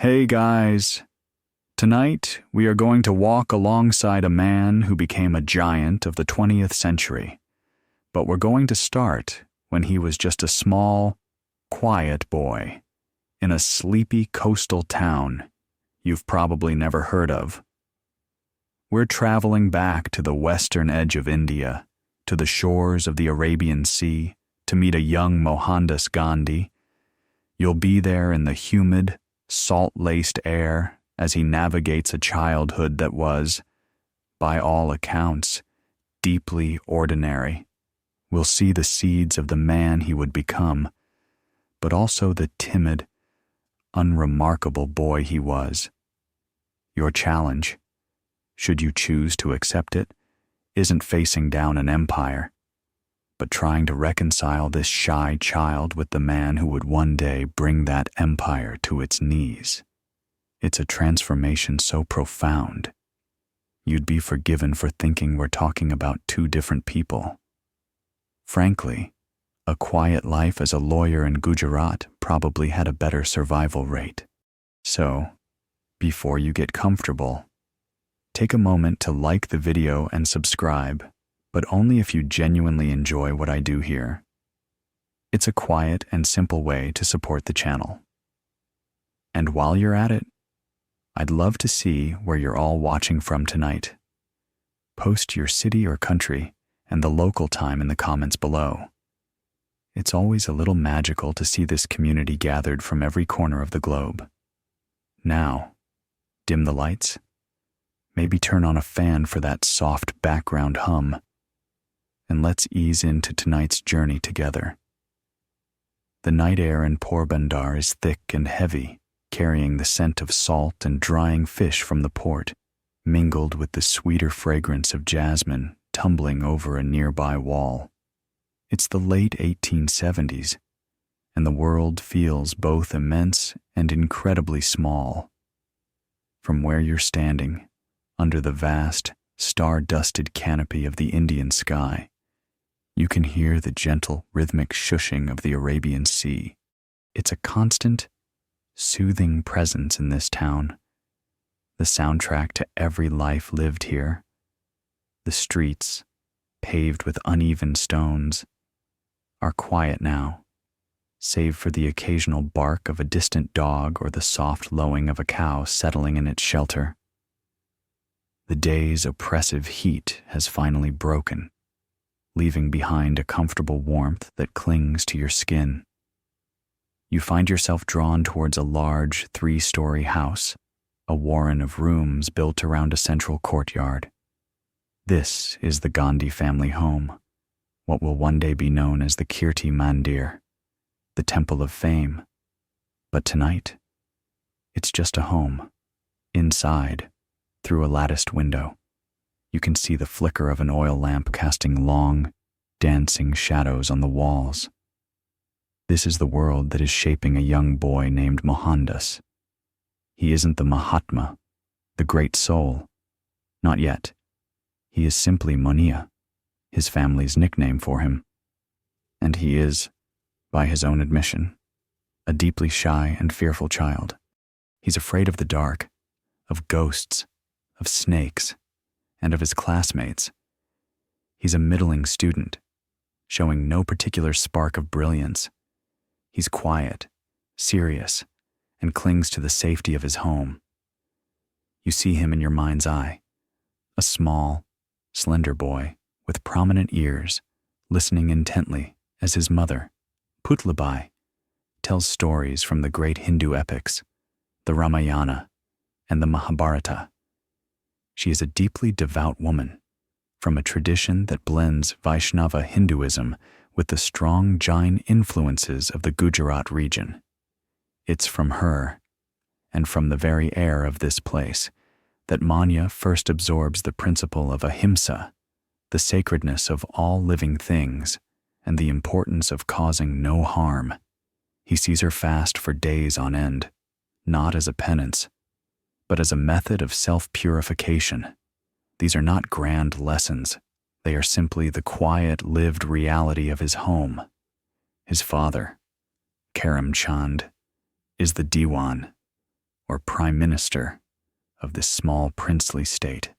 Hey guys! Tonight, we are going to walk alongside a man who became a giant of the 20th century. But we're going to start when he was just a small, quiet boy in a sleepy coastal town you've probably never heard of. We're traveling back to the western edge of India, to the shores of the Arabian Sea, to meet a young Mohandas Gandhi. You'll be there in the humid, salt-laced air as he navigates a childhood that was, by all accounts, deeply ordinary. We'll see the seeds of the man he would become, but also the timid, unremarkable boy he was. Your challenge, should you choose to accept it, isn't facing down an empire, but trying to reconcile this shy child with the man who would one day bring that empire to its knees. It's a transformation so profound, you'd be forgiven for thinking we're talking about two different people. Frankly, a quiet life as a lawyer in Gujarat probably had a better survival rate. So, before you get comfortable, take a moment to like the video and subscribe, but only if you genuinely enjoy what I do here. It's a quiet and simple way to support the channel. And while you're at it, I'd love to see where you're all watching from tonight. Post your city or country and the local time in the comments below. It's always a little magical to see this community gathered from every corner of the globe. Now, dim the lights. Maybe turn on a fan for that soft background hum. And let's ease into tonight's journey together. The night air in Porbandar is thick and heavy, carrying the scent of salt and drying fish from the port, mingled with the sweeter fragrance of jasmine tumbling over a nearby wall. It's the late 1870s, and the world feels both immense and incredibly small. From where you're standing, under the vast, star-dusted canopy of the Indian sky, you can hear the gentle, rhythmic shushing of the Arabian Sea. It's a constant, soothing presence in this town, the soundtrack to every life lived here. The streets, paved with uneven stones, are quiet now, save for the occasional bark of a distant dog or the soft lowing of a cow settling in its shelter. The day's oppressive heat has finally broken, leaving behind a comfortable warmth that clings to your skin. You find yourself drawn towards a large 3-story house, a warren of rooms built around a central courtyard. This is the Gandhi family home, what will one day be known as the Kirti Mandir, the Temple of Fame. But tonight, it's just a home. Inside, through a latticed window, you can see the flicker of an oil lamp casting long, dancing shadows on the walls. This is the world that is shaping a young boy named Mohandas. He isn't the Mahatma, the great soul. Not yet. He is simply Monia, his family's nickname for him. And he is, by his own admission, a deeply shy and fearful child. He's afraid of the dark, of ghosts, of snakes, and of his classmates. He's a middling student, showing no particular spark of brilliance. He's quiet, serious, and clings to the safety of his home. You see him in your mind's eye, a small, slender boy with prominent ears, listening intently as his mother, Putlabai, tells stories from the great Hindu epics, the Ramayana and the Mahabharata. She is a deeply devout woman, from a tradition that blends Vaishnava Hinduism with the strong Jain influences of the Gujarat region. It's from her, and from the very air of this place, that Manya first absorbs the principle of ahimsa, the sacredness of all living things, and the importance of causing no harm. He sees her fast for days on end, not as a penance, but as a method of self-purification. These are not grand lessons. They are simply the quiet, lived reality of his home. His father, Karam Chand, is the Diwan, or prime minister of this small princely state.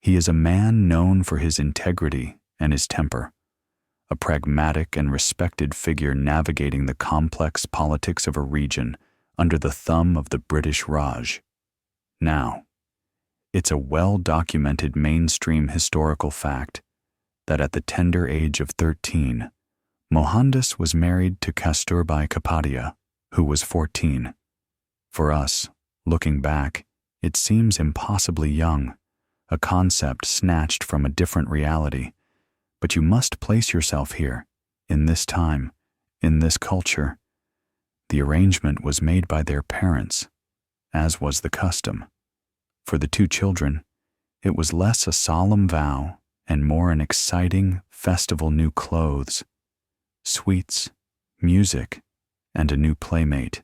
He is a man known for his integrity and his temper, a pragmatic and respected figure navigating the complex politics of a region under the thumb of the British Raj. Now, it's a well-documented mainstream historical fact that at the tender age of 13, Mohandas was married to Kasturbai Kapadia, who was 14. For us, looking back, it seems impossibly young, a concept snatched from a different reality. But you must place yourself here, in this time, in this culture. The arrangement was made by their parents, as was the custom. For the two children, it was less a solemn vow and more an exciting, festival new clothes, sweets, music, and a new playmate.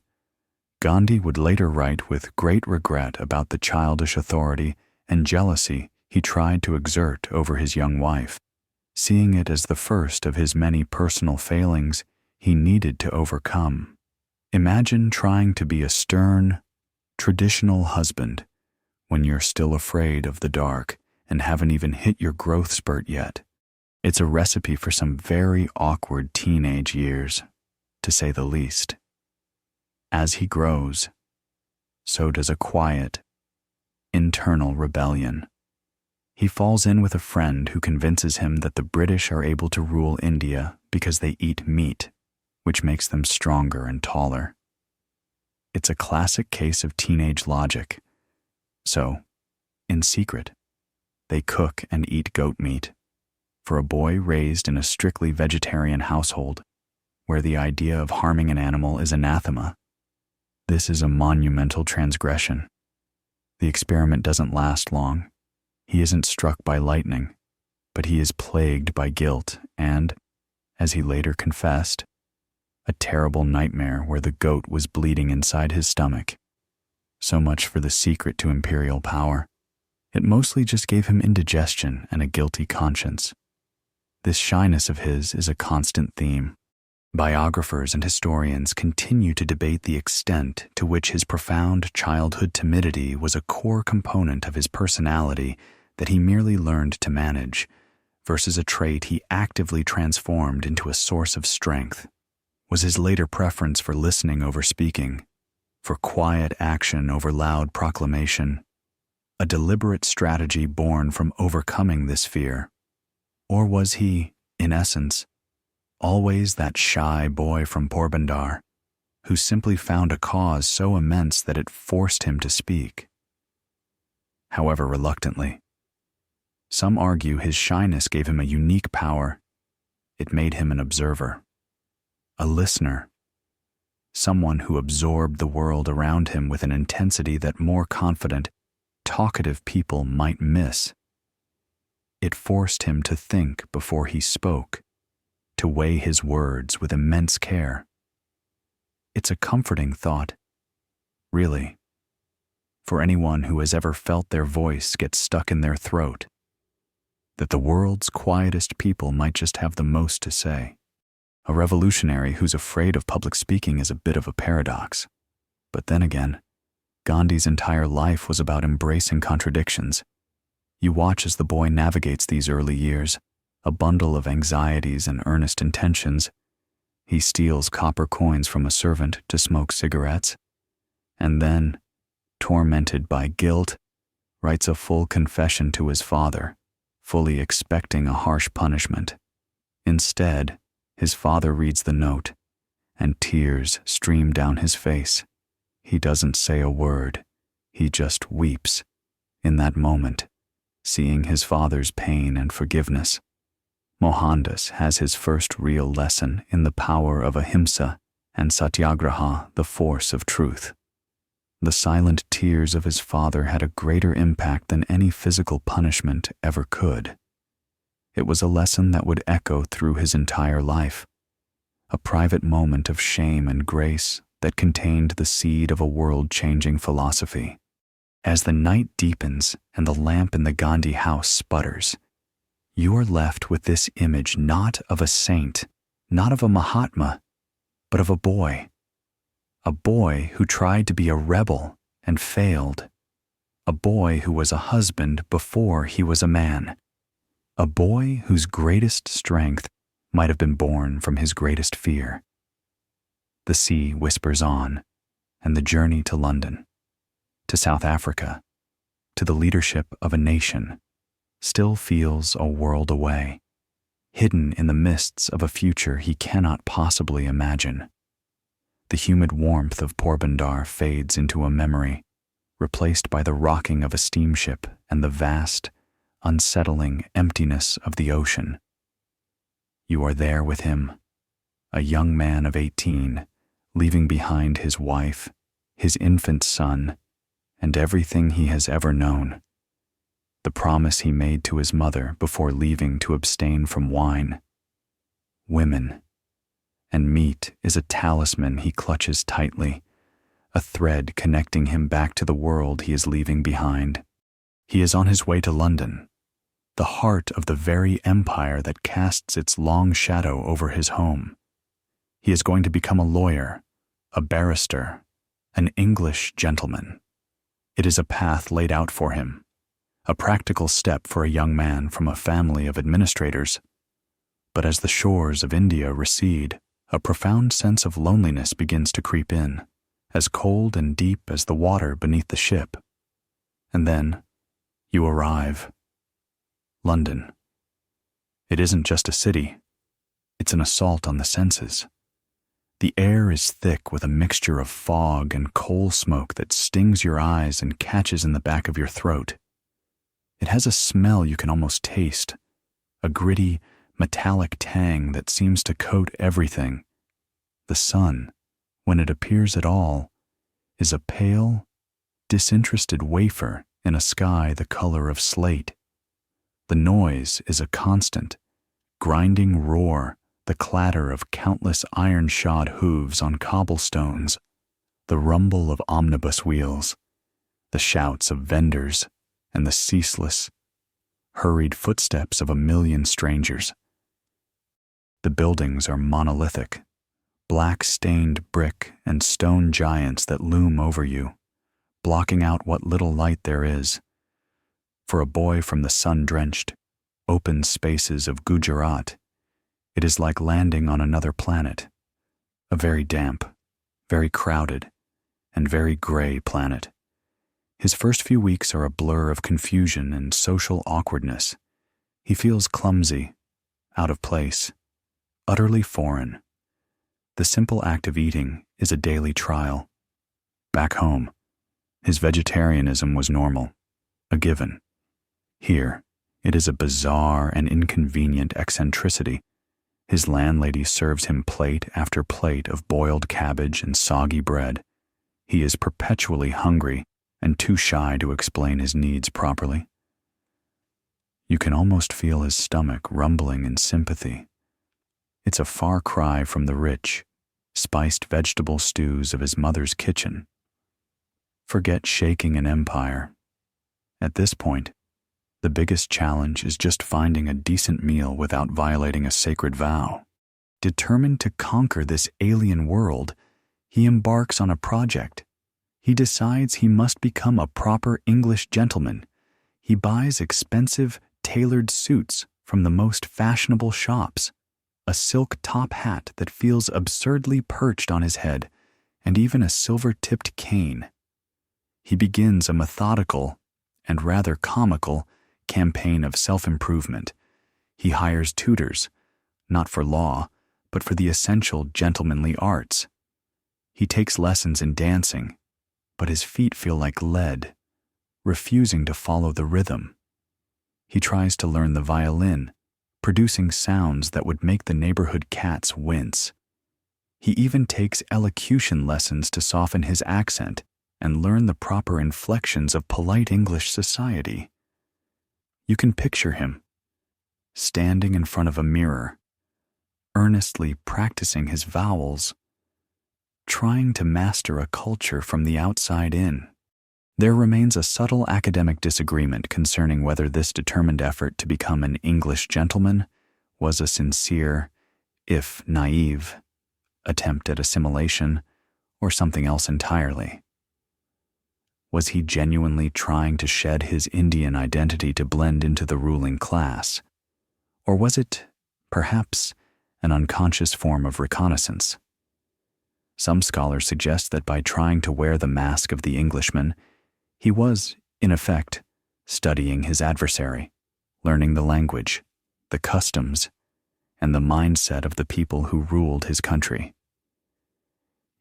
Gandhi would later write with great regret about the childish authority and jealousy he tried to exert over his young wife, seeing it as the first of his many personal failings he needed to overcome. Imagine trying to be a stern, traditional husband when you're still afraid of the dark and haven't even hit your growth spurt yet. It's a recipe for some very awkward teenage years, to say the least. As he grows, so does a quiet, internal rebellion. He falls in with a friend who convinces him that the British are able to rule India because they eat meat, which makes them stronger and taller. It's a classic case of teenage logic. So, in secret, they cook and eat goat meat. For a boy raised in a strictly vegetarian household, where the idea of harming an animal is anathema, this is a monumental transgression. The experiment doesn't last long. He isn't struck by lightning, but he is plagued by guilt and, as he later confessed, a terrible nightmare where the goat was bleeding inside his stomach. So much for the secret to imperial power. It mostly just gave him indigestion and a guilty conscience. This shyness of his is a constant theme. Biographers and historians continue to debate the extent to which his profound childhood timidity was a core component of his personality that he merely learned to manage, versus a trait he actively transformed into a source of strength. Was his later preference for listening over speaking, for quiet action over loud proclamation, a deliberate strategy born from overcoming this fear? Or was he, in essence, always that shy boy from Porbandar, who simply found a cause so immense that it forced him to speak? However reluctantly. Some argue his shyness gave him a unique power. It made him an observer, a listener, someone who absorbed the world around him with an intensity that more confident, talkative people might miss. It forced him to think before he spoke, to weigh his words with immense care. It's a comforting thought, really, for anyone who has ever felt their voice get stuck in their throat, that the world's quietest people might just have the most to say. A revolutionary who's afraid of public speaking is a bit of a paradox. But then again, Gandhi's entire life was about embracing contradictions. You watch as the boy navigates these early years, a bundle of anxieties and earnest intentions. He steals copper coins from a servant to smoke cigarettes, and then, tormented by guilt, writes a full confession to his father, fully expecting a harsh punishment. Instead, his father reads the note, and tears stream down his face. He doesn't say a word. He just weeps, in that moment, seeing his father's pain and forgiveness. Mohandas has his first real lesson in the power of ahimsa and satyagraha, the force of truth. The silent tears of his father had a greater impact than any physical punishment ever could. It was a lesson that would echo through his entire life, a private moment of shame and grace that contained the seed of a world-changing philosophy. As the night deepens and the lamp in the Gandhi house sputters, you are left with this image not of a saint, not of a Mahatma, but of a boy who tried to be a rebel and failed. A boy who was a husband before he was a man. A boy whose greatest strength might have been born from his greatest fear. The sea whispers on, and the journey to London, to South Africa, to the leadership of a nation, still feels a world away, hidden in the mists of a future he cannot possibly imagine. The humid warmth of Porbandar fades into a memory, replaced by the rocking of a steamship and the vast, unsettling emptiness of the ocean. You are there with him, a young man of 18, leaving behind his wife, his infant son, and everything he has ever known. The promise he made to his mother before leaving to abstain from wine. Women. And meat is a talisman he clutches tightly, a thread connecting him back to the world he is leaving behind. He is on his way to London, the heart of the very empire that casts its long shadow over his home. He is going to become a lawyer, a barrister, an English gentleman. It is a path laid out for him, a practical step for a young man from a family of administrators. But as the shores of India recede, a profound sense of loneliness begins to creep in, as cold and deep as the water beneath the ship. And then, you arrive. London. It isn't just a city. It's an assault on the senses. The air is thick with a mixture of fog and coal smoke that stings your eyes and catches in the back of your throat. It has a smell you can almost taste, a gritty, metallic tang that seems to coat everything. The sun, when it appears at all, is a pale, disinterested wafer in a sky the color of slate. The noise is a constant, grinding roar, the clatter of countless iron-shod hooves on cobblestones, the rumble of omnibus wheels, the shouts of vendors, and the ceaseless, hurried footsteps of a million strangers. The buildings are monolithic, black-stained brick and stone giants that loom over you, blocking out what little light there is. For a boy from the sun-drenched, open spaces of Gujarat, it is like landing on another planet, a very damp, very crowded, and very gray planet. His first few weeks are a blur of confusion and social awkwardness. He feels clumsy, out of place, utterly foreign. The simple act of eating is a daily trial. Back home, his vegetarianism was normal, a given. Here, it is a bizarre and inconvenient eccentricity. His landlady serves him plate after plate of boiled cabbage and soggy bread. He is perpetually hungry and too shy to explain his needs properly. You can almost feel his stomach rumbling in sympathy. It's a far cry from the rich, spiced vegetable stews of his mother's kitchen. Forget shaking an empire. At this point, the biggest challenge is just finding a decent meal without violating a sacred vow. Determined to conquer this alien world, he embarks on a project. He decides he must become a proper English gentleman. He buys expensive, tailored suits from the most fashionable shops, a silk top hat that feels absurdly perched on his head, and even a silver-tipped cane. He begins a methodical, and rather comical, campaign of self-improvement. He hires tutors, not for law, but for the essential gentlemanly arts. He takes lessons in dancing, but his feet feel like lead, refusing to follow the rhythm. He tries to learn the violin, producing sounds that would make the neighborhood cats wince. He even takes elocution lessons to soften his accent and learn the proper inflections of polite English society. You can picture him, standing in front of a mirror, earnestly practicing his vowels, trying to master a culture from the outside in. There remains a subtle academic disagreement concerning whether this determined effort to become an English gentleman was a sincere, if naive, attempt at assimilation or something else entirely. Was he genuinely trying to shed his Indian identity to blend into the ruling class? Or was it, perhaps, an unconscious form of reconnaissance? Some scholars suggest that by trying to wear the mask of the Englishman, he was, in effect, studying his adversary, learning the language, the customs, and the mindset of the people who ruled his country.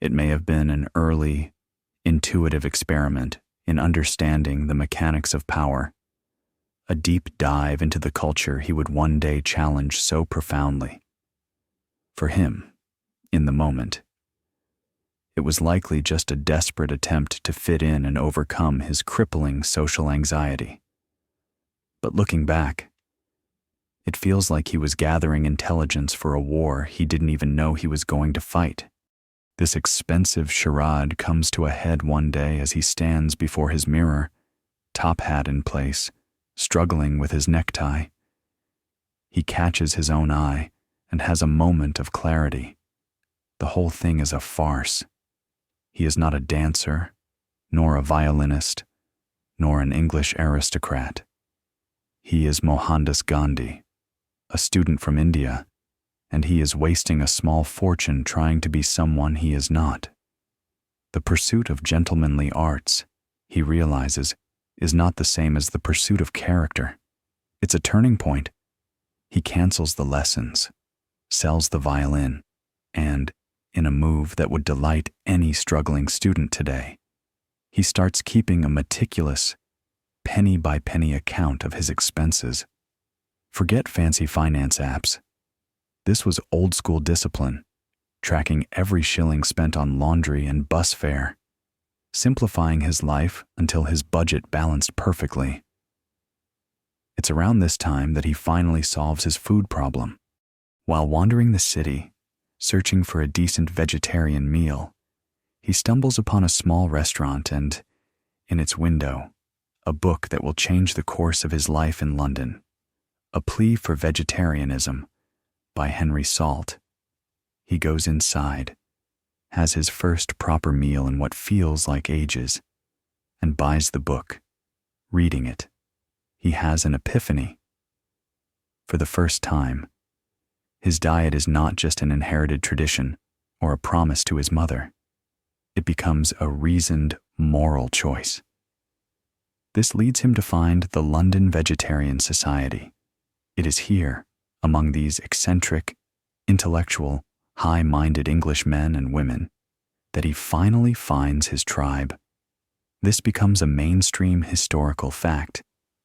It may have been an early, intuitive experiment in understanding the mechanics of power, a deep dive into the culture he would one day challenge so profoundly. For him, in the moment, it was likely just a desperate attempt to fit in and overcome his crippling social anxiety. But looking back, it feels like he was gathering intelligence for a war he didn't even know he was going to fight. This expensive charade comes to a head one day as he stands before his mirror, top hat in place, struggling with his necktie. He catches his own eye and has a moment of clarity. The whole thing is a farce. He is not a dancer, nor a violinist, nor an English aristocrat. He is Mohandas Gandhi, a student from India, and he is wasting a small fortune trying to be someone he is not. The pursuit of gentlemanly arts, he realizes, is not the same as the pursuit of character. It's a turning point. He cancels the lessons, sells the violin, and, in a move that would delight any struggling student today, he starts keeping a meticulous, penny-by-penny account of his expenses. Forget fancy finance apps. This was old-school discipline, tracking every shilling spent on laundry and bus fare, simplifying his life until his budget balanced perfectly. It's around this time that he finally solves his food problem. While wandering the city, searching for a decent vegetarian meal, he stumbles upon a small restaurant and, in its window, a book that will change the course of his life in London, A Plea for Vegetarianism, by Henry Salt. He goes inside, has his first proper meal in what feels like ages, and buys the book. Reading it, he has an epiphany. For the first time, his diet is not just an inherited tradition or a promise to his mother. It becomes a reasoned, moral choice. This leads him to find the London Vegetarian Society. It is here, among these eccentric, intellectual, high-minded English men and women, that he finally finds his tribe. This becomes a mainstream historical fact.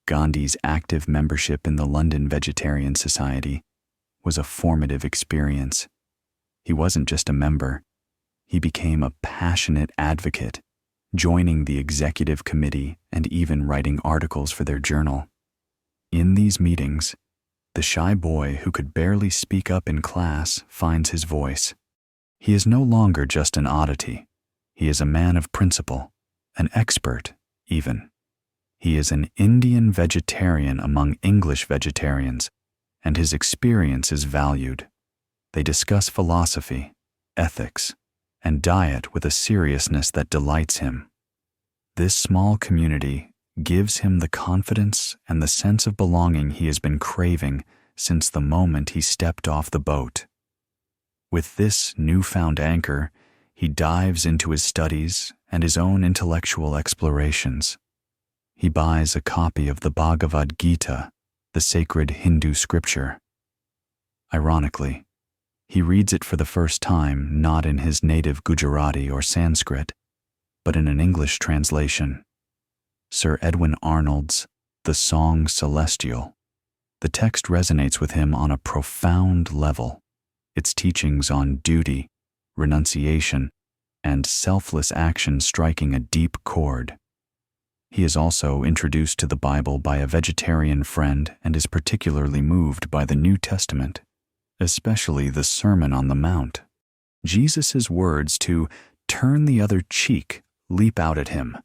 Gandhi's active membership in the London Vegetarian Society was a formative experience. He wasn't just a member, he became a passionate advocate, joining the executive committee and even writing articles for their journal. In these meetings, the shy boy who could barely speak up in class finds his voice. He is no longer just an oddity. He is a man of principle, an expert, even. He is an Indian vegetarian among English vegetarians, and his experience is valued. They discuss philosophy, ethics, and diet with a seriousness that delights him. This small community gives him the confidence and the sense of belonging he has been craving since the moment he stepped off the boat. With this newfound anchor, he dives into his studies and his own intellectual explorations. He buys a copy of the Bhagavad Gita, the sacred Hindu scripture. Ironically, he reads it for the first time not in his native Gujarati or Sanskrit, but in an English translation. Sir Edwin Arnold's The Song Celestial. The text resonates with him on a profound level, its teachings on duty, renunciation, and selfless action striking a deep chord. He is also introduced to the Bible by a vegetarian friend and is particularly moved by the New Testament, especially the Sermon on the Mount. Jesus' words to turn the other cheek leap out at him,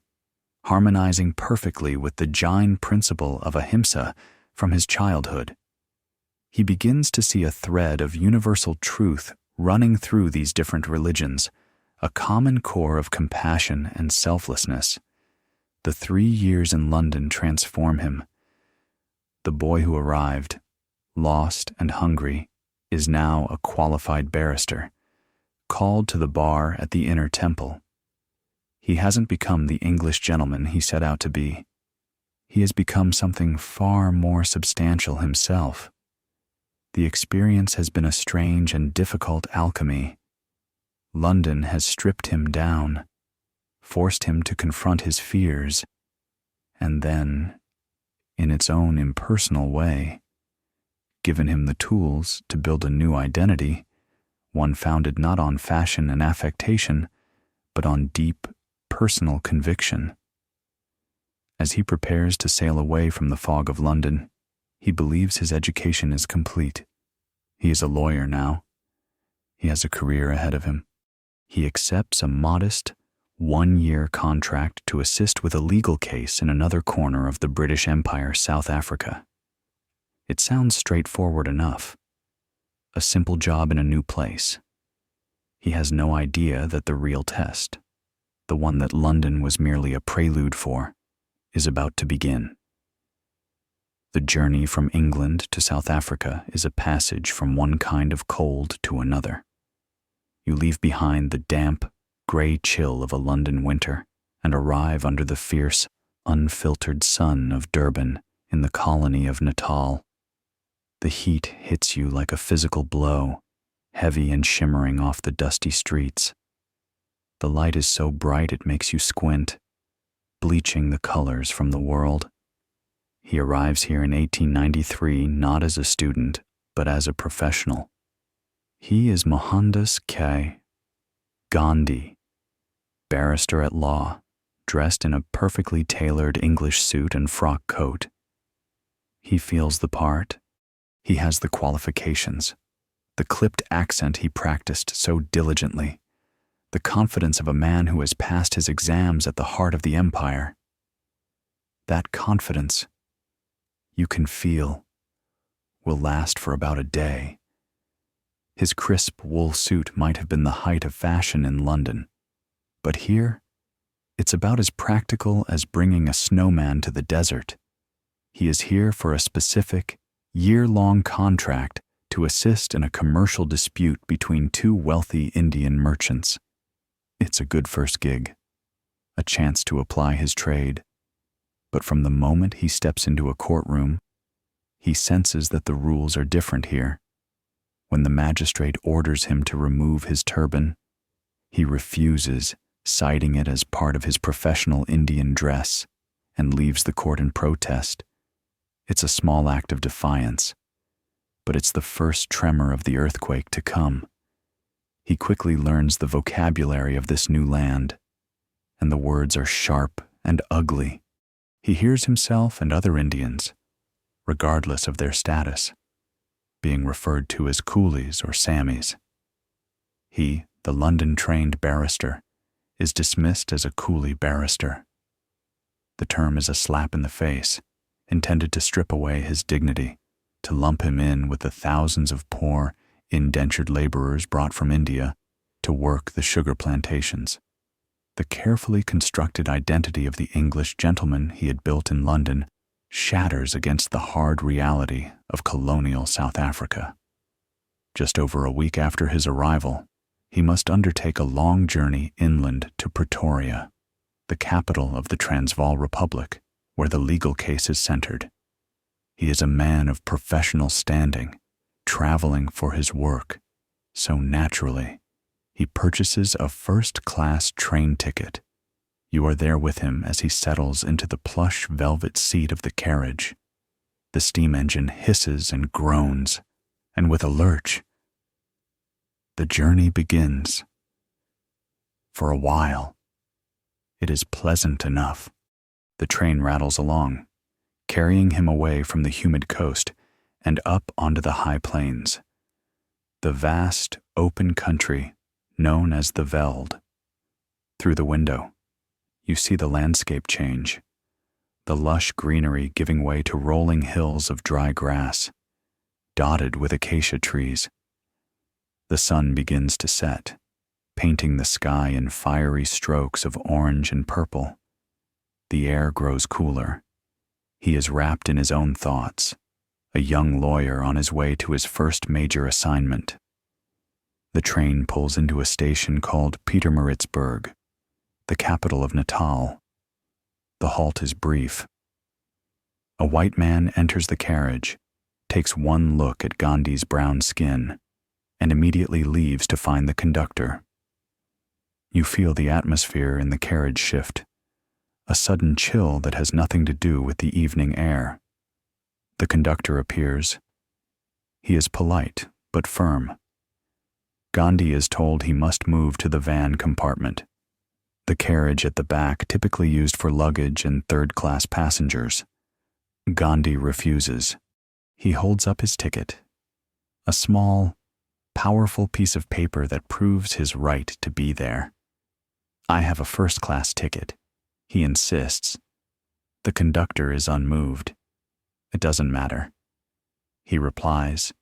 harmonizing perfectly with the Jain principle of ahimsa from his childhood. He begins to see a thread of universal truth running through these different religions, a common core of compassion and selflessness. The 3 years in London transform him. The boy who arrived, lost and hungry, is now a qualified barrister, called to the bar at the Inner Temple. He hasn't become the English gentleman he set out to be. He has become something far more substantial himself. The experience has been a strange and difficult alchemy. London has stripped him down, forced him to confront his fears, and then, in its own impersonal way, given him the tools to build a new identity, one founded not on fashion and affectation, but on deep, personal conviction. As he prepares to sail away from the fog of London, he believes his education is complete. He is a lawyer now. He has a career ahead of him. He accepts a modest, 1-year contract to assist with a legal case in another corner of the British Empire, South Africa. It sounds straightforward enough. A simple job in a new place. He has no idea that the real test, the one that London was merely a prelude for, is about to begin. The journey from England to South Africa is a passage from one kind of cold to another. You leave behind the damp, gray chill of a London winter and arrive under the fierce, unfiltered sun of Durban in the colony of Natal. The heat hits you like a physical blow, heavy and shimmering off the dusty streets. The light is so bright it makes you squint, bleaching the colors from the world. He arrives here in 1893 not as a student, but as a professional. He is Mohandas K. Gandhi, barrister at law, dressed in a perfectly tailored English suit and frock coat. He feels the part. He has the qualifications, the clipped accent he practiced so diligently, the confidence of a man who has passed his exams at the heart of the empire. That confidence, you can feel, will last for about a day. His crisp wool suit might have been the height of fashion in London, but here, it's about as practical as bringing a snowman to the desert. He is here for a specific, year-long contract to assist in a commercial dispute between 2 wealthy Indian merchants. It's a good first gig, a chance to apply his trade. But from the moment he steps into a courtroom, he senses that the rules are different here. When the magistrate orders him to remove his turban, he refuses, citing it as part of his professional Indian dress, and leaves the court in protest. It's a small act of defiance, but it's the first tremor of the earthquake to come. He quickly learns the vocabulary of this new land, and the words are sharp and ugly. He hears himself and other Indians, regardless of their status, being referred to as coolies or Sammies. He, the London-trained barrister, is dismissed as a coolie barrister. The term is a slap in the face, intended to strip away his dignity, to lump him in with the thousands of poor, indentured laborers brought from India to work the sugar plantations. The carefully constructed identity of the English gentleman he had built in London shatters against the hard reality of colonial South Africa. Just over a week after his arrival, he must undertake a long journey inland to Pretoria, the capital of the Transvaal Republic, where the legal case is centered. He is a man of professional standing, traveling for his work, so naturally, he purchases a first-class train ticket. You are there with him as he settles into the plush velvet seat of the carriage. The steam engine hisses and groans, and with a lurch, the journey begins. For a while, it is pleasant enough. The train rattles along, carrying him away from the humid coast and up onto the high plains. The vast, open country known as the veld. Through the window, you see the landscape change, the lush greenery giving way to rolling hills of dry grass, dotted with acacia trees. The sun begins to set, painting the sky in fiery strokes of orange and purple. The air grows cooler. He is wrapped in his own thoughts, a young lawyer on his way to his first major assignment. The train pulls into a station called Pietermaritzburg, the capital of Natal. The halt is brief. A white man enters the carriage, takes one look at Gandhi's brown skin, and immediately leaves to find the conductor. You feel the atmosphere in the carriage shift, a sudden chill that has nothing to do with the evening air. The conductor appears. He is polite, but firm. Gandhi is told he must move to the van compartment, the carriage at the back typically used for luggage and third-class passengers. Gandhi refuses. He holds up his ticket, a small, powerful piece of paper that proves his right to be there. I have a first-class ticket, he insists. The conductor is unmoved. It doesn't matter. He replies,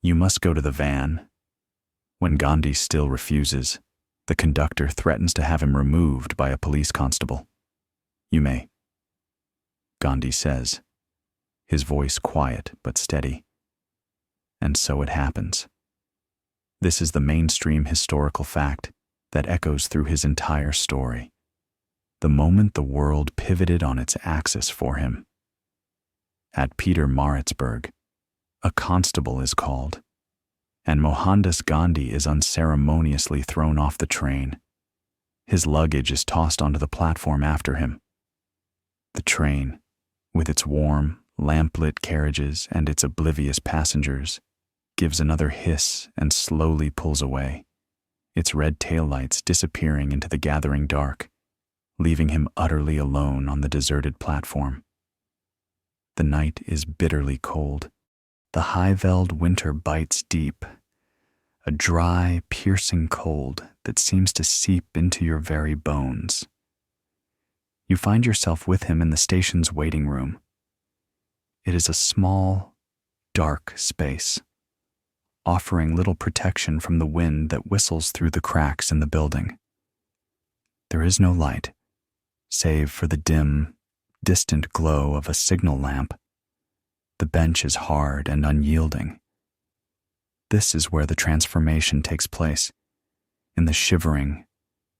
"You must go to the van." When Gandhi still refuses, the conductor threatens to have him removed by a police constable. "You may," Gandhi says, his voice quiet but steady. And so it happens. This is the mainstream historical fact that echoes through his entire story. The moment the world pivoted on its axis for him. At Pietermaritzburg, a constable is called, and Mohandas Gandhi is unceremoniously thrown off the train. His luggage is tossed onto the platform after him. The train, with its warm, lamplit carriages and its oblivious passengers, gives another hiss and slowly pulls away, its red taillights disappearing into the gathering dark, leaving him utterly alone on the deserted platform. The night is bitterly cold. The high-veld winter bites deep, a dry, piercing cold that seems to seep into your very bones. You find yourself with him in the station's waiting room. It is a small, dark space, offering little protection from the wind that whistles through the cracks in the building. There is no light, save for the dim, distant glow of a signal lamp. The bench is hard and unyielding. This is where the transformation takes place, in the shivering,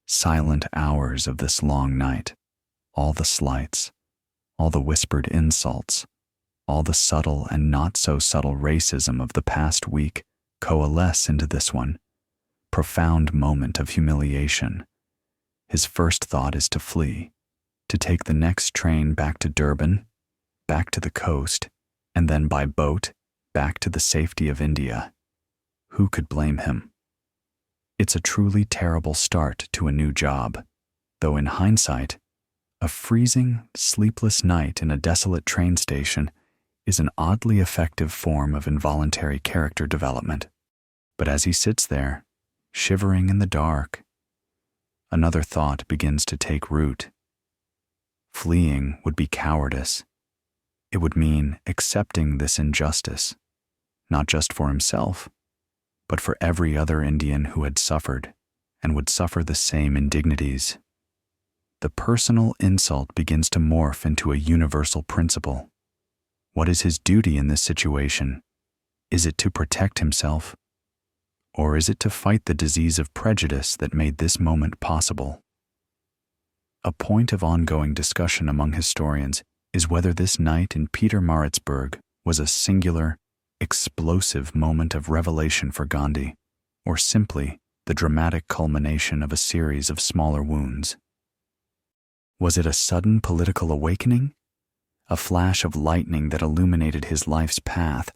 silent hours of this long night. All the slights, all the whispered insults, all the subtle and not so subtle racism of the past week coalesce into this one, profound moment of humiliation. His first thought is to flee, to take the next train back to Durban, back to the coast, and then by boat back to the safety of India. Who could blame him? It's a truly terrible start to a new job, though in hindsight, a freezing, sleepless night in a desolate train station is an oddly effective form of involuntary character development. But as he sits there, shivering in the dark, another thought begins to take root. Fleeing would be cowardice. It would mean accepting this injustice, not just for himself, but for every other Indian who had suffered and would suffer the same indignities. The personal insult begins to morph into a universal principle. What is his duty in this situation? Is it to protect himself? Or is it to fight the disease of prejudice that made this moment possible? A point of ongoing discussion among historians is whether this night in Pietermaritzburg was a singular, explosive moment of revelation for Gandhi, or simply the dramatic culmination of a series of smaller wounds. Was it a sudden political awakening? A flash of lightning that illuminated his life's path?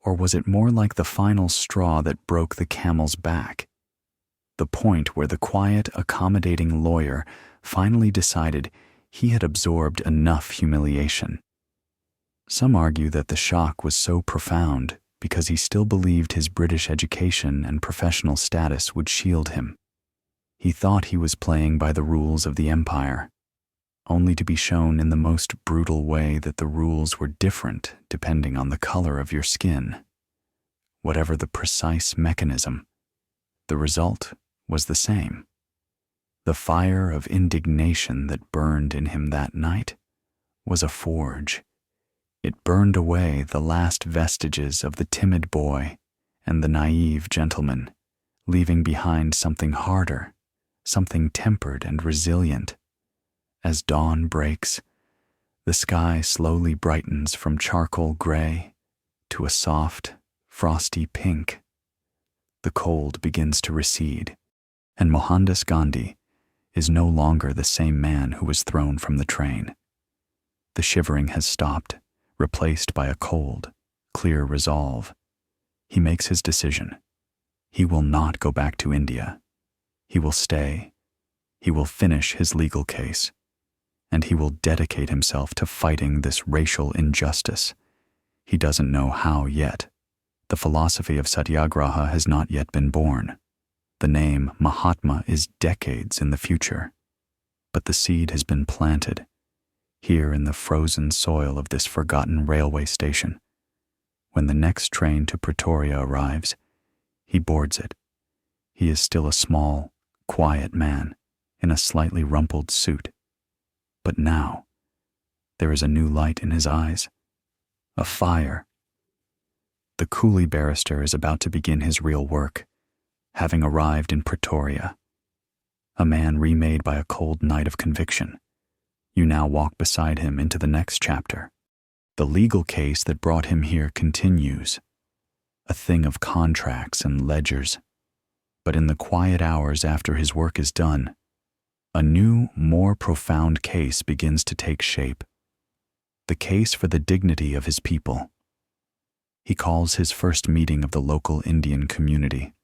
Or was it more like the final straw that broke the camel's back? The point where the quiet, accommodating lawyer finally decided he had absorbed enough humiliation. Some argue that the shock was so profound because he still believed his British education and professional status would shield him. He thought he was playing by the rules of the empire, only to be shown in the most brutal way that the rules were different depending on the color of your skin. Whatever the precise mechanism, the result was the same. The fire of indignation that burned in him that night was a forge. It burned away the last vestiges of the timid boy and the naive gentleman, leaving behind something harder, something tempered and resilient. As dawn breaks, the sky slowly brightens from charcoal gray to a soft, frosty pink. The cold begins to recede, and Mohandas Gandhi is no longer the same man who was thrown from the train. The shivering has stopped, replaced by a cold, clear resolve. He makes his decision. He will not go back to India. He will stay. He will finish his legal case. And he will dedicate himself to fighting this racial injustice. He doesn't know how yet. The philosophy of satyagraha has not yet been born. The name Mahatma is decades in the future. But the seed has been planted, here in the frozen soil of this forgotten railway station. When the next train to Pretoria arrives, he boards it. He is still a small, quiet man in a slightly rumpled suit. But now, there is a new light in his eyes, a fire. The coolie barrister is about to begin his real work, having arrived in Pretoria. A man remade by a cold night of conviction. You now walk beside him into the next chapter. The legal case that brought him here continues, a thing of contracts and ledgers. But in the quiet hours after his work is done, a new, more profound case begins to take shape. The case for the dignity of his people. He calls his first meeting of the local Indian community.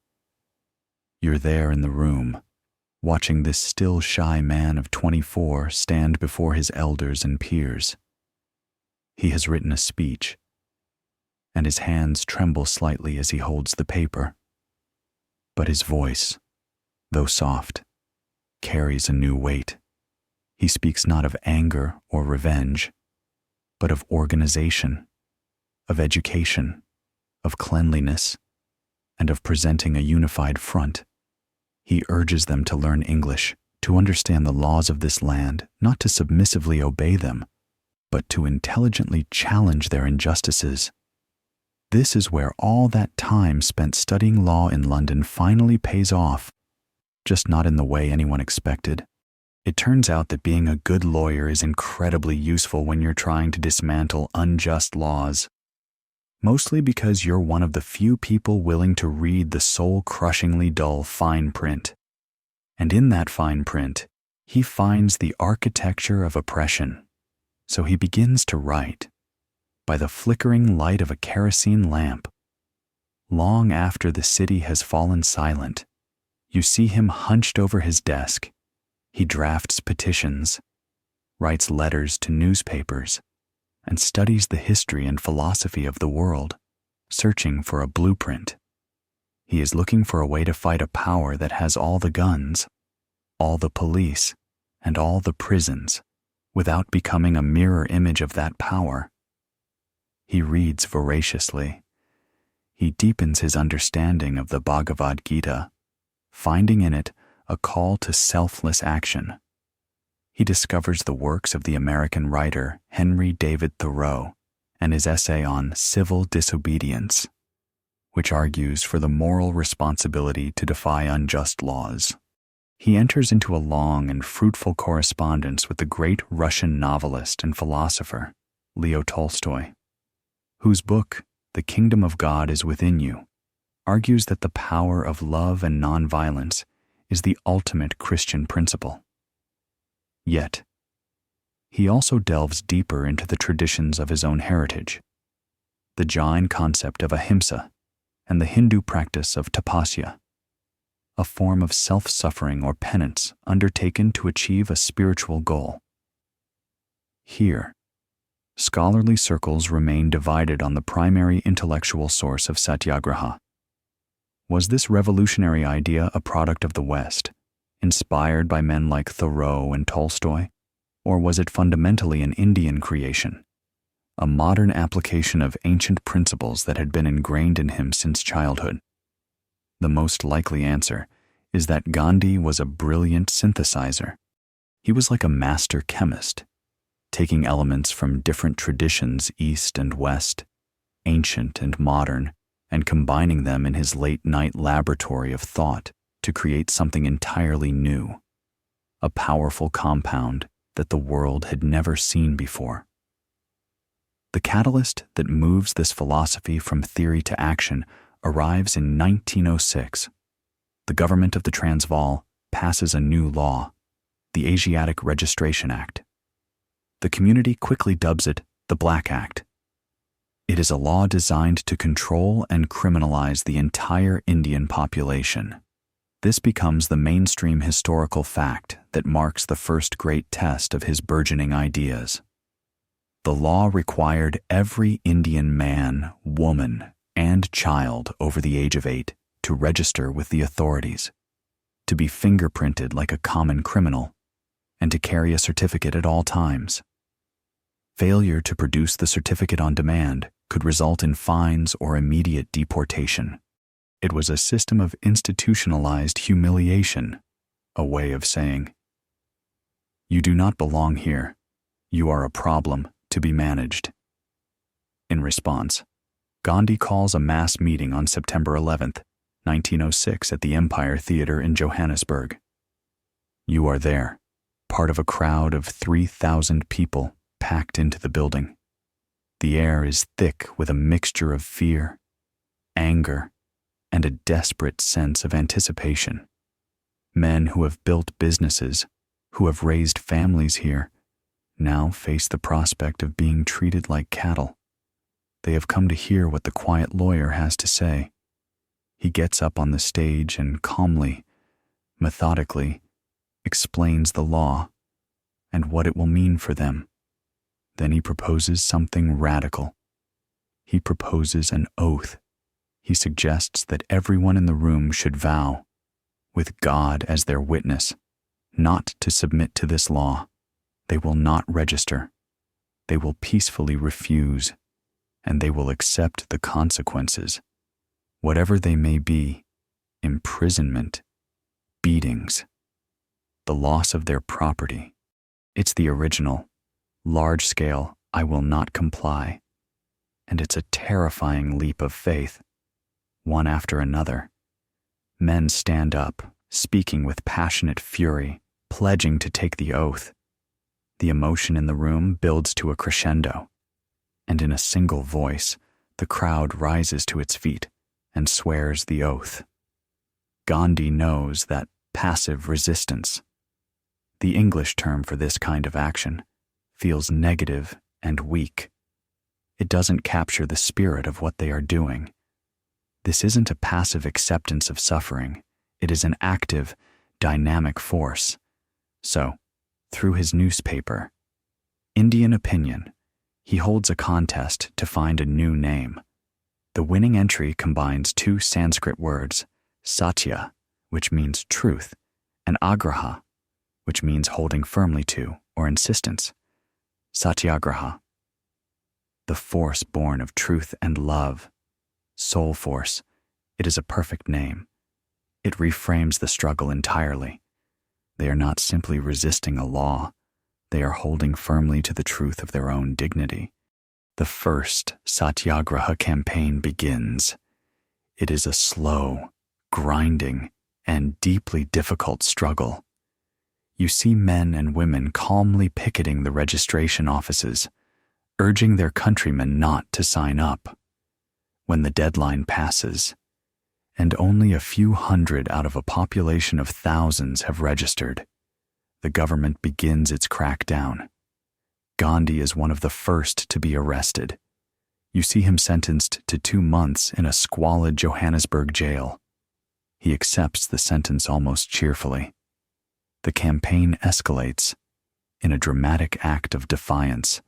You're there in the room, watching this still shy man of 24 stand before his elders and peers. He has written a speech, and his hands tremble slightly as he holds the paper. But his voice, though soft, carries a new weight. He speaks not of anger or revenge, but of organization, of education, of cleanliness, and of presenting a unified front. He urges them to learn English, to understand the laws of this land, not to submissively obey them, but to intelligently challenge their injustices. This is where all that time spent studying law in London finally pays off, just not in the way anyone expected. It turns out that being a good lawyer is incredibly useful when you're trying to dismantle unjust laws, mostly because you're one of the few people willing to read the soul-crushingly dull fine print. And in that fine print, he finds the architecture of oppression. So he begins to write, by the flickering light of a kerosene lamp. Long after the city has fallen silent, you see him hunched over his desk. He drafts petitions, writes letters to newspapers, and studies the history and philosophy of the world, searching for a blueprint. He is looking for a way to fight a power that has all the guns, all the police, and all the prisons, without becoming a mirror image of that power. He reads voraciously. He deepens his understanding of the Bhagavad Gita, finding in it a call to selfless action. He discovers the works of the American writer Henry David Thoreau and his essay on civil disobedience, which argues for the moral responsibility to defy unjust laws. He enters into a long and fruitful correspondence with the great Russian novelist and philosopher, Leo Tolstoy, whose book, The Kingdom of God is Within You, argues that the power of love and nonviolence is the ultimate Christian principle. Yet, he also delves deeper into the traditions of his own heritage, the Jain concept of ahimsa and the Hindu practice of tapasya, a form of self-suffering or penance undertaken to achieve a spiritual goal. Here, scholarly circles remain divided on the primary intellectual source of satyagraha. Was this revolutionary idea a product of the West, inspired by men like Thoreau and Tolstoy, or was it fundamentally an Indian creation, a modern application of ancient principles that had been ingrained in him since childhood? The most likely answer is that Gandhi was a brilliant synthesizer. He was like a master chemist, taking elements from different traditions, East and West, ancient and modern, and combining them in his late-night laboratory of thought to create something entirely new, a powerful compound that the world had never seen before. The catalyst that moves this philosophy from theory to action arrives in 1906. The government of the Transvaal passes a new law, the Asiatic Registration Act. The community quickly dubs it the Black Act. It is a law designed to control and criminalize the entire Indian population. This becomes the mainstream historical fact that marks the first great test of his burgeoning ideas. The law required every Indian man, woman, and child over the age of 8 to register with the authorities, to be fingerprinted like a common criminal, and to carry a certificate at all times. Failure to produce the certificate on demand could result in fines or immediate deportation. It was a system of institutionalized humiliation, a way of saying, "You do not belong here. You are a problem to be managed." In response, Gandhi calls a mass meeting on September 11th, 1906 at the Empire Theatre in Johannesburg. You are there, part of a crowd of 3,000 people packed into the building. The air is thick with a mixture of fear, anger, and a desperate sense of anticipation. Men who have built businesses, who have raised families here, now face the prospect of being treated like cattle. They have come to hear what the quiet lawyer has to say. He gets up on the stage and calmly, methodically, explains the law and what it will mean for them. Then he proposes something radical. He proposes an oath. He suggests that everyone in the room should vow, with God as their witness, not to submit to this law. They will not register. They will peacefully refuse, and they will accept the consequences, whatever they may be: imprisonment, beatings, the loss of their property. It's the original, large-scale, "I will not comply," and it's a terrifying leap of faith. One after another, men stand up, speaking with passionate fury, pledging to take the oath. The emotion in the room builds to a crescendo, and in a single voice, the crowd rises to its feet and swears the oath. Gandhi knows that passive resistance, the English term for this kind of action, feels negative and weak. It doesn't capture the spirit of what they are doing. This isn't a passive acceptance of suffering. It is an active, dynamic force. So, through his newspaper, Indian Opinion, he holds a contest to find a new name. The winning entry combines two Sanskrit words, satya, which means truth, and agraha, which means holding firmly to or insistence. Satyagraha, the force born of truth and love, soul force. It is a perfect name. It reframes the struggle entirely. They are not simply resisting a law. They are holding firmly to the truth of their own dignity. The first Satyagraha campaign begins. It is a slow, grinding, and deeply difficult struggle. You see men and women calmly picketing the registration offices, urging their countrymen not to sign up. When the deadline passes, and only a few hundred out of a population of thousands have registered, the government begins its crackdown. Gandhi is one of the first to be arrested. You see him sentenced to 2 months in a squalid Johannesburg jail. He accepts the sentence almost cheerfully. The campaign escalates. In a dramatic act of defiance,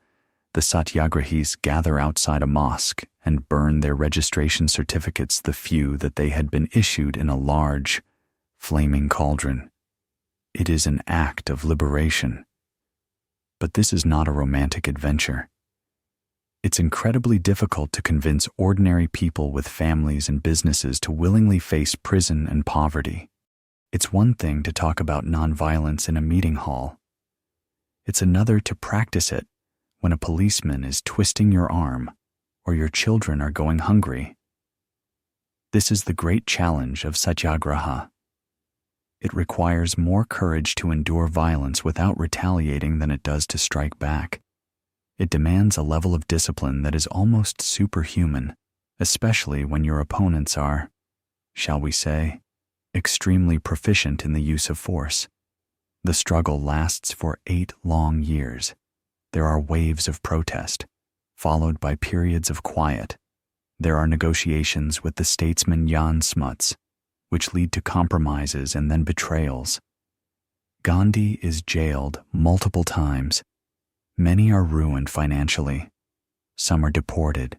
the Satyagrahis gather outside a mosque and burn their registration certificates, the few that they had been issued, in a large, flaming cauldron. It is an act of liberation. But this is not a romantic adventure. It's incredibly difficult to convince ordinary people with families and businesses to willingly face prison and poverty. It's one thing to talk about nonviolence in a meeting hall. It's another to practice it when a policeman is twisting your arm or your children are going hungry. This is the great challenge of satyagraha. It requires more courage to endure violence without retaliating than it does to strike back. It demands a level of discipline that is almost superhuman, especially when your opponents are, shall we say, extremely proficient in the use of force. The struggle lasts for 8 long years. There are waves of protest, followed by periods of quiet. There are negotiations with the statesman Jan Smuts, which lead to compromises and then betrayals. Gandhi is jailed multiple times. Many are ruined financially. Some are deported.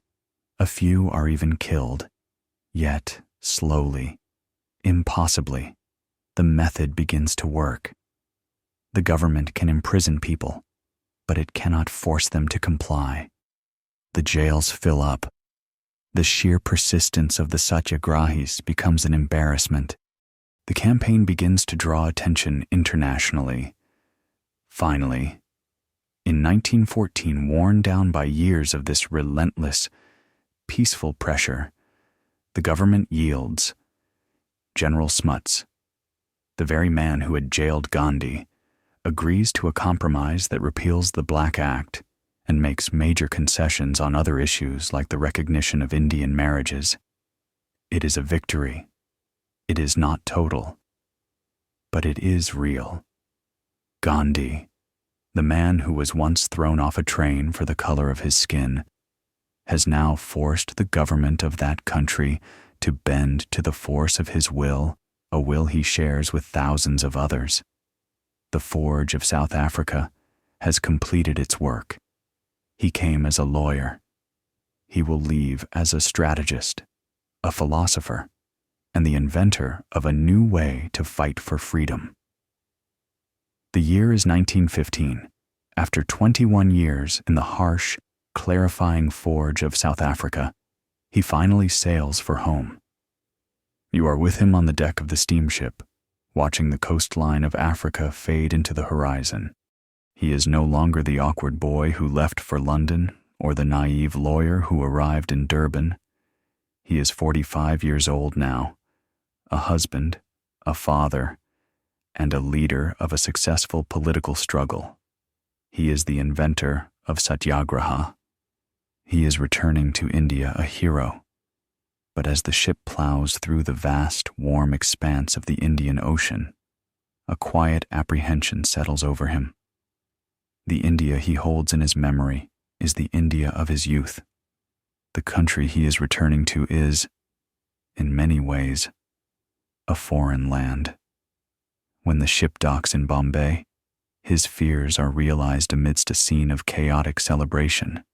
A few are even killed. Yet, slowly, impossibly, the method begins to work. The government can imprison people, but it cannot force them to comply. The jails fill up. The sheer persistence of the satyagrahis becomes an embarrassment. The campaign begins to draw attention internationally. Finally, in 1914, worn down by years of this relentless, peaceful pressure, the government yields. General Smuts, the very man who had jailed Gandhi, agrees to a compromise that repeals the Black Act and makes major concessions on other issues like the recognition of Indian marriages. It is a victory. It is not total, but it is real. Gandhi, the man who was once thrown off a train for the color of his skin, has now forced the government of that country to bend to the force of his will, a will he shares with thousands of others. The Forge of South Africa has completed its work. He came as a lawyer. He will leave as a strategist, a philosopher, and the inventor of a new way to fight for freedom. The year is 1915. After 21 years in the harsh, clarifying forge of South Africa, he finally sails for home. You are with him on the deck of the steamship, watching the coastline of Africa fade into the horizon. He is no longer the awkward boy who left for London or the naive lawyer who arrived in Durban. He is 45 years old now, a husband, a father, and a leader of a successful political struggle. He is the inventor of satyagraha. He is returning to India a hero. But as the ship plows through the vast, warm expanse of the Indian Ocean, a quiet apprehension settles over him. The India he holds in his memory is the India of his youth. The country he is returning to is, in many ways, a foreign land. When the ship docks in Bombay, his fears are realized amidst a scene of chaotic celebration.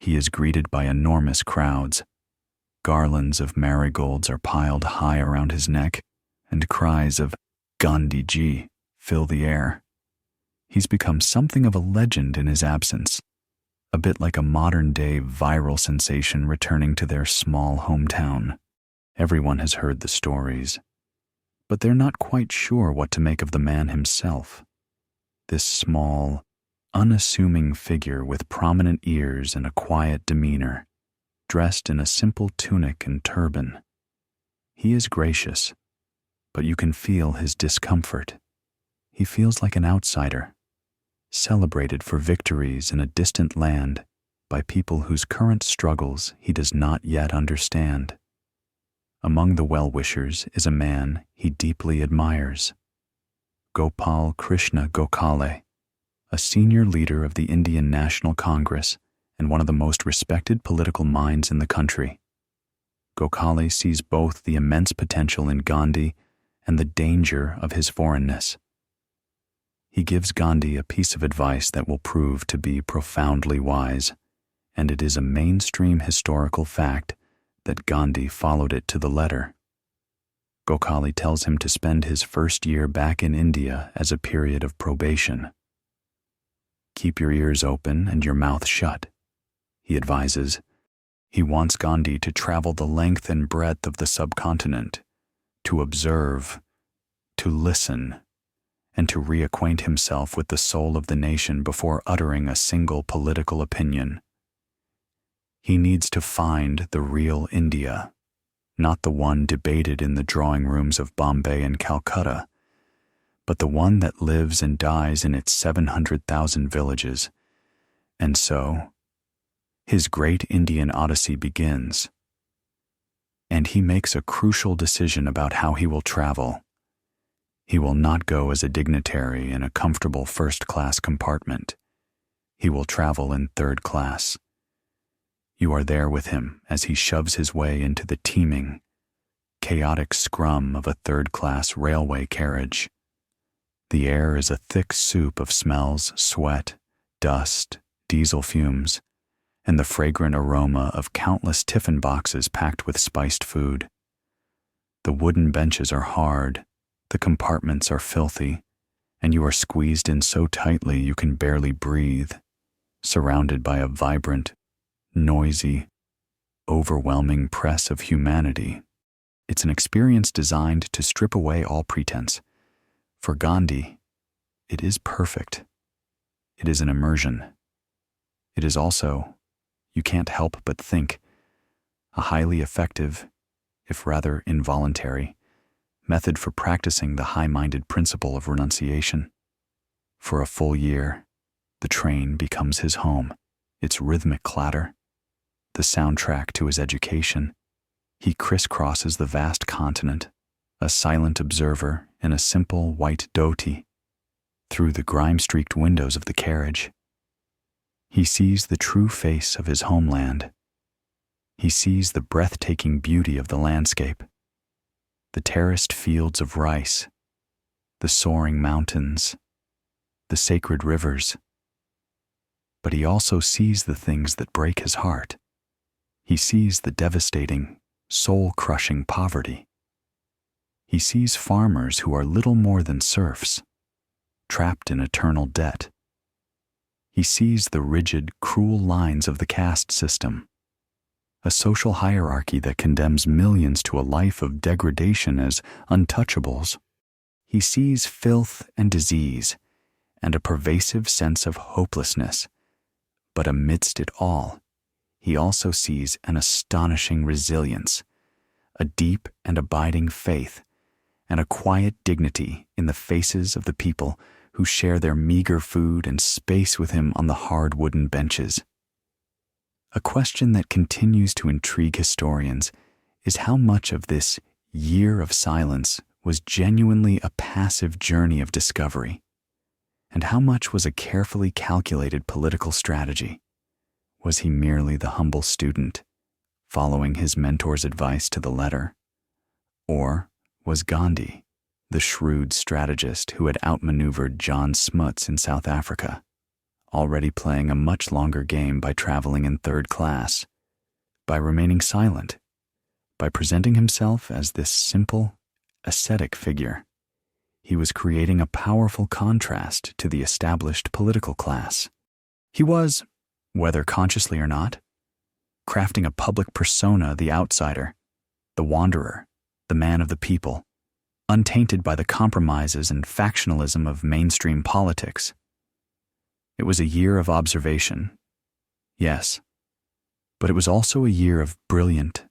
He is greeted by enormous crowds. Garlands of marigolds are piled high around his neck, and cries of "Gandhi Ji" fill the air. He's become something of a legend in his absence, a bit like a modern-day viral sensation returning to their small hometown. Everyone has heard the stories, but they're not quite sure what to make of the man himself. This small, unassuming figure with prominent ears and a quiet demeanor, dressed in a simple tunic and turban. He is gracious, but you can feel his discomfort. He feels like an outsider, celebrated for victories in a distant land by people whose current struggles he does not yet understand. Among the well-wishers is a man he deeply admires, Gopal Krishna Gokhale, a senior leader of the Indian National Congress and one of the most respected political minds in the country. Gokhale sees both the immense potential in Gandhi and the danger of his foreignness. He gives Gandhi a piece of advice that will prove to be profoundly wise, and it is a mainstream historical fact that Gandhi followed it to the letter. Gokhale tells him to spend his first year back in India as a period of probation. Keep your ears open and your mouth shut, he advises. He wants Gandhi to travel the length and breadth of the subcontinent, to observe, to listen, and to reacquaint himself with the soul of the nation before uttering a single political opinion. He needs to find the real India, not the one debated in the drawing rooms of Bombay and Calcutta, but the one that lives and dies in its 700,000 villages. And so, his great Indian odyssey begins. And he makes a crucial decision about how he will travel. He will not go as a dignitary in a comfortable first-class compartment. He will travel in third class. You are there with him as he shoves his way into the teeming, chaotic scrum of a third-class railway carriage. The air is a thick soup of smells, sweat, dust, diesel fumes, and the fragrant aroma of countless tiffin boxes packed with spiced food. The wooden benches are hard, the compartments are filthy, and you are squeezed in so tightly you can barely breathe, surrounded by a vibrant, noisy, overwhelming press of humanity. It's an experience designed to strip away all pretense. For Gandhi, it is perfect. It is an immersion. It is also, you can't help but think, a highly effective, if rather involuntary, method for practicing the high-minded principle of renunciation. For a full year, the train becomes his home, its rhythmic clatter, the soundtrack to his education. He crisscrosses the vast continent, a silent observer in a simple white dhoti. Through the grime-streaked windows of the carriage, he sees the true face of his homeland. He sees the breathtaking beauty of the landscape, the terraced fields of rice, the soaring mountains, the sacred rivers. But he also sees the things that break his heart. He sees the devastating, soul-crushing poverty. He sees farmers who are little more than serfs, trapped in eternal debt. He sees the rigid, cruel lines of the caste system, a social hierarchy that condemns millions to a life of degradation as untouchables. He sees filth and disease and a pervasive sense of hopelessness. But amidst it all, he also sees an astonishing resilience, a deep and abiding faith, and a quiet dignity in the faces of the people who share their meager food and space with him on the hard wooden benches. A question that continues to intrigue historians is how much of this year of silence was genuinely a passive journey of discovery, and how much was a carefully calculated political strategy. Was he merely the humble student, following his mentor's advice to the letter? Or was Gandhi the shrewd strategist who had outmaneuvered John Smuts in South Africa, already playing a much longer game by traveling in third class, by remaining silent, by presenting himself as this simple, ascetic figure? He was creating a powerful contrast to the established political class. He was, whether consciously or not, crafting a public persona, the outsider, the wanderer, the man of the people, untainted by the compromises and factionalism of mainstream politics. It was a year of observation, yes, but it was also a year of brilliant,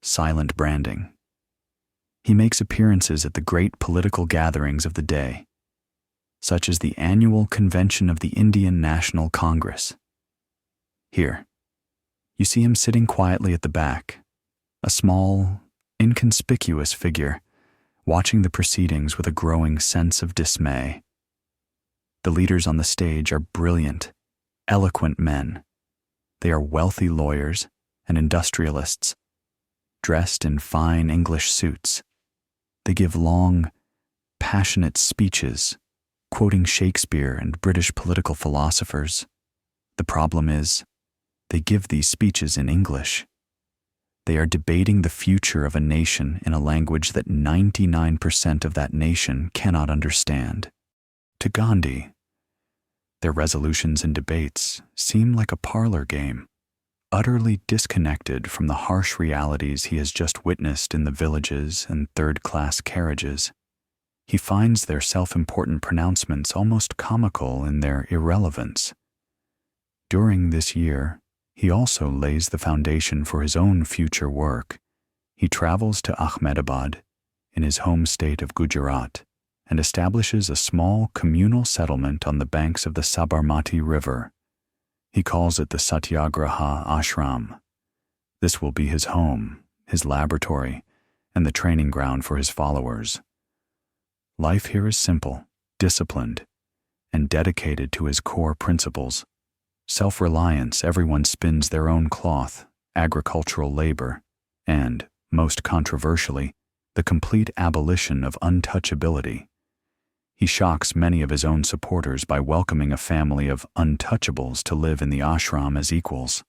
silent branding. He makes appearances at the great political gatherings of the day, such as the annual convention of the Indian National Congress. Here, you see him sitting quietly at the back, a small, inconspicuous figure, watching the proceedings with a growing sense of dismay. The leaders on the stage are brilliant, eloquent men. They are wealthy lawyers and industrialists, dressed in fine English suits. They give long, passionate speeches, quoting Shakespeare and British political philosophers. The problem is, they give these speeches in English. They are debating the future of a nation in a language that 99% of that nation cannot understand. To Gandhi, their resolutions and debates seem like a parlor game, utterly disconnected from the harsh realities he has just witnessed in the villages and third-class carriages. He finds their self-important pronouncements almost comical in their irrelevance. During this year, he also lays the foundation for his own future work. He travels to Ahmedabad, in his home state of Gujarat, and establishes a small communal settlement on the banks of the Sabarmati River. He calls it the Satyagraha Ashram. This will be his home, his laboratory, and the training ground for his followers. Life here is simple, disciplined, and dedicated to his core principles. Self-reliance, everyone spins their own cloth, agricultural labor, and, most controversially, the complete abolition of untouchability. He shocks many of his own supporters by welcoming a family of untouchables to live in the ashram as equals.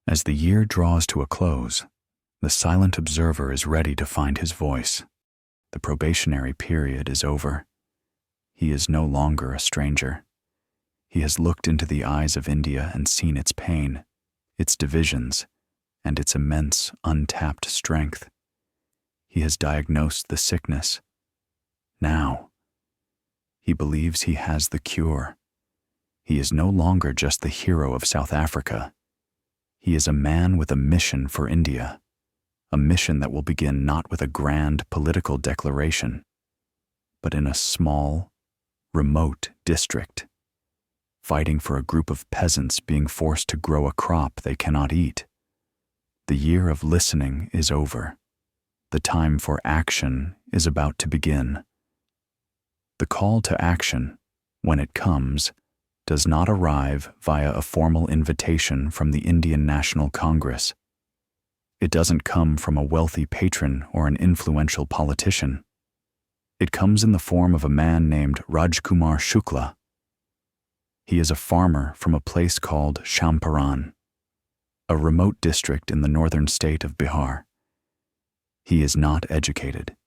As the year draws to a close, the silent observer is ready to find his voice. The probationary period is over. He is no longer a stranger. He has looked into the eyes of India and seen its pain, its divisions, and its immense untapped strength. He has diagnosed the sickness. Now, he believes he has the cure. He is no longer just the hero of South Africa. He is a man with a mission for India, a mission that will begin not with a grand political declaration, but in a small, remote district, fighting for a group of peasants being forced to grow a crop they cannot eat. The year of listening is over. The time for action is about to begin. The call to action, when it comes, does not arrive via a formal invitation from the Indian National Congress. It doesn't come from a wealthy patron or an influential politician. It comes in the form of a man named Rajkumar Shukla. He is a farmer from a place called Champaran, a remote district in the northern state of Bihar. He is not educated.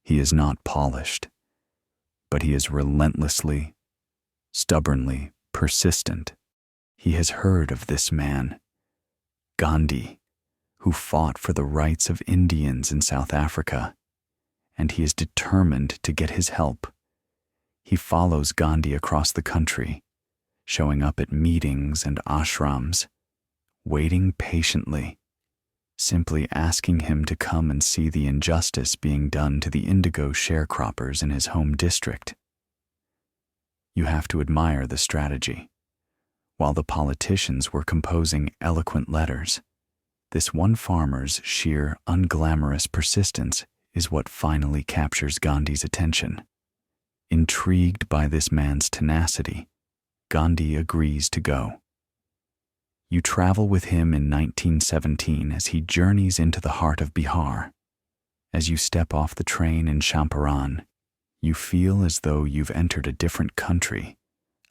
He is not polished. But he is relentlessly, stubbornly persistent. He has heard of this man, Gandhi, who fought for the rights of Indians in South Africa, and he is determined to get his help. He follows Gandhi across the country, showing up at meetings and ashrams, waiting patiently, simply asking him to come and see the injustice being done to the indigo sharecroppers in his home district. You have to admire the strategy. While the politicians were composing eloquent letters, this one farmer's sheer unglamorous persistence is what finally captures Gandhi's attention. Intrigued by this man's tenacity, Gandhi agrees to go. You travel with him in 1917 as he journeys into the heart of Bihar. As you step off the train in Champaran, you feel as though you've entered a different country,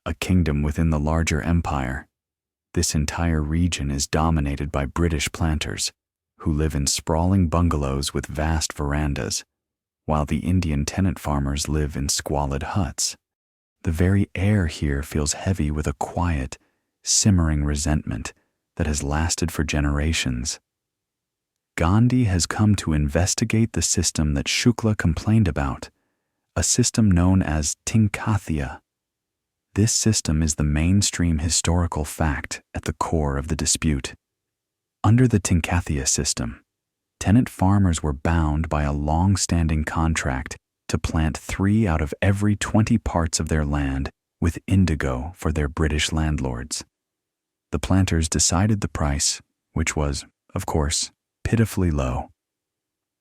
a kingdom within the larger empire. This entire region is dominated by British planters, who live in sprawling bungalows with vast verandas, while the Indian tenant farmers live in squalid huts. The very air here feels heavy with a quiet, simmering resentment that has lasted for generations. Gandhi has come to investigate the system that Shukla complained about, a system known as Tinkathia. This system is the mainstream historical fact at the core of the dispute. Under the Tinkathia system, tenant farmers were bound by a long-standing contract to plant 3 out of every 20 parts of their land with indigo for their British landlords. The planters decided the price, which was, of course, pitifully low.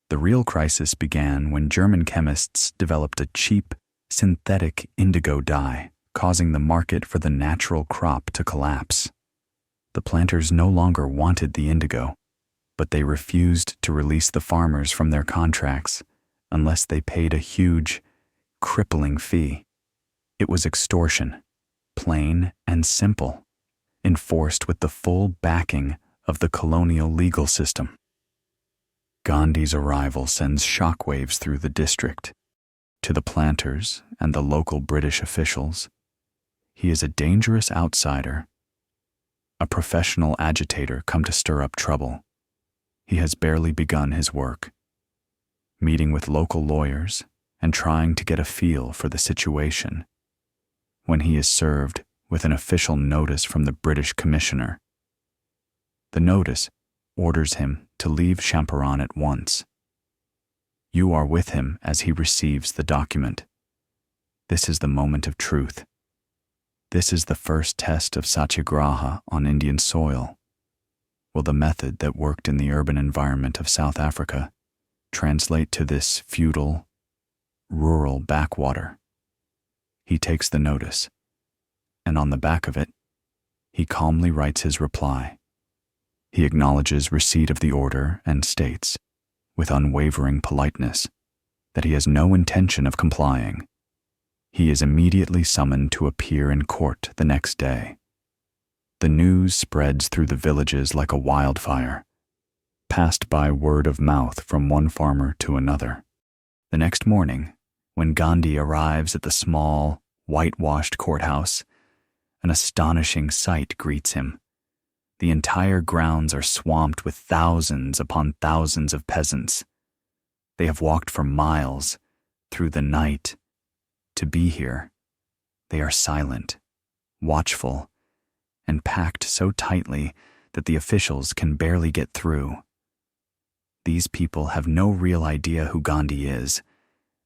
The real crisis began when German chemists developed a cheap, synthetic indigo dye, causing the market for the natural crop to collapse. The planters no longer wanted the indigo, but they refused to release the farmers from their contracts unless they paid a huge, crippling fee. It was extortion, plain and simple, enforced with the full backing of the colonial legal system. Gandhi's arrival sends shockwaves through the district. To the planters and the local British officials, he is a dangerous outsider, a professional agitator come to stir up trouble. He has barely begun his work. Meeting with local lawyers, and trying to get a feel for the situation, when he is served with an official notice from the British Commissioner. The notice orders him to leave Champaran at once. You are with him as he receives the document. This is the moment of truth. This is the first test of satyagraha on Indian soil. Will the method that worked in the urban environment of South Africa translate to this feudal, rural backwater? He takes the notice, and on the back of it, he calmly writes his reply. He acknowledges receipt of the order and states, with unwavering politeness, that he has no intention of complying. He is immediately summoned to appear in court the next day. The news spreads through the villages like a wildfire, passed by word of mouth from one farmer to another. The next morning, when Gandhi arrives at the small, whitewashed courthouse, an astonishing sight greets him. The entire grounds are swamped with thousands upon thousands of peasants. They have walked for miles, through the night, to be here. They are silent, watchful, and packed so tightly that the officials can barely get through. These people have no real idea who Gandhi is.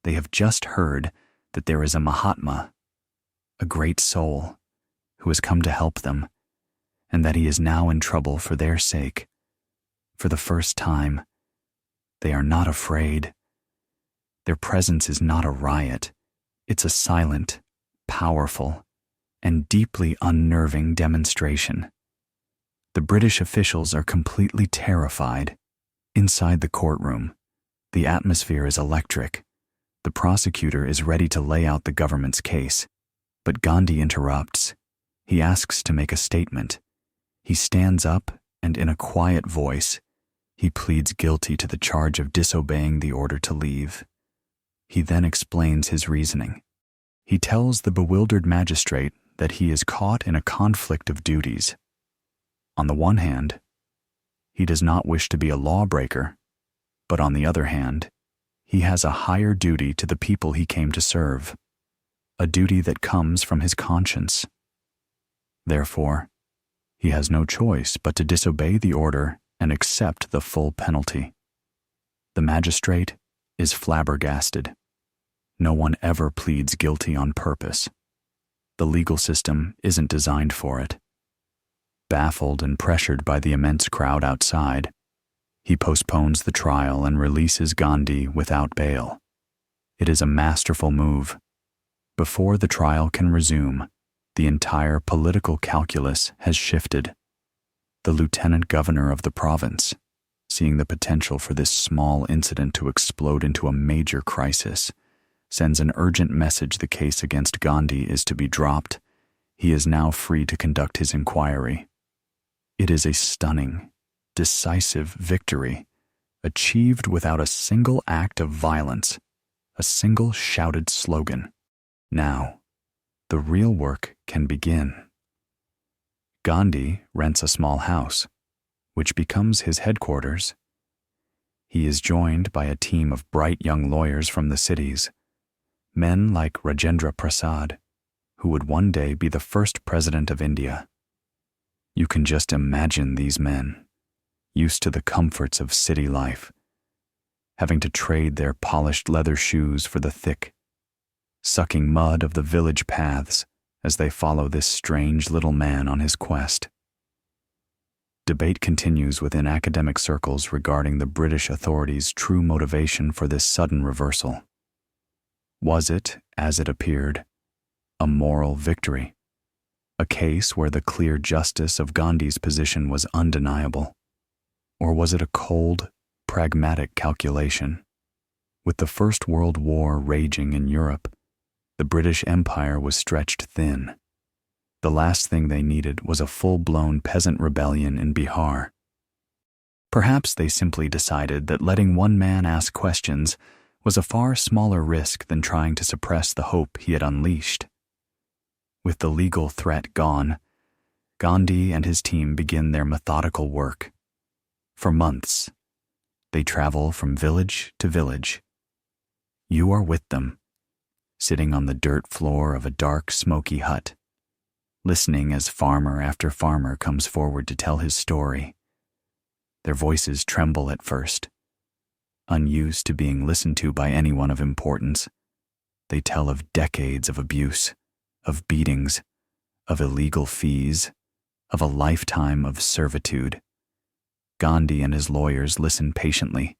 They have just heard that there is a Mahatma, a great soul, who has come to help them, and that he is now in trouble for their sake. For the first time, they are not afraid. Their presence is not a riot. It's a silent, powerful, and deeply unnerving demonstration. The British officials are completely terrified. Inside the courtroom, the atmosphere is electric. The prosecutor is ready to lay out the government's case, but Gandhi interrupts. He asks to make a statement. He stands up and in a quiet voice, he pleads guilty to the charge of disobeying the order to leave. He then explains his reasoning. He tells the bewildered magistrate that he is caught in a conflict of duties. On the one hand, he does not wish to be a lawbreaker, but on the other hand, he has a higher duty to the people he came to serve, a duty that comes from his conscience. Therefore, he has no choice but to disobey the order and accept the full penalty. The magistrate is flabbergasted. No one ever pleads guilty on purpose. The legal system isn't designed for it. Baffled and pressured by the immense crowd outside, he postpones the trial and releases Gandhi without bail. It is a masterful move. Before the trial can resume, the entire political calculus has shifted. The lieutenant governor of the province, seeing the potential for this small incident to explode into a major crisis, sends an urgent message the case against Gandhi is to be dropped. He is now free to conduct his inquiry. It is a stunning, decisive victory, achieved without a single act of violence, a single shouted slogan. Now, the real work can begin. Gandhi rents a small house, which becomes his headquarters. He is joined by a team of bright young lawyers from the cities, men like Rajendra Prasad, who would one day be the first president of India. You can just imagine these men, used to the comforts of city life, having to trade their polished leather shoes for the thick, sucking mud of the village paths as they follow this strange little man on his quest. Debate continues within academic circles regarding the British authorities' true motivation for this sudden reversal. Was it, as it appeared, a moral victory, a case where the clear justice of Gandhi's position was undeniable? Or was it a cold, pragmatic calculation? With the First World War raging in Europe, the British Empire was stretched thin. The last thing they needed was a full-blown peasant rebellion in Bihar. Perhaps they simply decided that letting one man ask questions was a far smaller risk than trying to suppress the hope he had unleashed. With the legal threat gone, Gandhi and his team begin their methodical work. For months, they travel from village to village. You are with them, sitting on the dirt floor of a dark, smoky hut, listening as farmer after farmer comes forward to tell his story. Their voices tremble at first. Unused to being listened to by anyone of importance, they tell of decades of abuse, of beatings, of illegal fees, of a lifetime of servitude. Gandhi and his lawyers listen patiently,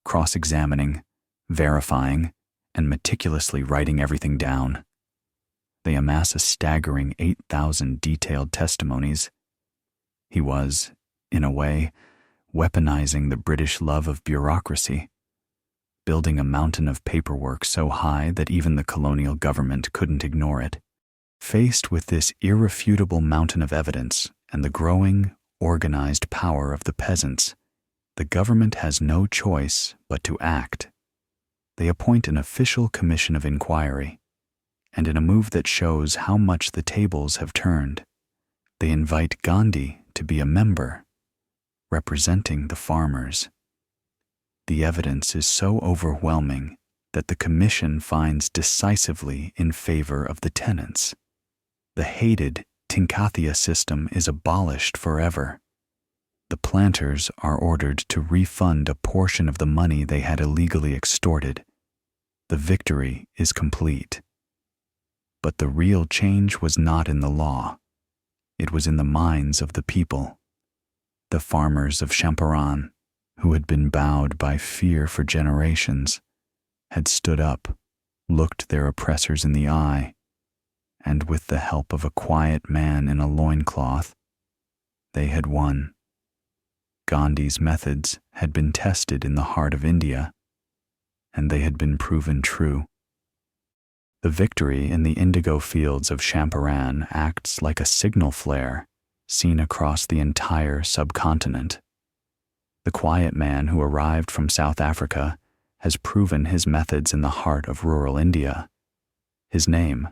cross-examining, verifying, and meticulously writing everything down. They amass a staggering 8,000 detailed testimonies. He was, in a way, weaponizing the British love of bureaucracy, building a mountain of paperwork so high that even the colonial government couldn't ignore it. Faced with this irrefutable mountain of evidence and the growing, organized power of the peasants, the government has no choice but to act. They appoint an official commission of inquiry, and in a move that shows how much the tables have turned, they invite Gandhi to be a member, representing the farmers. The evidence is so overwhelming that the commission finds decisively in favor of the tenants. The hated Tinkathia system is abolished forever. The planters are ordered to refund a portion of the money they had illegally extorted. The victory is complete. But the real change was not in the law. It was in the minds of the people. The farmers of Champaran, who had been bowed by fear for generations, had stood up, looked their oppressors in the eye, and with the help of a quiet man in a loincloth, they had won. Gandhi's methods had been tested in the heart of India, and they had been proven true. The victory in the indigo fields of Champaran acts like a signal flare seen across the entire subcontinent. The quiet man who arrived from South Africa has proven his methods in the heart of rural India. His name,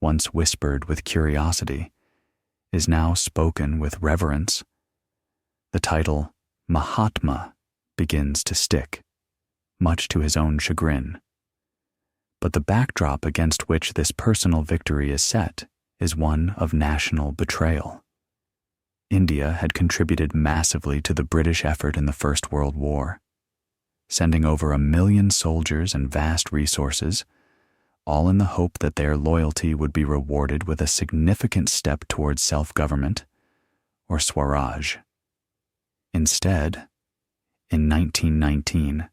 once whispered with curiosity, is now spoken with reverence. The title Mahatma begins to stick, much to his own chagrin. But the backdrop against which this personal victory is set is one of national betrayal. India had contributed massively to the British effort in the First World War, sending over 1 million soldiers and vast resources, all in the hope that their loyalty would be rewarded with a significant step towards self-government, or Swaraj. Instead, in 1919,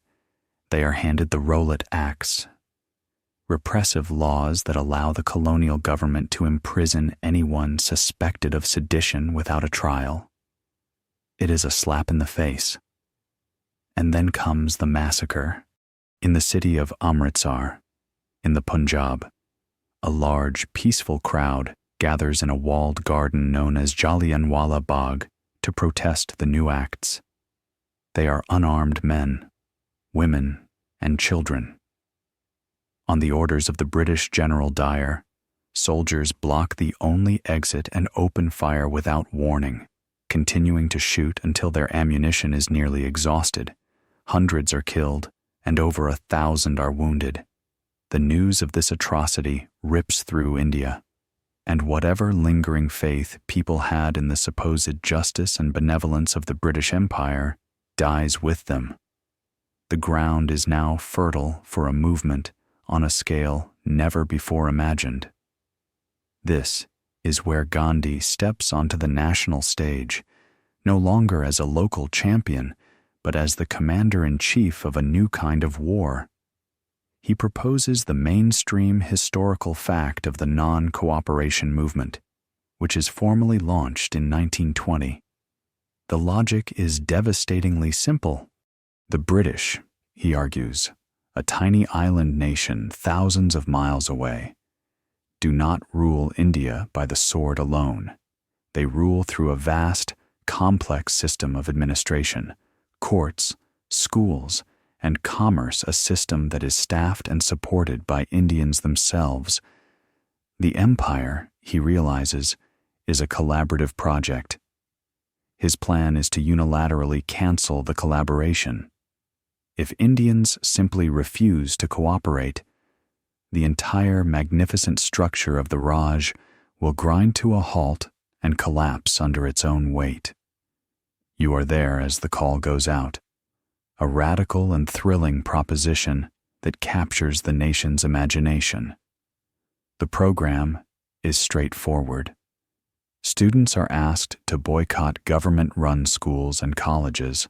they are handed the Rowlatt Acts, repressive laws that allow the colonial government to imprison anyone suspected of sedition without a trial. It is a slap in the face. And then comes the massacre. In the city of Amritsar, in the Punjab, a large, peaceful crowd gathers in a walled garden known as Jallianwala Bagh to protest the new acts. They are unarmed men, women, and children. On the orders of the British General Dyer, soldiers block the only exit and open fire without warning, continuing to shoot until their ammunition is nearly exhausted. Hundreds are killed, and over 1,000 are wounded. The news of this atrocity rips through India, and whatever lingering faith people had in the supposed justice and benevolence of the British Empire dies with them. The ground is now fertile for a movement on a scale never before imagined. This is where Gandhi steps onto the national stage, no longer as a local champion, but as the commander-in-chief of a new kind of war. He proposes the mainstream historical fact of the non-cooperation movement, which is formally launched in 1920. The logic is devastatingly simple. The British, he argues, a tiny island nation thousands of miles away, do not rule India by the sword alone. They rule through a vast, complex system of administration, courts, schools, and commerce, a system that is staffed and supported by Indians themselves. The empire, he realizes, is a collaborative project. His plan is to unilaterally cancel the collaboration. If Indians simply refuse to cooperate, the entire magnificent structure of the Raj will grind to a halt and collapse under its own weight. You are there as the call goes out, a radical and thrilling proposition that captures the nation's imagination. The program is straightforward. Students are asked to boycott government-run schools and colleges.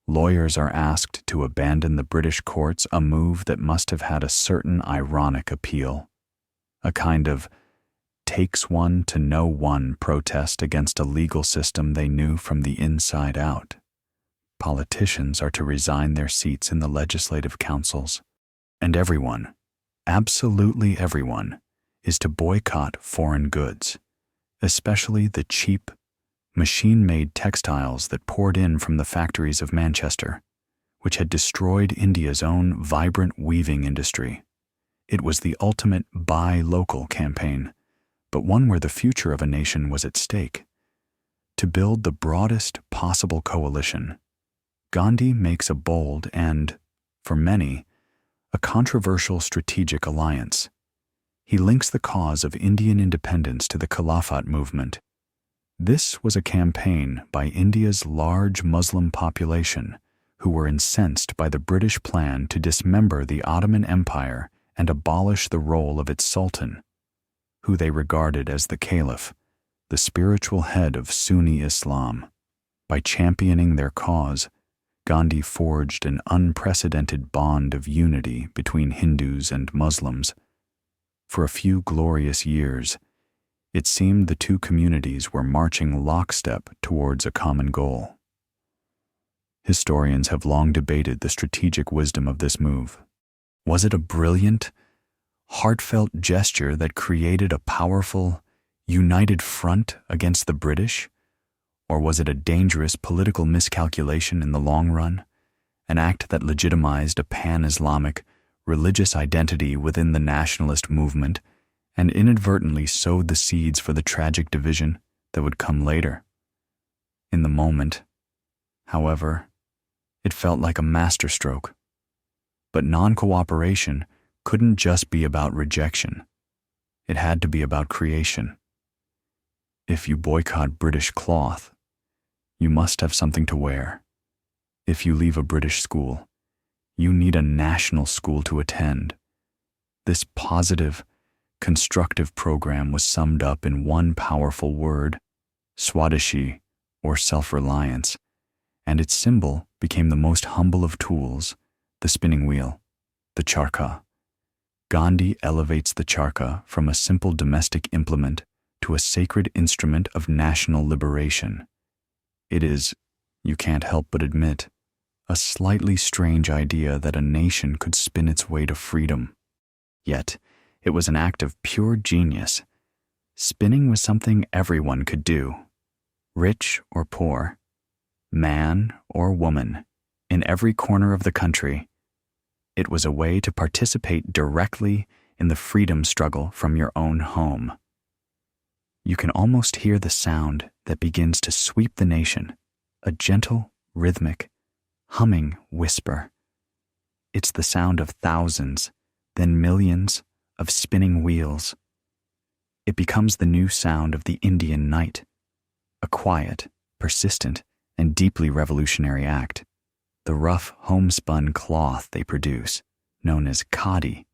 Lawyers are asked to abandon the British courts, a move that must have had a certain ironic appeal, a kind of takes one to know one protest against a legal system they knew from the inside out. Politicians are to resign their seats in the legislative councils, and everyone, absolutely everyone, is to boycott foreign goods, especially the cheap, machine-made textiles that poured in from the factories of Manchester, which had destroyed India's own vibrant weaving industry. It was the ultimate buy local campaign, but one where the future of a nation was at stake. To build the broadest possible coalition, Gandhi makes a bold and, for many, a controversial strategic alliance. He links the cause of Indian independence to the Caliphate movement. This was a campaign by India's large Muslim population who were incensed by the British plan to dismember the Ottoman Empire and abolish the role of its sultan, who they regarded as the caliph, the spiritual head of Sunni Islam. By championing their cause, Gandhi forged an unprecedented bond of unity between Hindus and Muslims. For a few glorious years, it seemed the two communities were marching lockstep towards a common goal. Historians have long debated the strategic wisdom of this move. Was it a brilliant, heartfelt gesture that created a powerful, united front against the British? Or was it a dangerous political miscalculation in the long run, an act that legitimized a pan-Islamic, religious identity within the nationalist movement and inadvertently sowed the seeds for the tragic division that would come later? In the moment, however, it felt like a masterstroke. But non-cooperation couldn't just be about rejection. It had to be about creation. If you boycott British cloth, you must have something to wear. If you leave a British school, you need a national school to attend. This positive, constructive program was summed up in one powerful word, Swadeshi, or self-reliance, and its symbol became the most humble of tools, the spinning wheel, the charkha. Gandhi elevates the charkha from a simple domestic implement to a sacred instrument of national liberation. It is, you can't help but admit, a slightly strange idea that a nation could spin its way to freedom. Yet, it was an act of pure genius. Spinning was something everyone could do, rich or poor, man or woman, in every corner of the country. It was a way to participate directly in the freedom struggle from your own home. You can almost hear the sound that begins to sweep the nation, a gentle, rhythmic, humming whisper. It's the sound of thousands, then millions, of spinning wheels. It becomes the new sound of the Indian night, a quiet, persistent, and deeply revolutionary act. The rough homespun cloth they produce, known as khadi,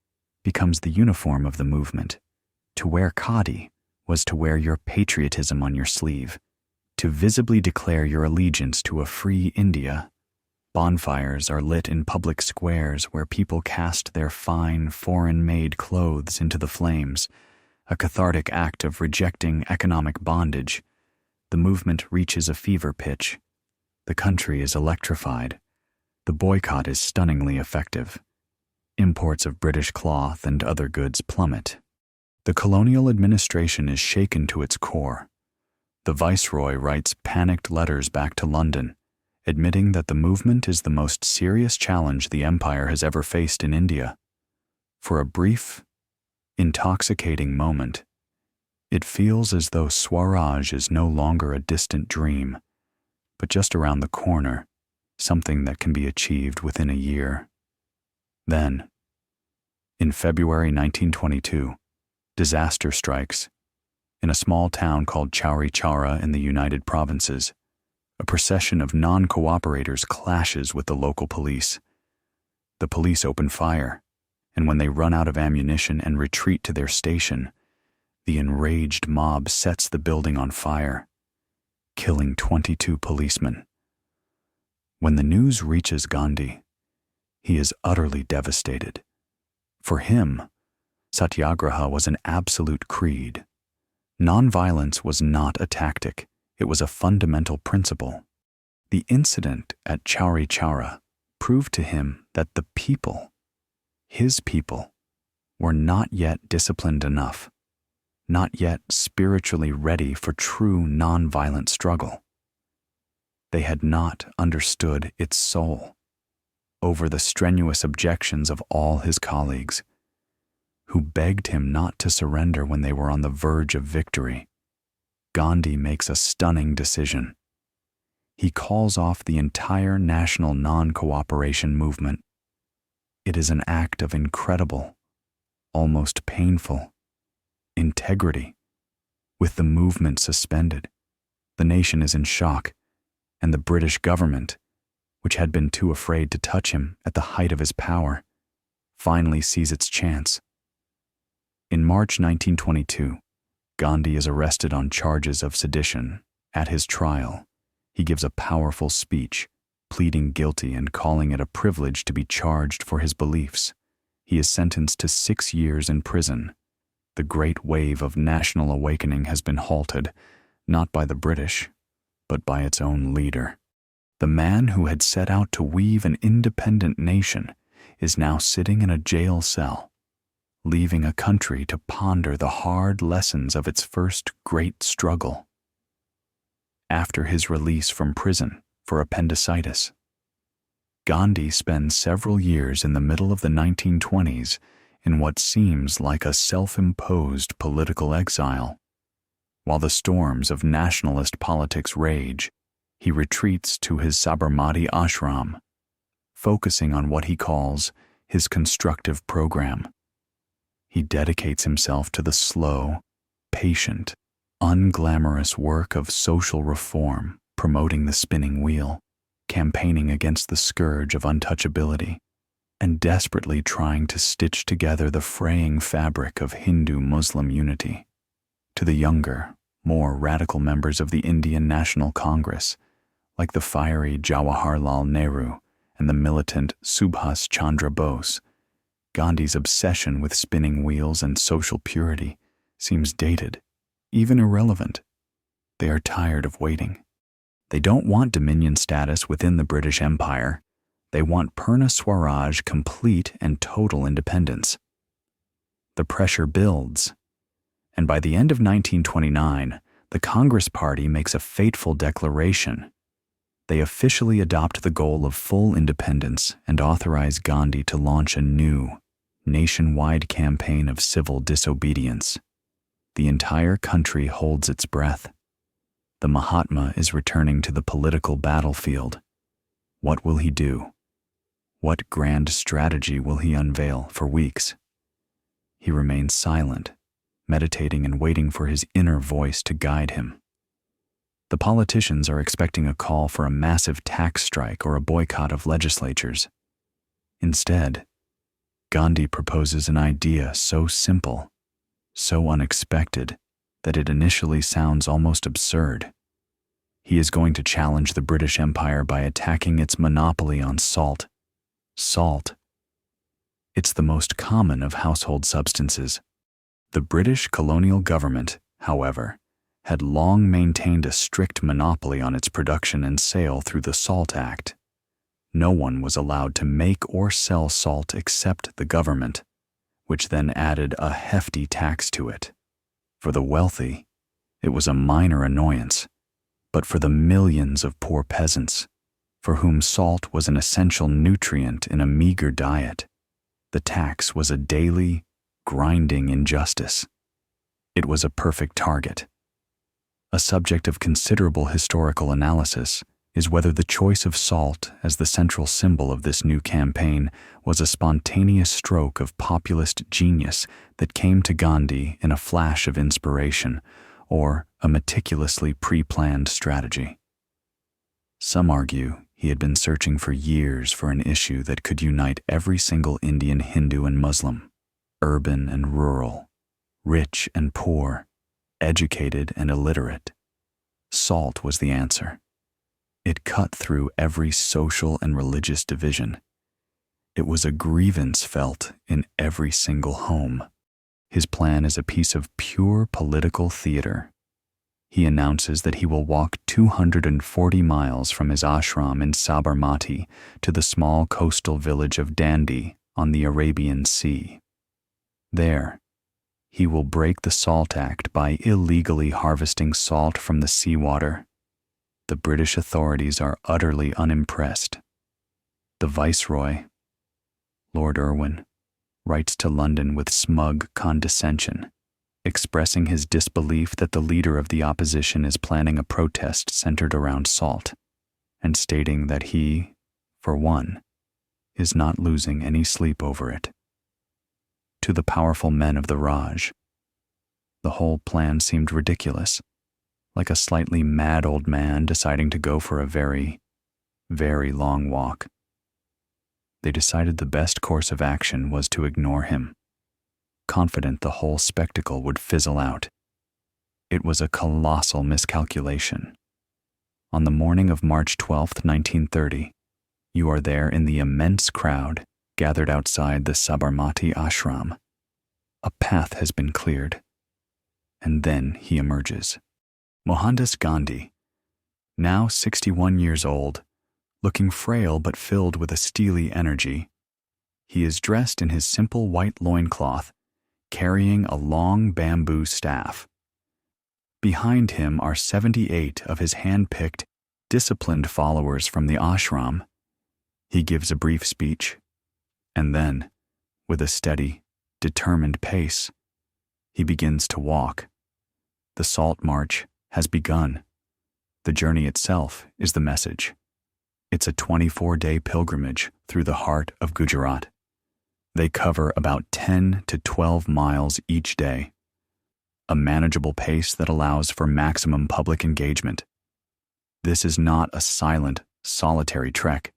becomes the uniform of the movement. To wear khadi was to wear your patriotism on your sleeve, to visibly declare your allegiance to a free India. Bonfires are lit in public squares where people cast their fine, foreign-made clothes into the flames, a cathartic act of rejecting economic bondage. The movement reaches a fever pitch. The country is electrified. The boycott is stunningly effective. Imports of British cloth and other goods plummet. The colonial administration is shaken to its core. The viceroy writes panicked letters back to London, admitting that the movement is the most serious challenge the empire has ever faced in India. For a brief, intoxicating moment, it feels as though Swaraj is no longer a distant dream, but just around the corner, something that can be achieved within a year. Then, In February 1922, disaster strikes. In a small town called Chowri Chowra in the United Provinces, a procession of non-cooperators clashes with the local police. The police open fire, and when they run out of ammunition and retreat to their station, the enraged mob sets the building on fire, killing 22 policemen. When the news reaches Gandhi, he is utterly devastated. For him, satyagraha was an absolute creed. Nonviolence was not a tactic, it was a fundamental principle. The incident at Chowri Chowra proved to him that the people, his people, were not yet disciplined enough, not yet spiritually ready for true nonviolent struggle. They had not understood its soul. Over the strenuous objections of all his colleagues, who begged him not to surrender when they were on the verge of victory, Gandhi makes a stunning decision. He calls off the entire national non-cooperation movement. It is an act of incredible, almost painful, integrity. With the movement suspended, the nation is in shock, and the British government, which had been too afraid to touch him at the height of his power, finally sees its chance. In March 1922, Gandhi is arrested on charges of sedition. At his trial, he gives a powerful speech, pleading guilty and calling it a privilege to be charged for his beliefs. He is sentenced to 6 years in prison. The great wave of national awakening has been halted, not by the British, but by its own leader. The man who had set out to weave an independent nation is now sitting in a jail cell, leaving a country to ponder the hard lessons of its first great struggle. After his release from prison for appendicitis, Gandhi spends several years in the middle of the 1920s in what seems like a self-imposed political exile. While the storms of nationalist politics rage, he retreats to his Sabarmati ashram, focusing on what he calls his constructive program. He dedicates himself to the slow, patient, unglamorous work of social reform, promoting the spinning wheel, campaigning against the scourge of untouchability, and desperately trying to stitch together the fraying fabric of Hindu-Muslim unity. To the younger, more radical members of the Indian National Congress, like the fiery Jawaharlal Nehru and the militant Subhas Chandra Bose, Gandhi's obsession with spinning wheels and social purity seems dated, even irrelevant. They are tired of waiting. They don't want dominion status within the British Empire. They want Purna Swaraj, complete and total independence. The pressure builds, and by the end of 1929, the Congress Party makes a fateful declaration. They officially adopt the goal of full independence and authorize Gandhi to launch a new, nationwide campaign of civil disobedience. The entire country holds its breath. The Mahatma is returning to the political battlefield. What will he do? What grand strategy will he unveil? For weeks, he remains silent, meditating and waiting for his inner voice to guide him. The politicians are expecting a call for a massive tax strike or a boycott of legislatures. Instead, Gandhi proposes an idea so simple, so unexpected, that it initially sounds almost absurd. He is going to challenge the British Empire by attacking its monopoly on salt. Salt. It's the most common of household substances. The British colonial government, however, had long maintained a strict monopoly on its production and sale through the Salt Act. No one was allowed to make or sell salt except the government, which then added a hefty tax to it. For the wealthy, it was a minor annoyance, but for the millions of poor peasants, for whom salt was an essential nutrient in a meager diet, the tax was a daily, grinding injustice. It was a perfect target. A subject of considerable historical analysis, is whether the choice of salt as the central symbol of this new campaign was a spontaneous stroke of populist genius that came to Gandhi in a flash of inspiration, or a meticulously pre-planned strategy. Some argue he had been searching for years for an issue that could unite every single Indian Hindu and Muslim, urban and rural, rich and poor, educated and illiterate. Salt was the answer. It cut through every social and religious division. It was a grievance felt in every single home. His plan is a piece of pure political theater. He announces that he will walk 240 miles from his ashram in Sabarmati to the small coastal village of Dandi on the Arabian Sea. There, he will break the Salt Act by illegally harvesting salt from the seawater. The British authorities are utterly unimpressed. The Viceroy, Lord Irwin, writes to London with smug condescension, expressing his disbelief that the leader of the opposition is planning a protest centered around salt, and stating that he, for one, is not losing any sleep over it. To the powerful men of the Raj, the whole plan seemed ridiculous, like a slightly mad old man deciding to go for a very, very long walk. They decided the best course of action was to ignore him, confident the whole spectacle would fizzle out. It was a colossal miscalculation. On the morning of March 12, 1930, you are there in the immense crowd gathered outside the Sabarmati ashram. A path has been cleared, and then he emerges. Mohandas Gandhi, now 61 years old, looking frail but filled with a steely energy. He is dressed in his simple white loincloth, carrying a long bamboo staff. Behind him are 78 of his hand-picked, disciplined followers from the ashram. He gives a brief speech, and then, with a steady, determined pace, he begins to walk. The Salt March has begun. The journey itself is the message. It's a 24-day pilgrimage through the heart of Gujarat. They cover about 10 to 12 miles each day, a manageable pace that allows for maximum public engagement. This is not a silent, solitary trek.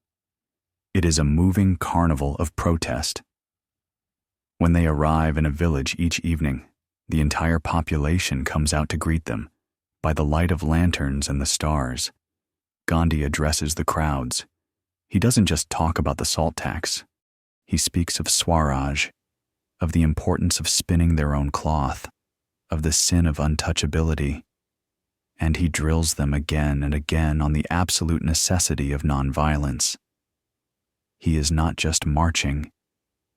It is a moving carnival of protest. When they arrive in a village each evening, the entire population comes out to greet them. By the light of lanterns and the stars, Gandhi addresses the crowds. He doesn't just talk about the salt tax. He speaks of Swaraj, of the importance of spinning their own cloth, of the sin of untouchability, and he drills them again and again on the absolute necessity of nonviolence. He is not just marching,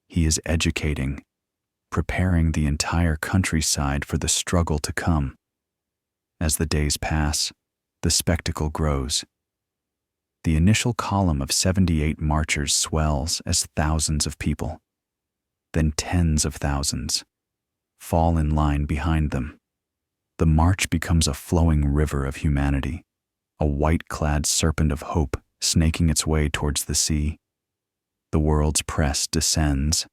he is educating, preparing the entire countryside for the struggle to come. As the days pass, the spectacle grows. The initial column of 78 marchers swells as thousands of people, then tens of thousands, fall in line behind them. The march becomes a flowing river of humanity, a white-clad serpent of hope snaking its way towards the sea. The world's press descends.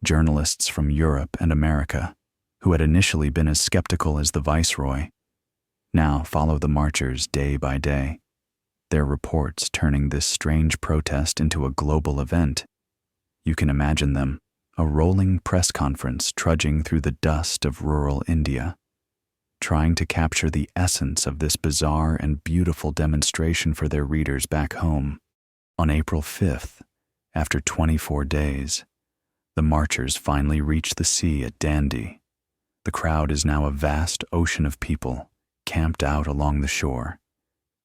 Journalists from Europe and America, who had initially been as skeptical as the Viceroy, now follow the marchers day by day, their reports turning this strange protest into a global event. You can imagine them, a rolling press conference trudging through the dust of rural India, trying to capture the essence of this bizarre and beautiful demonstration for their readers back home. On April 5th, after 24 days, the marchers finally reach the sea at Dandi. The crowd is now a vast ocean of people, camped out along the shore.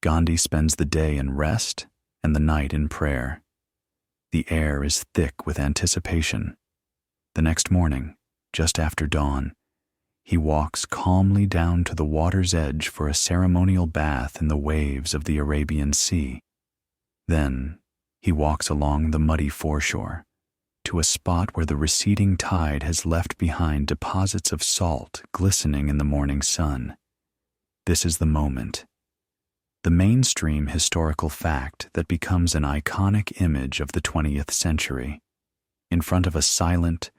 Gandhi spends the day in rest and the night in prayer. The air is thick with anticipation. The next morning, just after dawn, he walks calmly down to the water's edge for a ceremonial bath in the waves of the Arabian Sea. Then, he walks along the muddy foreshore to a spot where the receding tide has left behind deposits of salt glistening in the morning sun. This is the moment. the mainstream historical fact that becomes an iconic image of the 20th century. In front of a silent,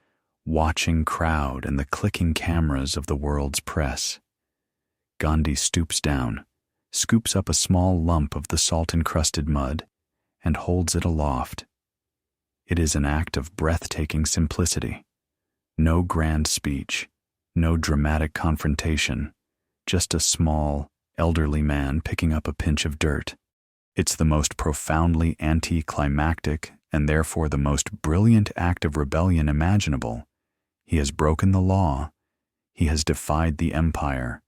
watching crowd and the clicking cameras of the world's press, Gandhi stoops down, scoops up a small lump of the salt-encrusted mud, and holds it aloft. It is an act of breathtaking simplicity. No grand speech, no dramatic confrontation, just a small, elderly man picking up a pinch of dirt. It's the most profoundly anticlimactic and therefore the most brilliant act of rebellion imaginable. He has broken the law. He has defied the empire.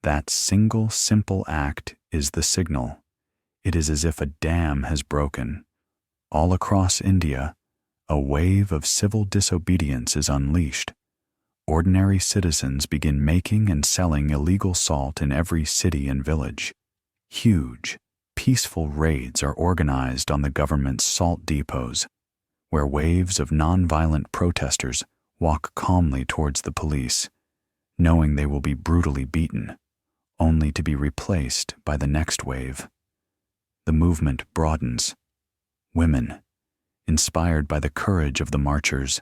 That single, simple act is the signal. It is as if a dam has broken. All across India, a wave of civil disobedience is unleashed. Ordinary citizens begin making and selling illegal salt in every city and village. Huge, peaceful raids are organized on the government's salt depots, where waves of nonviolent protesters walk calmly towards the police, knowing they will be brutally beaten, only to be replaced by the next wave. The movement broadens. Women, inspired by the courage of the marchers,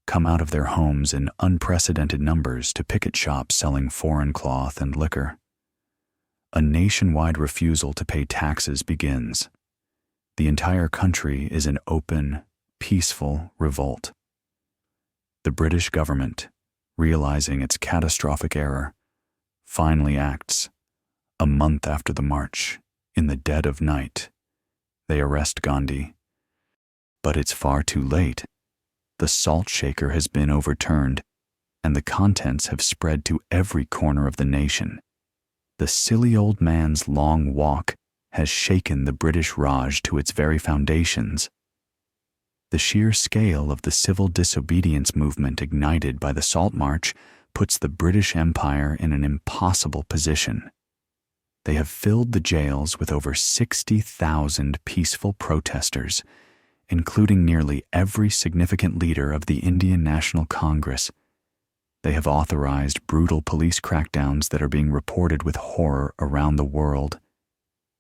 come out of their homes in unprecedented numbers to picket shops selling foreign cloth and liquor. A nationwide refusal to pay taxes begins. The entire country is in open, peaceful revolt. The British government, realizing its catastrophic error, finally acts. A month after the march, in the dead of night, they arrest Gandhi. But it's far too late. The salt shaker has been overturned, and the contents have spread to every corner of the nation. The silly old man's long walk has shaken the British Raj to its very foundations. The sheer scale of the civil disobedience movement ignited by the Salt March puts the British Empire in an impossible position. They have filled the jails with over 60,000 peaceful protesters, including nearly every significant leader of the Indian National Congress. They have authorized brutal police crackdowns that are being reported with horror around the world.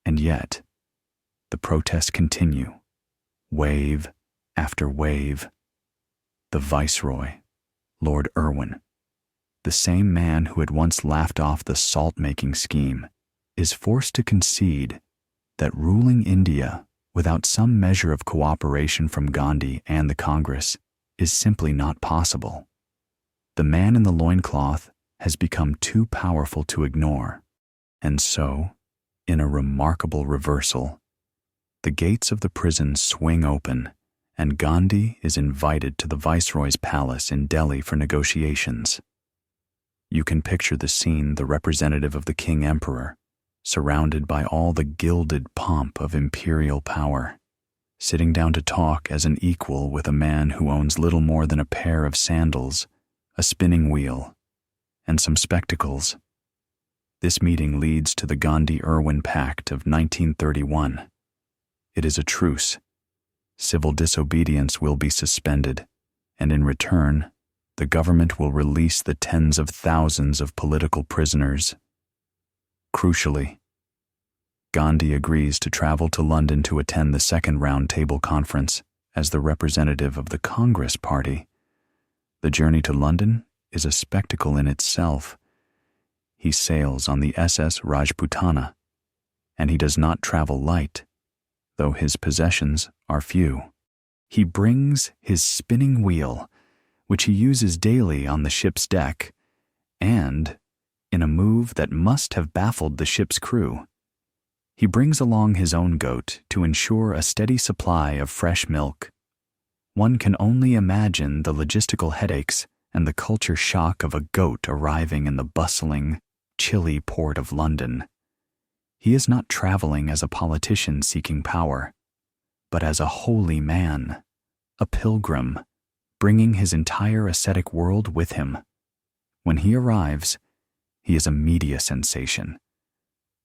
And yet, the protests continue, wave after wave. The Viceroy, Lord Irwin, the same man who had once laughed off the salt-making scheme, is forced to concede that ruling India without some measure of cooperation from Gandhi and the Congress is simply not possible. The man in the loincloth has become too powerful to ignore, and so, in a remarkable reversal, the gates of the prison swing open, and Gandhi is invited to the Viceroy's palace in Delhi for negotiations. You can picture the scene: the representative of the King-Emperor, surrounded by all the gilded pomp of imperial power, sitting down to talk as an equal with a man who owns little more than a pair of sandals, a spinning wheel, and some spectacles. This meeting leads to the Gandhi-Irwin Pact of 1931. It is a truce. Civil disobedience will be suspended, and in return, the government will release the tens of thousands of political prisoners. Crucially, Gandhi agrees to travel to London to attend the second Round Table Conference as the representative of the Congress Party. The journey to London is a spectacle in itself. He sails on the SS Rajputana, and he does not travel light, though his possessions are few. He brings his spinning wheel, which he uses daily on the ship's deck, and, in a move that must have baffled the ship's crew, he brings along his own goat to ensure a steady supply of fresh milk. One can only imagine the logistical headaches and the culture shock of a goat arriving in the bustling, chilly port of London. He is not traveling as a politician seeking power, but as a holy man, a pilgrim, bringing his entire ascetic world with him. When he arrives, he is a media sensation,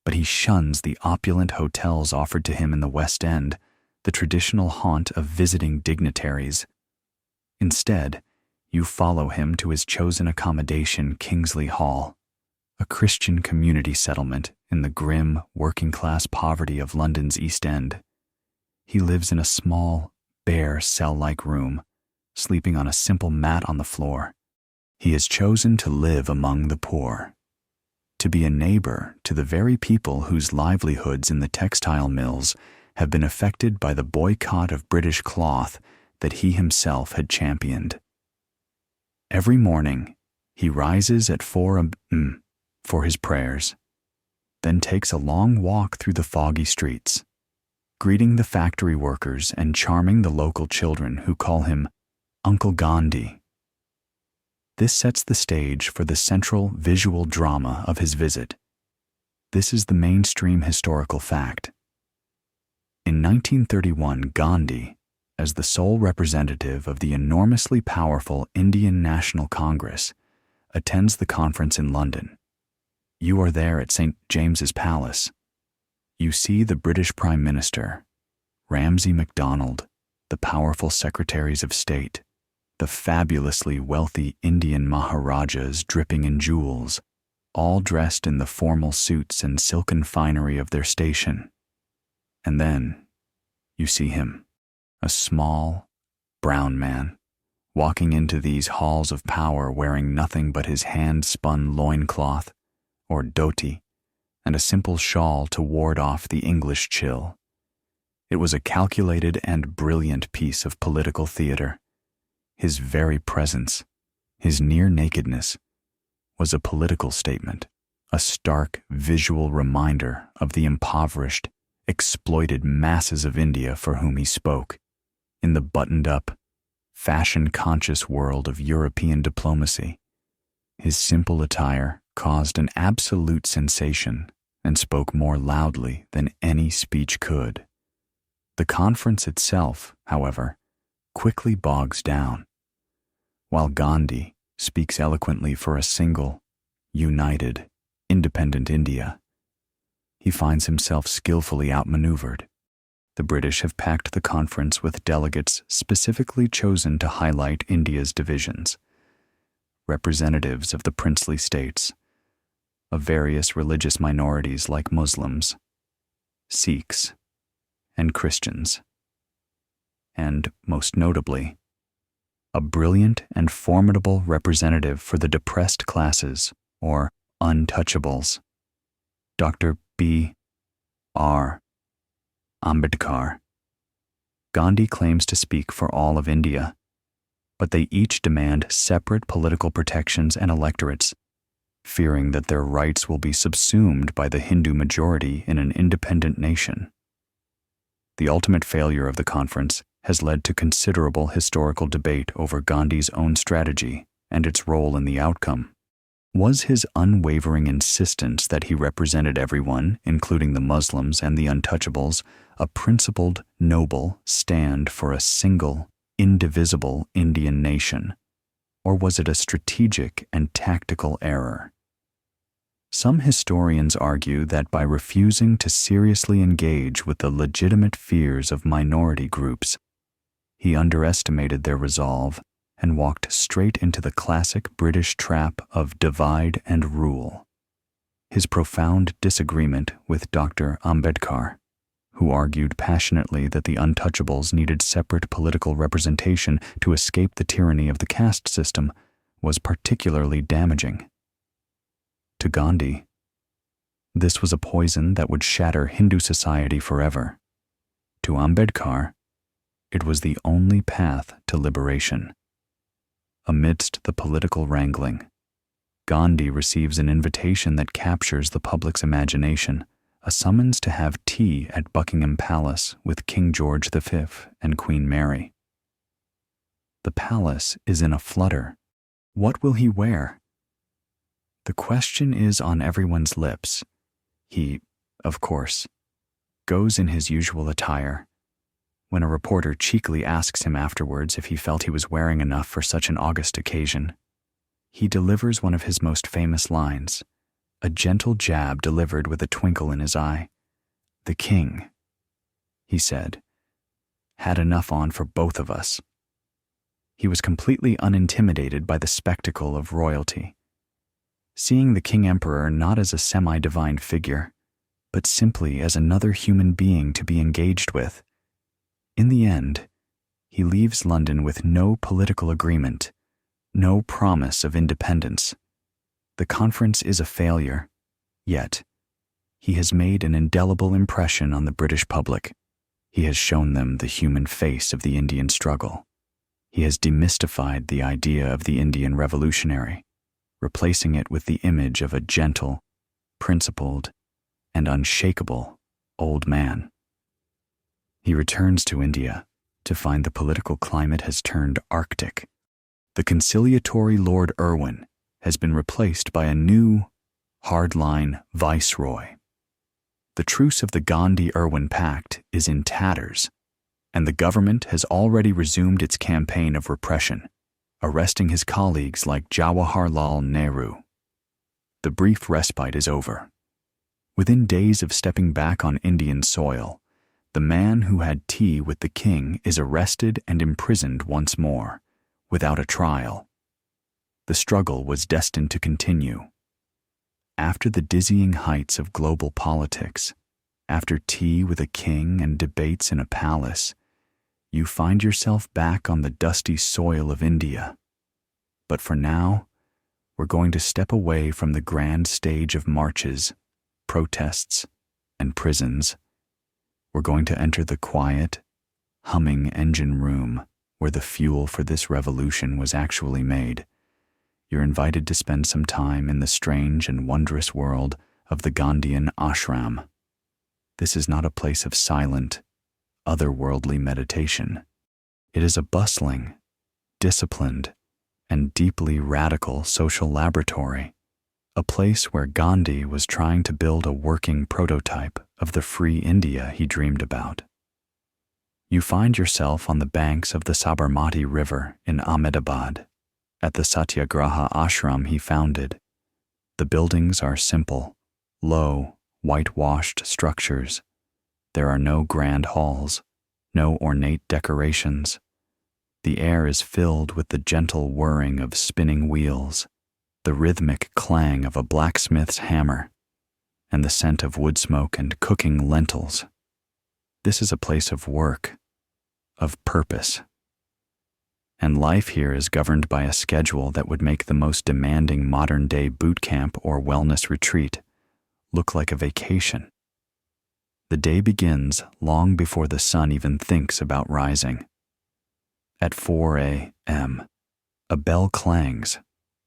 but he shuns the opulent hotels offered to him in the West End, the traditional haunt of visiting dignitaries. Instead, you follow him to his chosen accommodation, Kingsley Hall, a Christian community settlement in the grim, working-class poverty of London's East End. He lives in a small, bare, cell-like room, sleeping on a simple mat on the floor. He has chosen to live among the poor, to be a neighbor to the very people whose livelihoods in the textile mills have been affected by the boycott of British cloth that he himself had championed. Every morning, he rises at 4 a.m. for his prayers, then takes a long walk through the foggy streets, greeting the factory workers and charming the local children who call him Uncle Gandhi. This sets the stage for the central visual drama of his visit. This is the mainstream historical fact. In 1931, Gandhi, as the sole representative of the enormously powerful Indian National Congress, attends the conference in London. You are there at St. James's Palace. You see the British Prime Minister, Ramsay MacDonald, the powerful Secretaries of State, the fabulously wealthy Indian Maharajas dripping in jewels, all dressed in the formal suits and silken finery of their station. And then you see him, a small, brown man, walking into these halls of power wearing nothing but his hand-spun loincloth, or dhoti, and a simple shawl to ward off the English chill. It was a calculated and brilliant piece of political theater. His very presence, his near nakedness, was a political statement, a stark visual reminder of the impoverished, exploited masses of India for whom he spoke, in the buttoned-up, fashion-conscious world of European diplomacy. His simple attire caused an absolute sensation and spoke more loudly than any speech could. The conference itself, however, quickly bogs down. While Gandhi speaks eloquently for a single, united, independent India, he finds himself skillfully outmaneuvered. The British have packed the conference with delegates specifically chosen to highlight India's divisions, representatives of the princely states, of various religious minorities like Muslims, Sikhs, and Christians, and, most notably, a brilliant and formidable representative for the depressed classes, or untouchables, Dr. B.R. Ambedkar. Gandhi claims to speak for all of India, but they each demand separate political protections and electorates, fearing that their rights will be subsumed by the Hindu majority in an independent nation. The ultimate failure of the conference has led to considerable historical debate over Gandhi's own strategy and its role in the outcome. Was his unwavering insistence that he represented everyone, including the Muslims and the untouchables, a principled, noble stand for a single, indivisible Indian nation? Or was it a strategic and tactical error? Some historians argue that by refusing to seriously engage with the legitimate fears of minority groups, he underestimated their resolve and walked straight into the classic British trap of divide and rule. His profound disagreement with Dr. Ambedkar, who argued passionately that the untouchables needed separate political representation to escape the tyranny of the caste system, was particularly damaging. To Gandhi, this was a poison that would shatter Hindu society forever. To Ambedkar, it was the only path to liberation. Amidst the political wrangling, Gandhi receives an invitation that captures the public's imagination, a summons to have tea at Buckingham Palace with King George V and Queen Mary. The palace is in a flutter. What will he wear? The question is on everyone's lips. He, of course, goes in his usual attire. When a reporter cheekily asks him afterwards if he felt he was wearing enough for such an august occasion, he delivers one of his most famous lines, a gentle jab delivered with a twinkle in his eye. "The king," he said, "had enough on for both of us." He was completely unintimidated by the spectacle of royalty. seeing the king-emperor not as a semi-divine figure, but simply as another human being to be engaged with. In the end, he leaves London with no political agreement, no promise of independence. The conference is a failure, yet he has made an indelible impression on the British public. He has shown them the human face of the Indian struggle. He has demystified the idea of the Indian revolutionary, replacing it with the image of a gentle, principled, and unshakable old man. He returns to India to find the political climate has turned Arctic. The conciliatory Lord Irwin has been replaced by a new, hardline viceroy. The truce of the Gandhi-Irwin Pact is in tatters, and the government has already resumed its campaign of repression, arresting his colleagues like Jawaharlal Nehru. The brief respite is over. Within days of stepping back on Indian soil, the man who had tea with the king is arrested and imprisoned once more, without a trial. The struggle was destined to continue. After the dizzying heights of global politics, after tea with a king and debates in a palace, you find yourself back on the dusty soil of India. But for now, we're going to step away from the grand stage of marches, protests, and prisons. We're going to enter the quiet, humming engine room where the fuel for this revolution was actually made. You're invited to spend some time in the strange and wondrous world of the Gandhian ashram. This is not a place of silent, otherworldly meditation. It is a bustling, disciplined, and deeply radical social laboratory, a place where Gandhi was trying to build a working prototype of the free India he dreamed about. You find yourself on the banks of the Sabarmati River in Ahmedabad, at the Satyagraha ashram he founded. The buildings are simple, low, whitewashed structures. There are no grand halls, no ornate decorations. The air is filled with the gentle whirring of spinning wheels, the rhythmic clang of a blacksmith's hammer, and the scent of wood smoke and cooking lentils. This is a place of work, of purpose. And life here is governed by a schedule that would make the most demanding modern-day boot camp or wellness retreat look like a vacation. The day begins long before the sun even thinks about rising. At 4 a.m., a bell clangs,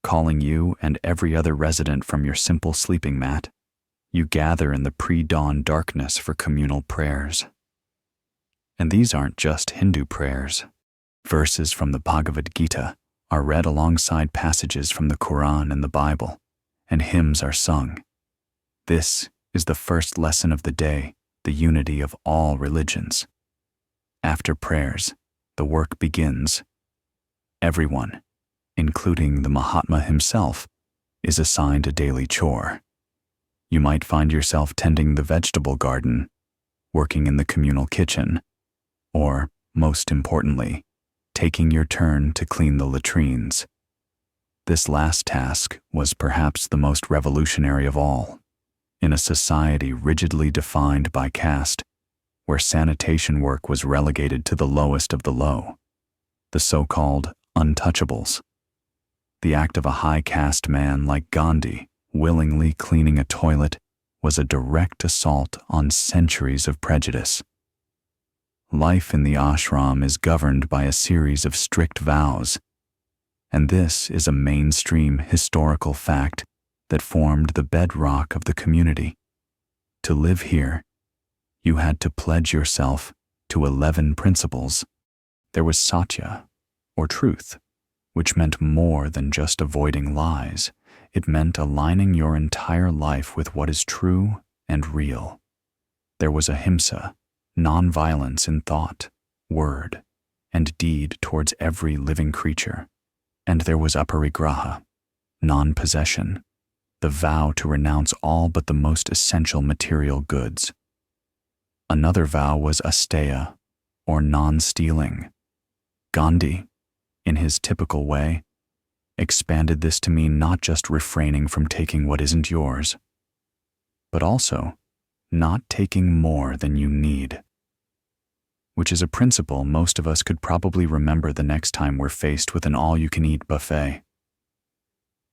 calling you and every other resident from your simple sleeping mat. You gather in the pre-dawn darkness for communal prayers. And these aren't just Hindu prayers. Verses from the Bhagavad Gita are read alongside passages from the Quran and the Bible, and hymns are sung. This is the first lesson of the day, the unity of all religions. After prayers, the work begins. Everyone, including the Mahatma himself, is assigned a daily chore. You might find yourself tending the vegetable garden, working in the communal kitchen, or, most importantly, taking your turn to clean the latrines. This last task was perhaps the most revolutionary of all. In a society rigidly defined by caste, where sanitation work was relegated to the lowest of the low, the so-called untouchables. The act of a high-caste man like Gandhi willingly cleaning a toilet was a direct assault on centuries of prejudice. Life in the ashram is governed by a series of strict vows, and this is a mainstream historical fact that formed the bedrock of the community. To live here, you had to pledge yourself to 11 principles. There was satya, or truth, which meant more than just avoiding lies. It meant aligning your entire life with what is true and real. There was ahimsa, non-violence in thought, word, and deed towards every living creature. And there was aparigraha, non-possession, the vow to renounce all but the most essential material goods. Another vow was asteya, or non-stealing. Gandhi, in his typical way, expanded this to mean not just refraining from taking what isn't yours, but also not taking more than you need, which is a principle most of us could probably remember the next time we're faced with an all-you-can-eat buffet.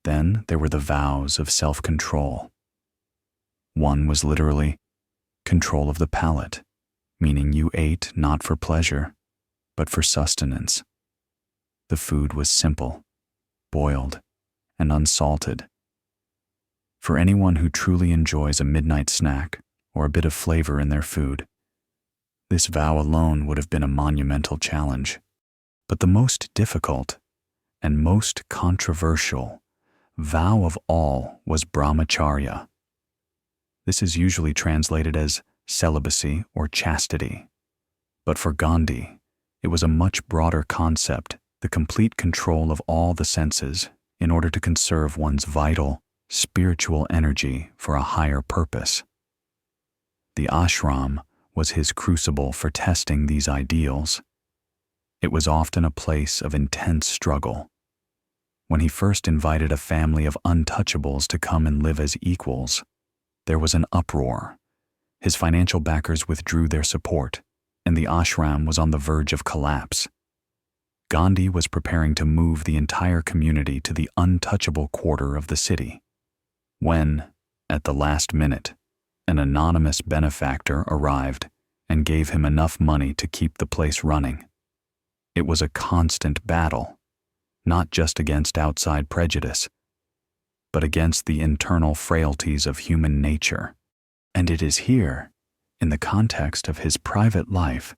Then there were the vows of self-control. One was literally control of the palate, meaning you ate not for pleasure, but for sustenance. The food was simple, boiled, and unsalted. For anyone who truly enjoys a midnight snack or a bit of flavor in their food, this vow alone would have been a monumental challenge. But the most difficult and most controversial vow of all was brahmacharya. This is usually translated as celibacy or chastity. But for Gandhi, it was a much broader concept, the complete control of all the senses in order to conserve one's vital, spiritual energy for a higher purpose. The ashram was his crucible for testing these ideals. It was often a place of intense struggle. When he first invited a family of untouchables to come and live as equals, there was an uproar. His financial backers withdrew their support, and the ashram was on the verge of collapse. Gandhi was preparing to move the entire community to the untouchable quarter of the city, when, at the last minute, an anonymous benefactor arrived and gave him enough money to keep the place running. It was a constant battle, not just against outside prejudice, but against the internal frailties of human nature. And it is here, in the context of his private life,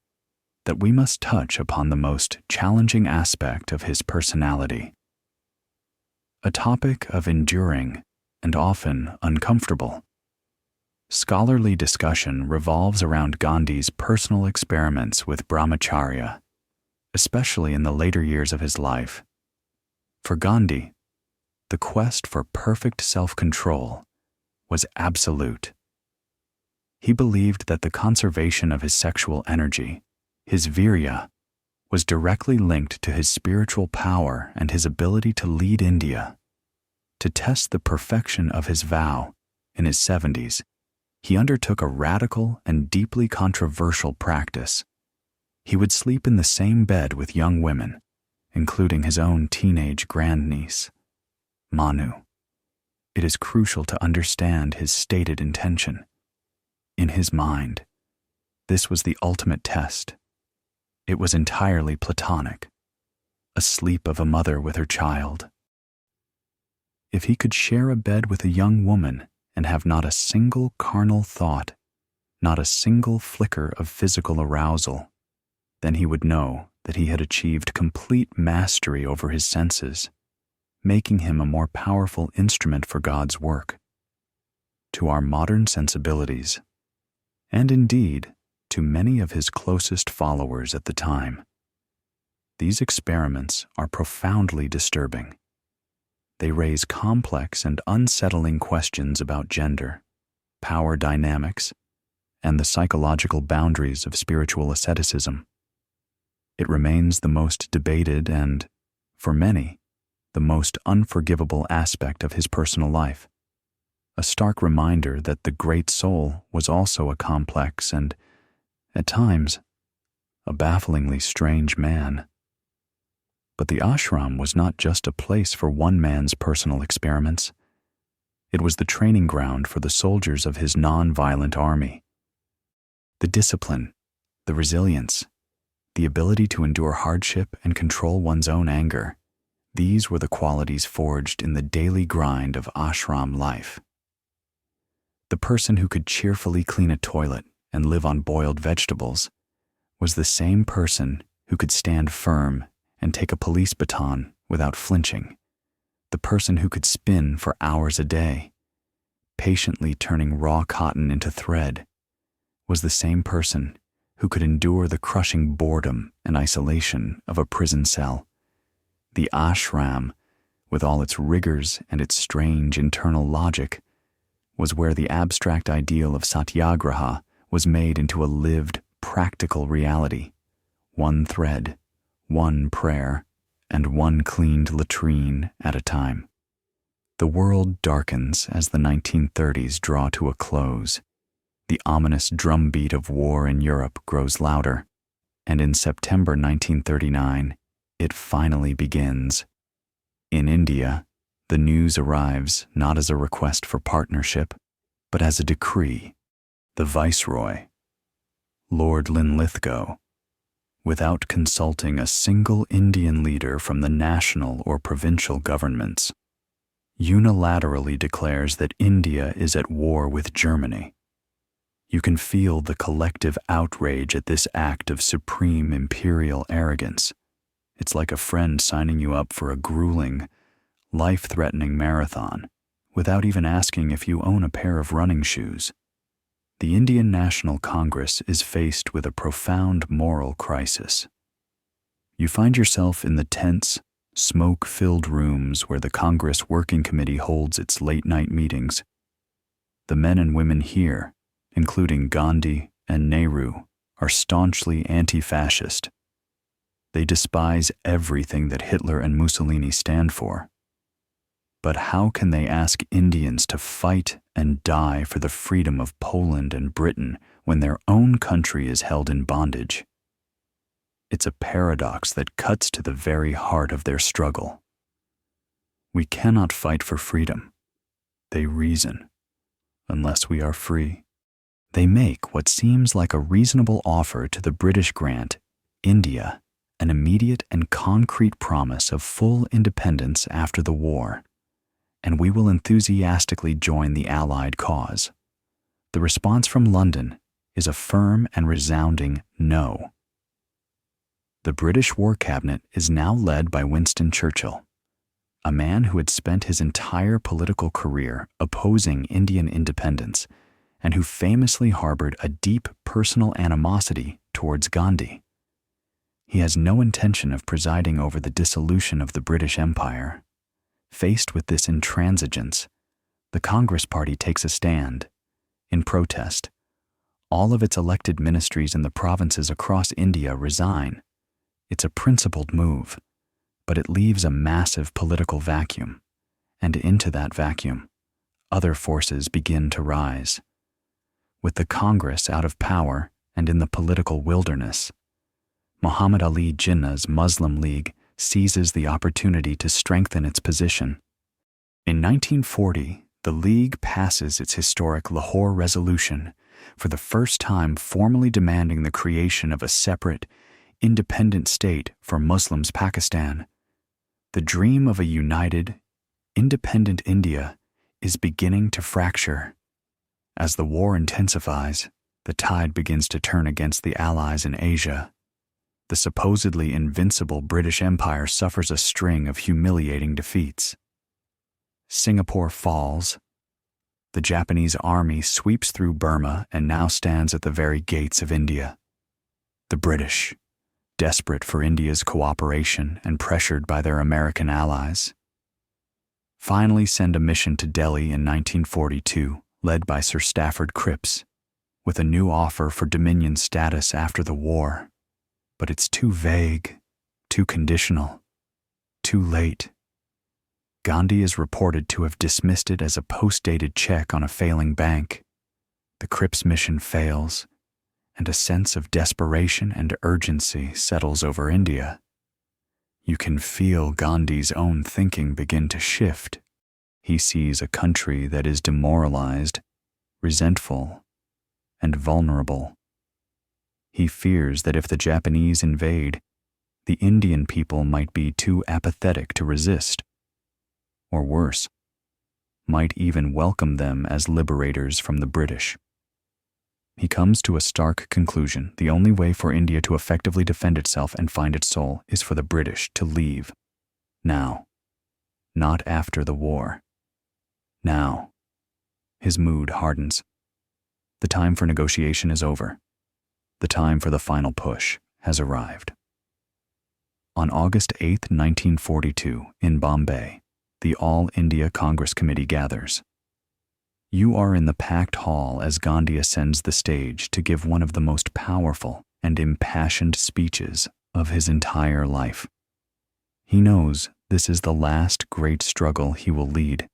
that we must touch upon the most challenging aspect of his personality. A topic of enduring and often uncomfortable. Scholarly discussion revolves around Gandhi's personal experiments with brahmacharya, especially in the later years of his life. For Gandhi, the quest for perfect self-control was absolute. He believed that the conservation of his sexual energy, his virya, was directly linked to his spiritual power and his ability to lead India. To test the perfection of his vow, in his 70s, he undertook a radical and deeply controversial practice. He would sleep in the same bed with young women, including his own teenage grandniece, Manu. It is crucial to understand his stated intention. In his mind, this was the ultimate test. It was entirely platonic, a sleep of a mother with her child. If he could share a bed with a young woman and have not a single carnal thought, not a single flicker of physical arousal, then he would know that he had achieved complete mastery over his senses, making him a more powerful instrument for God's work. To our modern sensibilities, and indeed to many of his closest followers at the time, these experiments are profoundly disturbing. They raise complex and unsettling questions about gender, power dynamics, and the psychological boundaries of spiritual asceticism. It remains the most debated and, for many, the most unforgivable aspect of his personal life, a stark reminder that the great soul was also a complex and, at times, a bafflingly strange man. But the ashram was not just a place for one man's personal experiments. It was the training ground for the soldiers of his non-violent army. The discipline, the resilience, the ability to endure hardship and control one's own anger, these were the qualities forged in the daily grind of ashram life. The person who could cheerfully clean a toilet and live on boiled vegetables was the same person who could stand firm and take a police baton without flinching. The person who could spin for hours a day, patiently turning raw cotton into thread, was the same person who could endure the crushing boredom and isolation of a prison cell. The ashram, with all its rigors and its strange internal logic, was where the abstract ideal of satyagraha was made into a lived, practical reality. One thread, one prayer, and one cleaned latrine at a time. The world darkens as the 1930s draw to a close. The ominous drumbeat of war in Europe grows louder, and in September 1939, it finally begins. In India, the news arrives not as a request for partnership, but as a decree. The Viceroy, Lord Linlithgow, without consulting a single Indian leader from the national or provincial governments, unilaterally declares that India is at war with Germany. You can feel the collective outrage at this act of supreme imperial arrogance. It's like a friend signing you up for a grueling, life-threatening marathon without even asking if you own a pair of running shoes. The Indian National Congress is faced with a profound moral crisis. You find yourself in the tense, smoke-filled rooms where the Congress Working Committee holds its late-night meetings. The men and women here, including Gandhi and Nehru, are staunchly anti-fascist. They despise everything that Hitler and Mussolini stand for. But how can they ask Indians to fight and die for the freedom of Poland and Britain when their own country is held in bondage? It's a paradox that cuts to the very heart of their struggle. We cannot fight for freedom, they reason, unless we are free. They make what seems like a reasonable offer to the British grant India an immediate and concrete promise of full independence after the war, and we will enthusiastically join the Allied cause. The response from London is a firm and resounding no. The British War Cabinet is now led by Winston Churchill, a man who had spent his entire political career opposing Indian independence and who famously harbored a deep personal animosity towards Gandhi. He has no intention of presiding over the dissolution of the British Empire. Faced with this intransigence, the Congress Party takes a stand. In protest, all of its elected ministries in the provinces across India resign. It's a principled move, but it leaves a massive political vacuum, and into that vacuum, other forces begin to rise. With the Congress out of power and in the political wilderness, Muhammad Ali Jinnah's Muslim League seizes the opportunity to strengthen its position. In 1940, the League passes its historic Lahore Resolution, for the first time formally demanding the creation of a separate, independent state for Muslims Pakistan. The dream of a united, independent India is beginning to fracture. As the war intensifies, the tide begins to turn against the Allies in Asia. The supposedly invincible British Empire suffers a string of humiliating defeats. Singapore falls. The Japanese army sweeps through Burma and now stands at the very gates of India. The British, desperate for India's cooperation and pressured by their American allies, finally send a mission to Delhi in 1942, led by Sir Stafford Cripps, with a new offer for Dominion status after the war. But it's too vague, too conditional, too late. Gandhi is reported to have dismissed it as a post-dated check on a failing bank. The Cripps mission fails, and a sense of desperation and urgency settles over India. You can feel Gandhi's own thinking begin to shift. He sees a country that is demoralized, resentful, and vulnerable. He fears that if the Japanese invade, the Indian people might be too apathetic to resist, or worse, might even welcome them as liberators from the British. He comes to a stark conclusion: the only way for India to effectively defend itself and find its soul is for the British to leave. Now. Not after the war. Now. His mood hardens. The time for negotiation is over. The time for the final push has arrived. On August 8, 1942, in Bombay, the All India Congress Committee gathers. You are in the packed hall as Gandhi ascends the stage to give one of the most powerful and impassioned speeches of his entire life. He knows this is the last great struggle he will lead.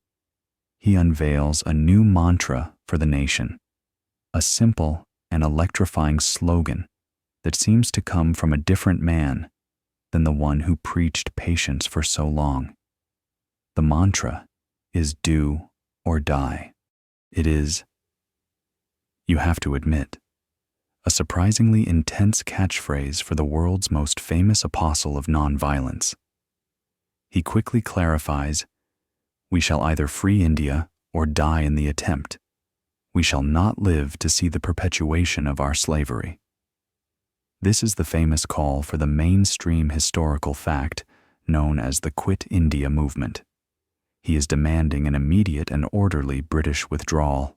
He unveils a new mantra for the nation, a simple and electrifying slogan that seems to come from a different man than the one who preached patience for so long. The mantra is do or die. It is, you have to admit, a surprisingly intense catchphrase for the world's most famous apostle of nonviolence. He quickly clarifies, we shall either free India or die in the attempt. We shall not live to see the perpetuation of our slavery. This is the famous call for the mainstream historical fact known as the Quit India movement. He is demanding an immediate and orderly British withdrawal.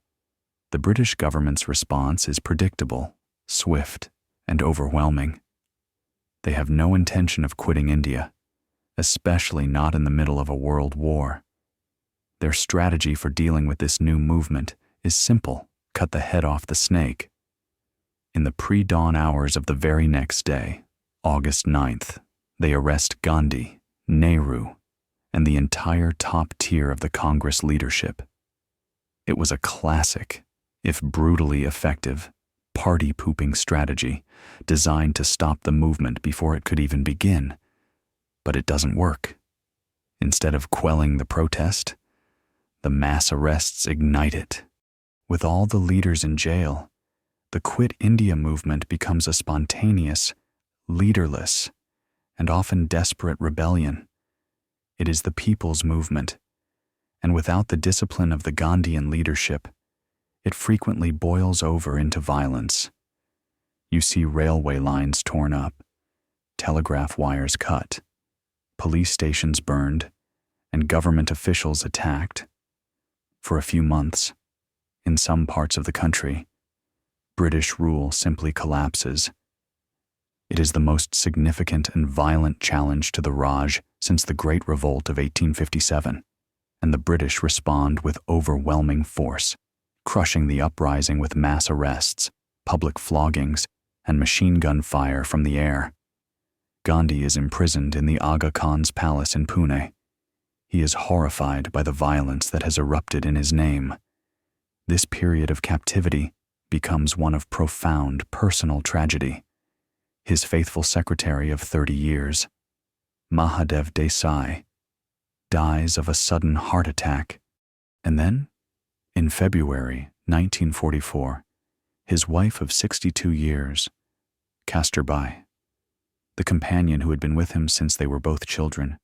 The British government's response is predictable, swift, and overwhelming. They have no intention of quitting India, especially not in the middle of a world war. Their strategy for dealing with this new movement is simple: cut the head off the snake. In the pre-dawn hours of the very next day, August 9th, they arrest Gandhi, Nehru, and the entire top tier of the Congress leadership. It was a classic, if brutally effective, party-pooping strategy designed to stop the movement before it could even begin. But it doesn't work. Instead of quelling the protest, the mass arrests ignite it. With all the leaders in jail, the Quit India movement becomes a spontaneous, leaderless, and often desperate rebellion. It is the people's movement, and without the discipline of the Gandhian leadership, it frequently boils over into violence. You see railway lines torn up, telegraph wires cut, police stations burned, and government officials attacked. For a few months, in some parts of the country, British rule simply collapses. It is the most significant and violent challenge to the Raj since the Great Revolt of 1857, and the British respond with overwhelming force, crushing the uprising with mass arrests, public floggings, and machine gun fire from the air. Gandhi is imprisoned in the Aga Khan's palace in Pune. He is horrified by the violence that has erupted in his name. This period of captivity becomes one of profound personal tragedy. His faithful secretary of 30 years, Mahadev Desai, dies of a sudden heart attack. And then, in February 1944, his wife of 62 years, Kasturbai, the companion who had been with him since they were both children,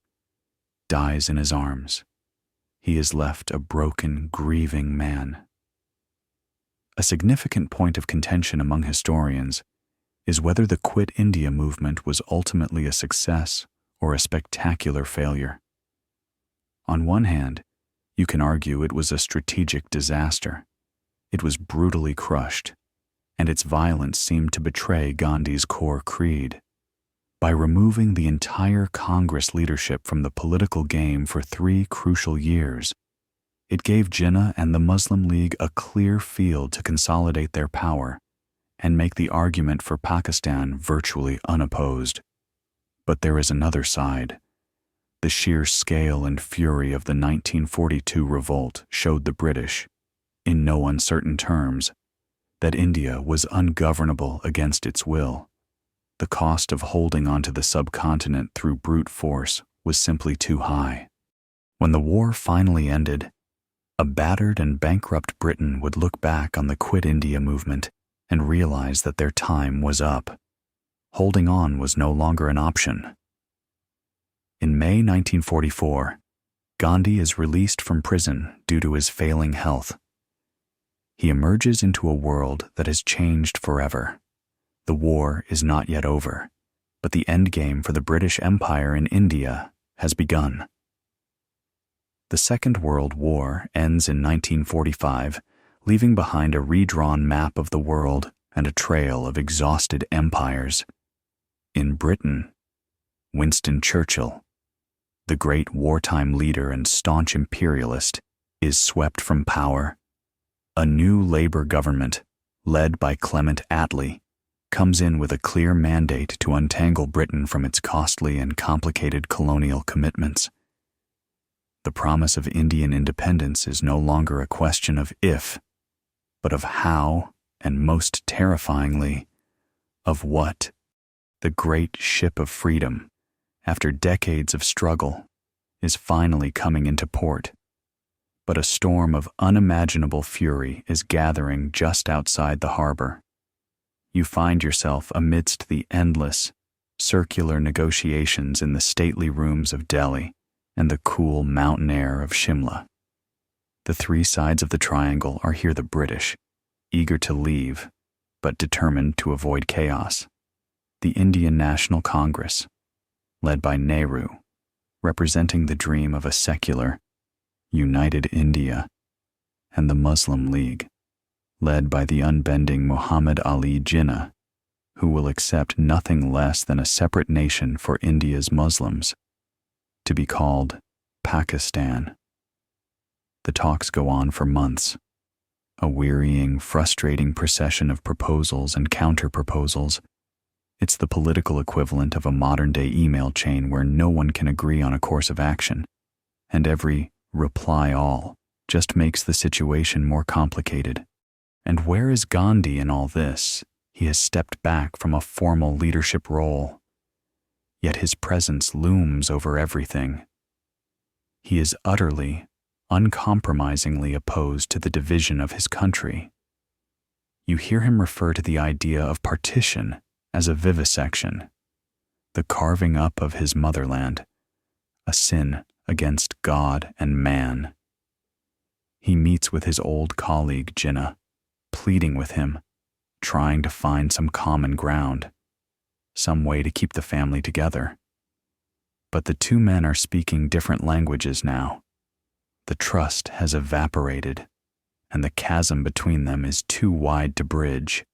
dies in his arms. He is left a broken, grieving man. A significant point of contention among historians is whether the Quit India movement was ultimately a success or a spectacular failure. On one hand, you can argue it was a strategic disaster. It was brutally crushed, and its violence seemed to betray Gandhi's core creed. By removing the entire Congress leadership from the political game for 3 crucial years, it gave Jinnah and the Muslim League a clear field to consolidate their power and make the argument for Pakistan virtually unopposed. But there is another side. The sheer scale and fury of the 1942 revolt showed the British, in no uncertain terms, that India was ungovernable against its will. The cost of holding onto the subcontinent through brute force was simply too high. When the war finally ended, a battered and bankrupt Britain would look back on the Quit India movement and realize that their time was up. Holding on was no longer an option. In May 1944, Gandhi is released from prison due to his failing health. He emerges into a world that has changed forever. The war is not yet over, but the endgame for the British Empire in India has begun. The Second World War ends in 1945, leaving behind a redrawn map of the world and a trail of exhausted empires. In Britain, Winston Churchill, the great wartime leader and staunch imperialist, is swept from power. A new Labour government, led by Clement Attlee, comes in with a clear mandate to untangle Britain from its costly and complicated colonial commitments. The promise of Indian independence is no longer a question of if, but of how, and most terrifyingly, of what. The great ship of freedom, after decades of struggle, is finally coming into port. But a storm of unimaginable fury is gathering just outside the harbor. You find yourself amidst the endless, circular negotiations in the stately rooms of Delhi and the cool mountain air of Shimla. The three sides of the triangle are here: the British, eager to leave, but determined to avoid chaos; the Indian National Congress, led by Nehru, representing the dream of a secular, united India; and the Muslim League, led by the unbending Muhammad Ali Jinnah, who will accept nothing less than a separate nation for India's Muslims, to be called Pakistan. The talks go on for months, a wearying, frustrating procession of proposals and counter-proposals. It's the political equivalent of a modern-day email chain where no one can agree on a course of action, and every reply all just makes the situation more complicated. And where is Gandhi in all this? He has stepped back from a formal leadership role, yet his presence looms over everything. He is utterly, uncompromisingly opposed to the division of his country. You hear him refer to the idea of partition as a vivisection, the carving up of his motherland, a sin against God and man. He meets with his old colleague Jinnah, pleading with him, trying to find some common ground, some way to keep the family together. But the two men are speaking different languages now. The trust has evaporated, and the chasm between them is too wide to bridge.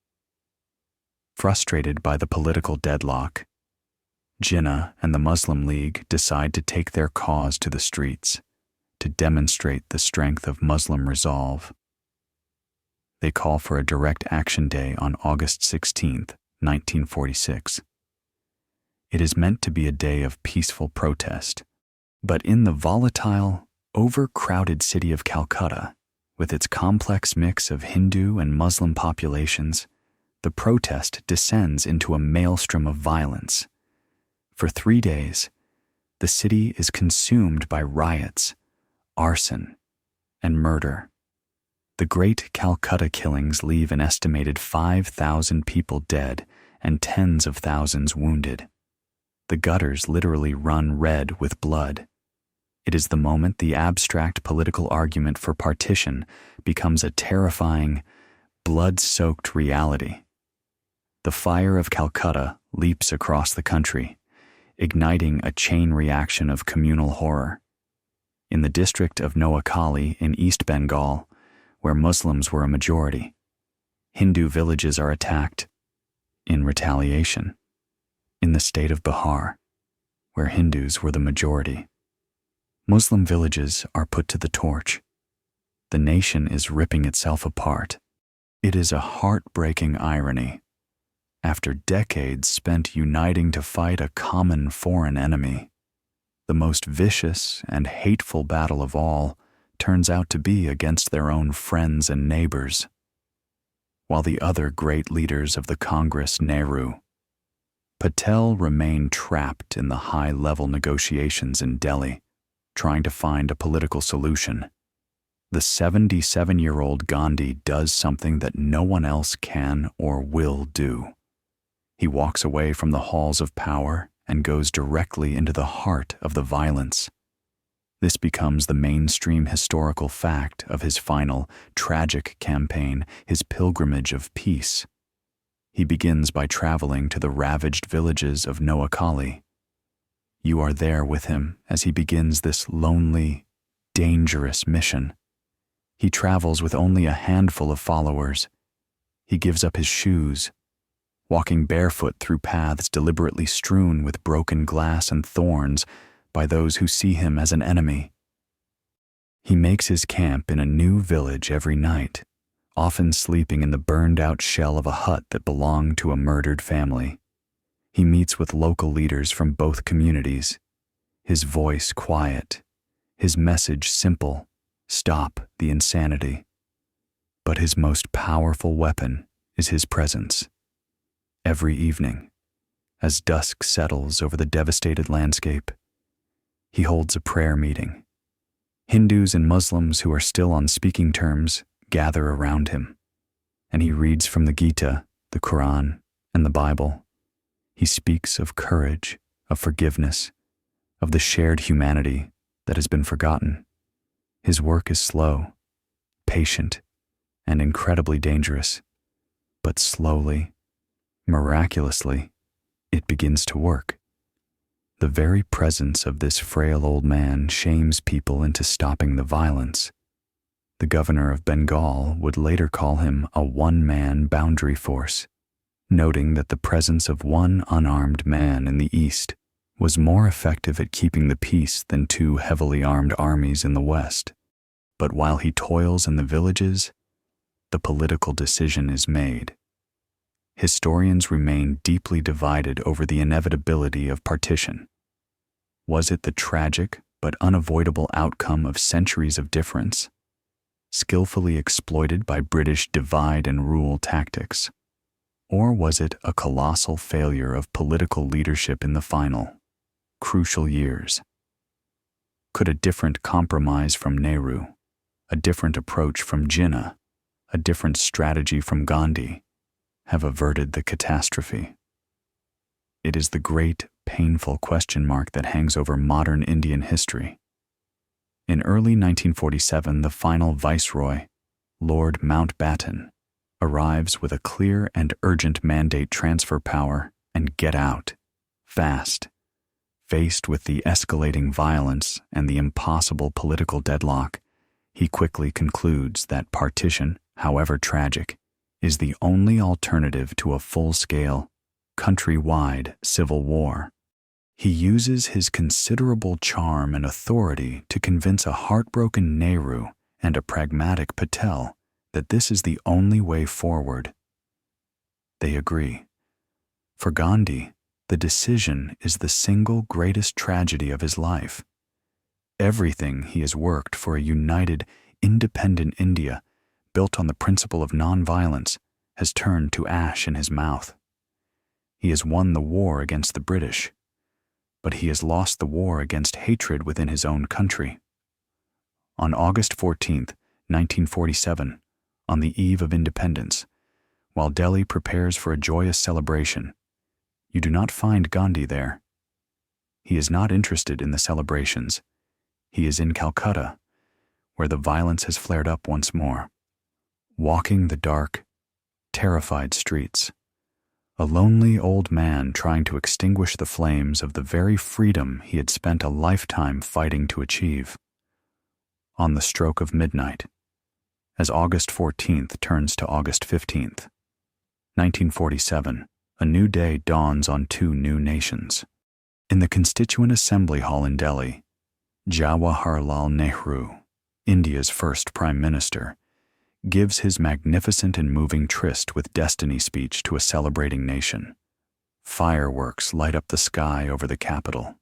Frustrated by the political deadlock, Jinnah and the Muslim League decide to take their cause to the streets, to demonstrate the strength of Muslim resolve. They call for a direct action day on August 16, 1946. It is meant to be a day of peaceful protest, but in the volatile, overcrowded city of Calcutta, with its complex mix of Hindu and Muslim populations, the protest descends into a maelstrom of violence. For 3 days, the city is consumed by riots, arson, and murder. The great Calcutta killings leave an estimated 5,000 people dead and tens of thousands wounded. The gutters literally run red with blood. It is the moment the abstract political argument for partition becomes a terrifying, blood-soaked reality. The fire of Calcutta leaps across the country, igniting a chain reaction of communal horror. In the district of Noakhali in East Bengal, where Muslims were a majority, Hindu villages are attacked in retaliation. In the state of Bihar, where Hindus were the majority, Muslim villages are put to the torch. The nation is ripping itself apart. It is a heartbreaking irony. After decades spent uniting to fight a common foreign enemy, the most vicious and hateful battle of all turns out to be against their own friends and neighbors. While the other great leaders of the Congress, Nehru, Patel, remain trapped in the high-level negotiations in Delhi, trying to find a political solution, the 77-year-old Gandhi does something that no one else can or will do. He walks away from the halls of power and goes directly into the heart of the violence. This becomes the mainstream historical fact of his final, tragic campaign, his pilgrimage of peace. He begins by traveling to the ravaged villages of Noakhali. You are there with him as he begins this lonely, dangerous mission. He travels with only a handful of followers. He gives up his shoes, walking barefoot through paths deliberately strewn with broken glass and thorns by those who see him as an enemy. He makes his camp in a new village every night, often sleeping in the burned-out shell of a hut that belonged to a murdered family. He meets with local leaders from both communities, his voice quiet, his message simple: stop the insanity. But his most powerful weapon is his presence. Every evening, as dusk settles over the devastated landscape, he holds a prayer meeting. Hindus and Muslims who are still on speaking terms gather around him, and he reads from the Gita, the Quran, and the Bible. He speaks of courage, of forgiveness, of the shared humanity that has been forgotten. His work is slow, patient, and incredibly dangerous, but slowly, miraculously, it begins to work. The very presence of this frail old man shames people into stopping the violence. The governor of Bengal would later call him a one-man boundary force, noting that the presence of one unarmed man in the east was more effective at keeping the peace than two heavily armed armies in the west. But while he toils in the villages, the political decision is made. Historians remain deeply divided over the inevitability of partition. Was it the tragic but unavoidable outcome of centuries of difference, skillfully exploited by British divide-and-rule tactics? Or was it a colossal failure of political leadership in the final, crucial years? Could a different compromise from Nehru, a different approach from Jinnah, a different strategy from Gandhi, have averted the catastrophe? It is the great, painful question mark that hangs over modern Indian history. In early 1947, the final viceroy, Lord Mountbatten, arrives with a clear and urgent mandate: transfer power and get out, fast. Faced with the escalating violence and the impossible political deadlock, he quickly concludes that partition, however tragic, is the only alternative to a full-scale, country-wide civil war. He uses his considerable charm and authority to convince a heartbroken Nehru and a pragmatic Patel that this is the only way forward. They agree. For Gandhi, the decision is the single greatest tragedy of his life. Everything he has worked for, a united, independent India built on the principle of nonviolence, has turned to ash in his mouth. He has won the war against the British, but he has lost the war against hatred within his own country. On August 14, 1947, on the eve of independence, while Delhi prepares for a joyous celebration, you do not find Gandhi there. He is not interested in the celebrations. He is in Calcutta, where the violence has flared up once more, walking the dark, terrified streets, a lonely old man trying to extinguish the flames of the very freedom he had spent a lifetime fighting to achieve. On the stroke of midnight, as August 14th turns to August 15th, 1947, a new day dawns on two new nations. In the Constituent Assembly Hall in Delhi, Jawaharlal Nehru, India's first Prime Minister, gives his magnificent and moving tryst with destiny speech to a celebrating nation. Fireworks light up the sky over the capital.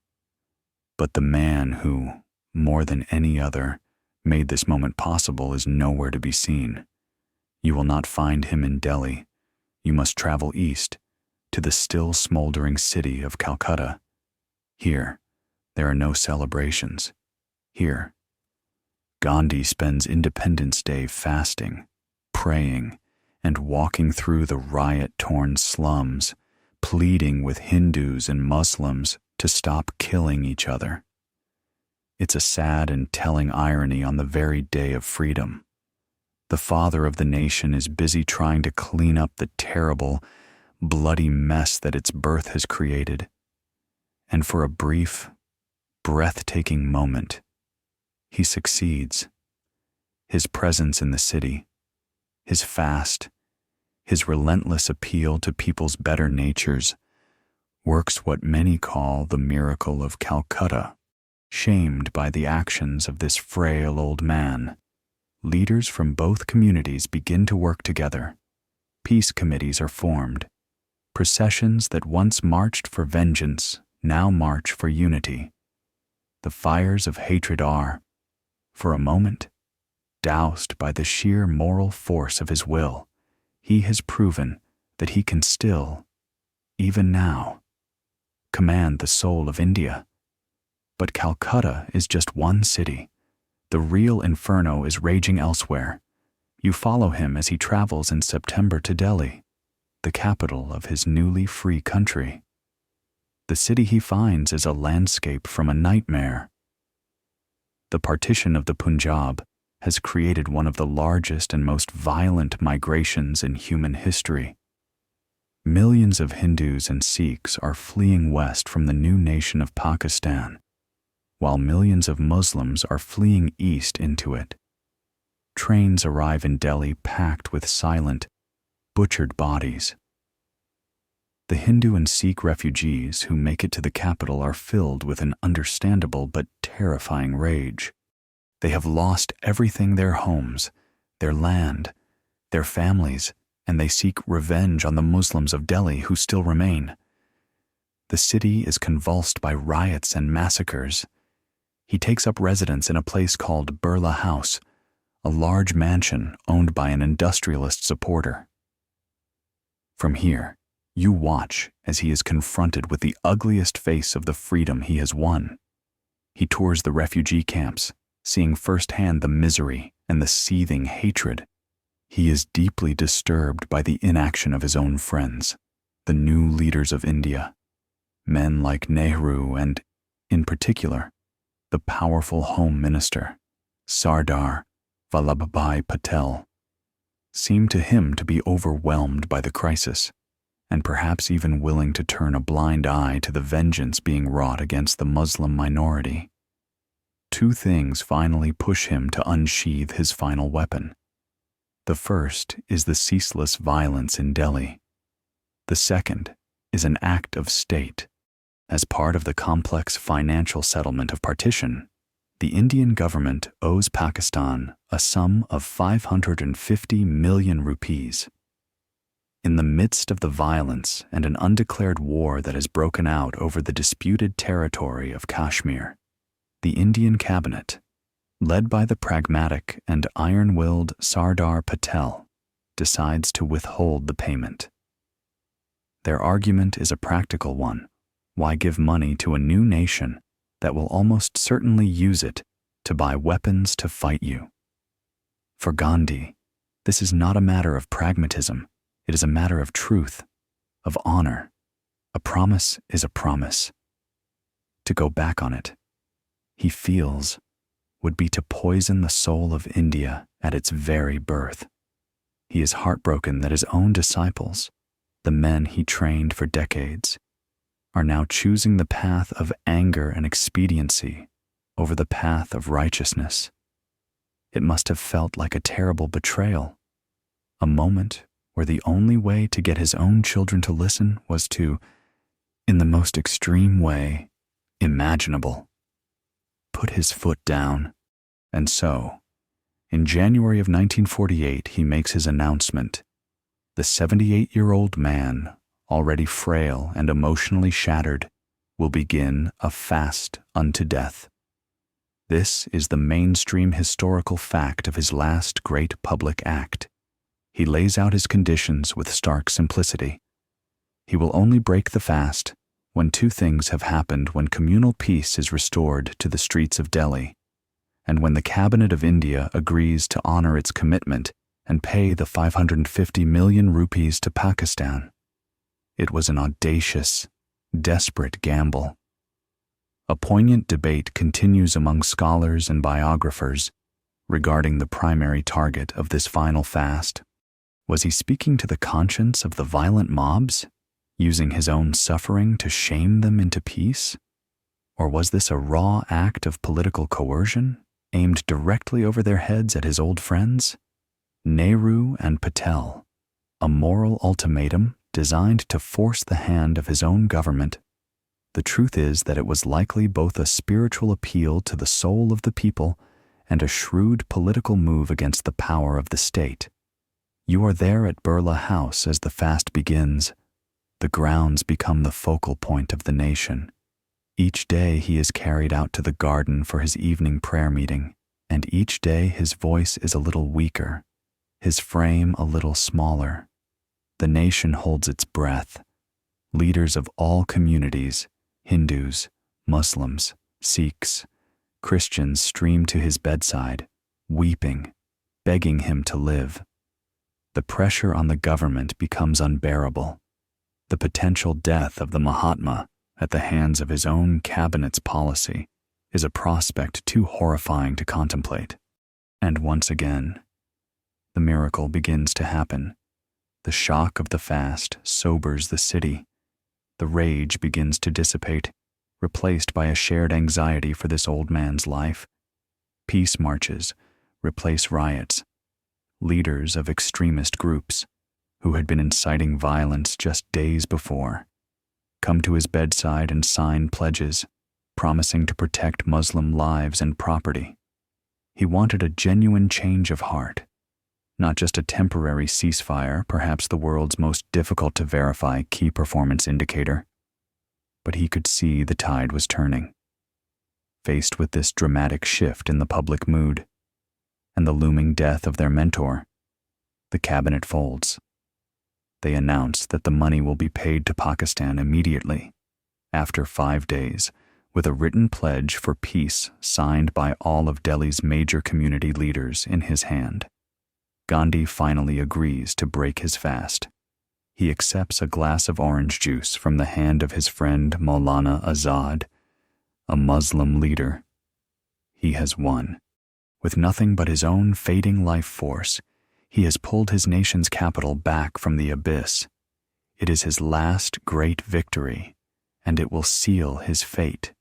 But the man who, more than any other, made this moment possible is nowhere to be seen. You will not find him in Delhi. You must travel east to the still smoldering city of Calcutta. Here, there are no celebrations. Here, Gandhi spends Independence Day fasting, praying, and walking through the riot-torn slums, pleading with Hindus and Muslims to stop killing each other. It's a sad and telling irony on the very day of freedom. The father of the nation is busy trying to clean up the terrible, bloody mess that its birth has created. And for a brief, breathtaking moment, he succeeds. His presence in the city, his fast, his relentless appeal to people's better natures, works what many call the miracle of Calcutta, shamed by the actions of this frail old man, leaders from both communities begin to work together. Peace committees are formed. Processions that once marched for vengeance now march for unity. The fires of hatred are, for a moment, doused by the sheer moral force of his will. He has proven that he can still, even now, command the soul of India. But Calcutta is just one city. The real inferno is raging elsewhere. You follow him as he travels in September to Delhi, the capital of his newly free country. The city he finds is a landscape from a nightmare. The partition of the Punjab has created one of the largest and most violent migrations in human history. Millions of Hindus and Sikhs are fleeing west from the new nation of Pakistan, while millions of Muslims are fleeing east into it. Trains arrive in Delhi packed with silent, butchered bodies. The Hindu and Sikh refugees who make it to the capital are filled with an understandable but terrifying rage. They have lost everything: their homes, their land, their families, and they seek revenge on the Muslims of Delhi who still remain. The city is convulsed by riots and massacres. He takes up residence in a place called Birla House, a large mansion owned by an industrialist supporter. From here, you watch as he is confronted with the ugliest face of the freedom he has won. He tours the refugee camps, seeing firsthand the misery and the seething hatred. He is deeply disturbed by the inaction of his own friends, the new leaders of India. Men like Nehru and, in particular, the powerful Home Minister, Sardar Vallabhbhai Patel, seem to him to be overwhelmed by the crisis, and perhaps even willing to turn a blind eye to the vengeance being wrought against the Muslim minority. Two things finally push him to unsheathe his final weapon. The first is the ceaseless violence in Delhi. The second is an act of state. As part of the complex financial settlement of partition, the Indian government owes Pakistan a sum of 550 million rupees. In the midst of the violence and an undeclared war that has broken out over the disputed territory of Kashmir, the Indian cabinet, led by the pragmatic and iron-willed Sardar Patel, decides to withhold the payment. Their argument is a practical one. Why give money to a new nation that will almost certainly use it to buy weapons to fight you? For Gandhi, this is not a matter of pragmatism. It is a matter of truth, of honor. A promise is a promise. To go back on it, he feels, would be to poison the soul of India at its very birth. He is heartbroken that his own disciples, the men he trained for decades, are now choosing the path of anger and expediency over the path of righteousness. It must have felt like a terrible betrayal, a moment where the only way to get his own children to listen was to, in the most extreme way imaginable, put his foot down. And so, in January of 1948, he makes his announcement. The 78-year-old man, already frail and emotionally shattered, will begin a fast unto death. This is the mainstream historical fact of his last great public act. He lays out his conditions with stark simplicity. He will only break the fast when two things have happened: when communal peace is restored to the streets of Delhi, and when the Cabinet of India agrees to honor its commitment and pay the 550 million rupees to Pakistan. It was an audacious, desperate gamble. A poignant debate continues among scholars and biographers regarding the primary target of this final fast. Was he speaking to the conscience of the violent mobs, using his own suffering to shame them into peace? Or was this a raw act of political coercion, aimed directly over their heads at his old friends? Nehru and Patel, a moral ultimatum designed to force the hand of his own government. The truth is that it was likely both a spiritual appeal to the soul of the people and a shrewd political move against the power of the state. You are there at Birla House as the fast begins. The grounds become the focal point of the nation. Each day he is carried out to the garden for his evening prayer meeting, and each day his voice is a little weaker, his frame a little smaller. The nation holds its breath. Leaders of all communities, Hindus, Muslims, Sikhs, Christians stream to his bedside, weeping, begging him to live. The pressure on the government becomes unbearable. The potential death of the Mahatma at the hands of his own cabinet's policy is a prospect too horrifying to contemplate. And once again, the miracle begins to happen. The shock of the fast sobers the city. The rage begins to dissipate, replaced by a shared anxiety for this old man's life. Peace marches replace riots. Leaders of extremist groups, who had been inciting violence just days before, come to his bedside and sign pledges, promising to protect Muslim lives and property. He wanted a genuine change of heart, not just a temporary ceasefire, perhaps the world's most difficult to verify key performance indicator. But he could see the tide was turning. Faced with this dramatic shift in the public mood, and the looming death of their mentor, the cabinet folds. They announce that the money will be paid to Pakistan immediately, after 5 days, with a written pledge for peace signed by all of Delhi's major community leaders in his hand. Gandhi finally agrees to break his fast. He accepts a glass of orange juice from the hand of his friend Maulana Azad, a Muslim leader. He has won. With nothing but his own fading life force, he has pulled his nation's capital back from the abyss. It is his last great victory, and it will seal his fate.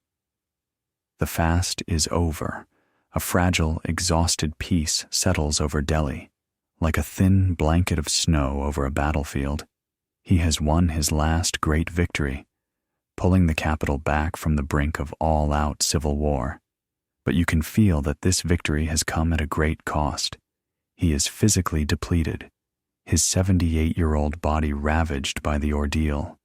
The fast is over. A fragile, exhausted peace settles over Delhi, like a thin blanket of snow over a battlefield. He has won his last great victory, pulling the capital back from the brink of all-out civil war. But you can feel that this victory has come at a great cost. He is physically depleted, his 78-year-old body ravaged by the ordeal,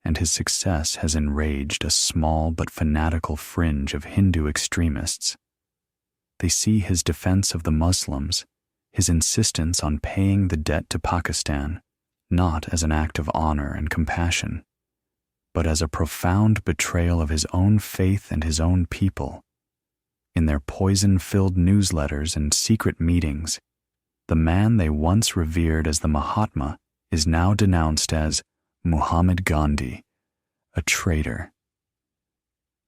and his success has enraged a small but fanatical fringe of Hindu extremists. They see his defense of the Muslims, his insistence on paying the debt to Pakistan, not as an act of honor and compassion, but as a profound betrayal of his own faith and his own people. In their poison-filled newsletters and secret meetings, the man they once revered as the Mahatma is now denounced as Mahatma Gandhi, a traitor.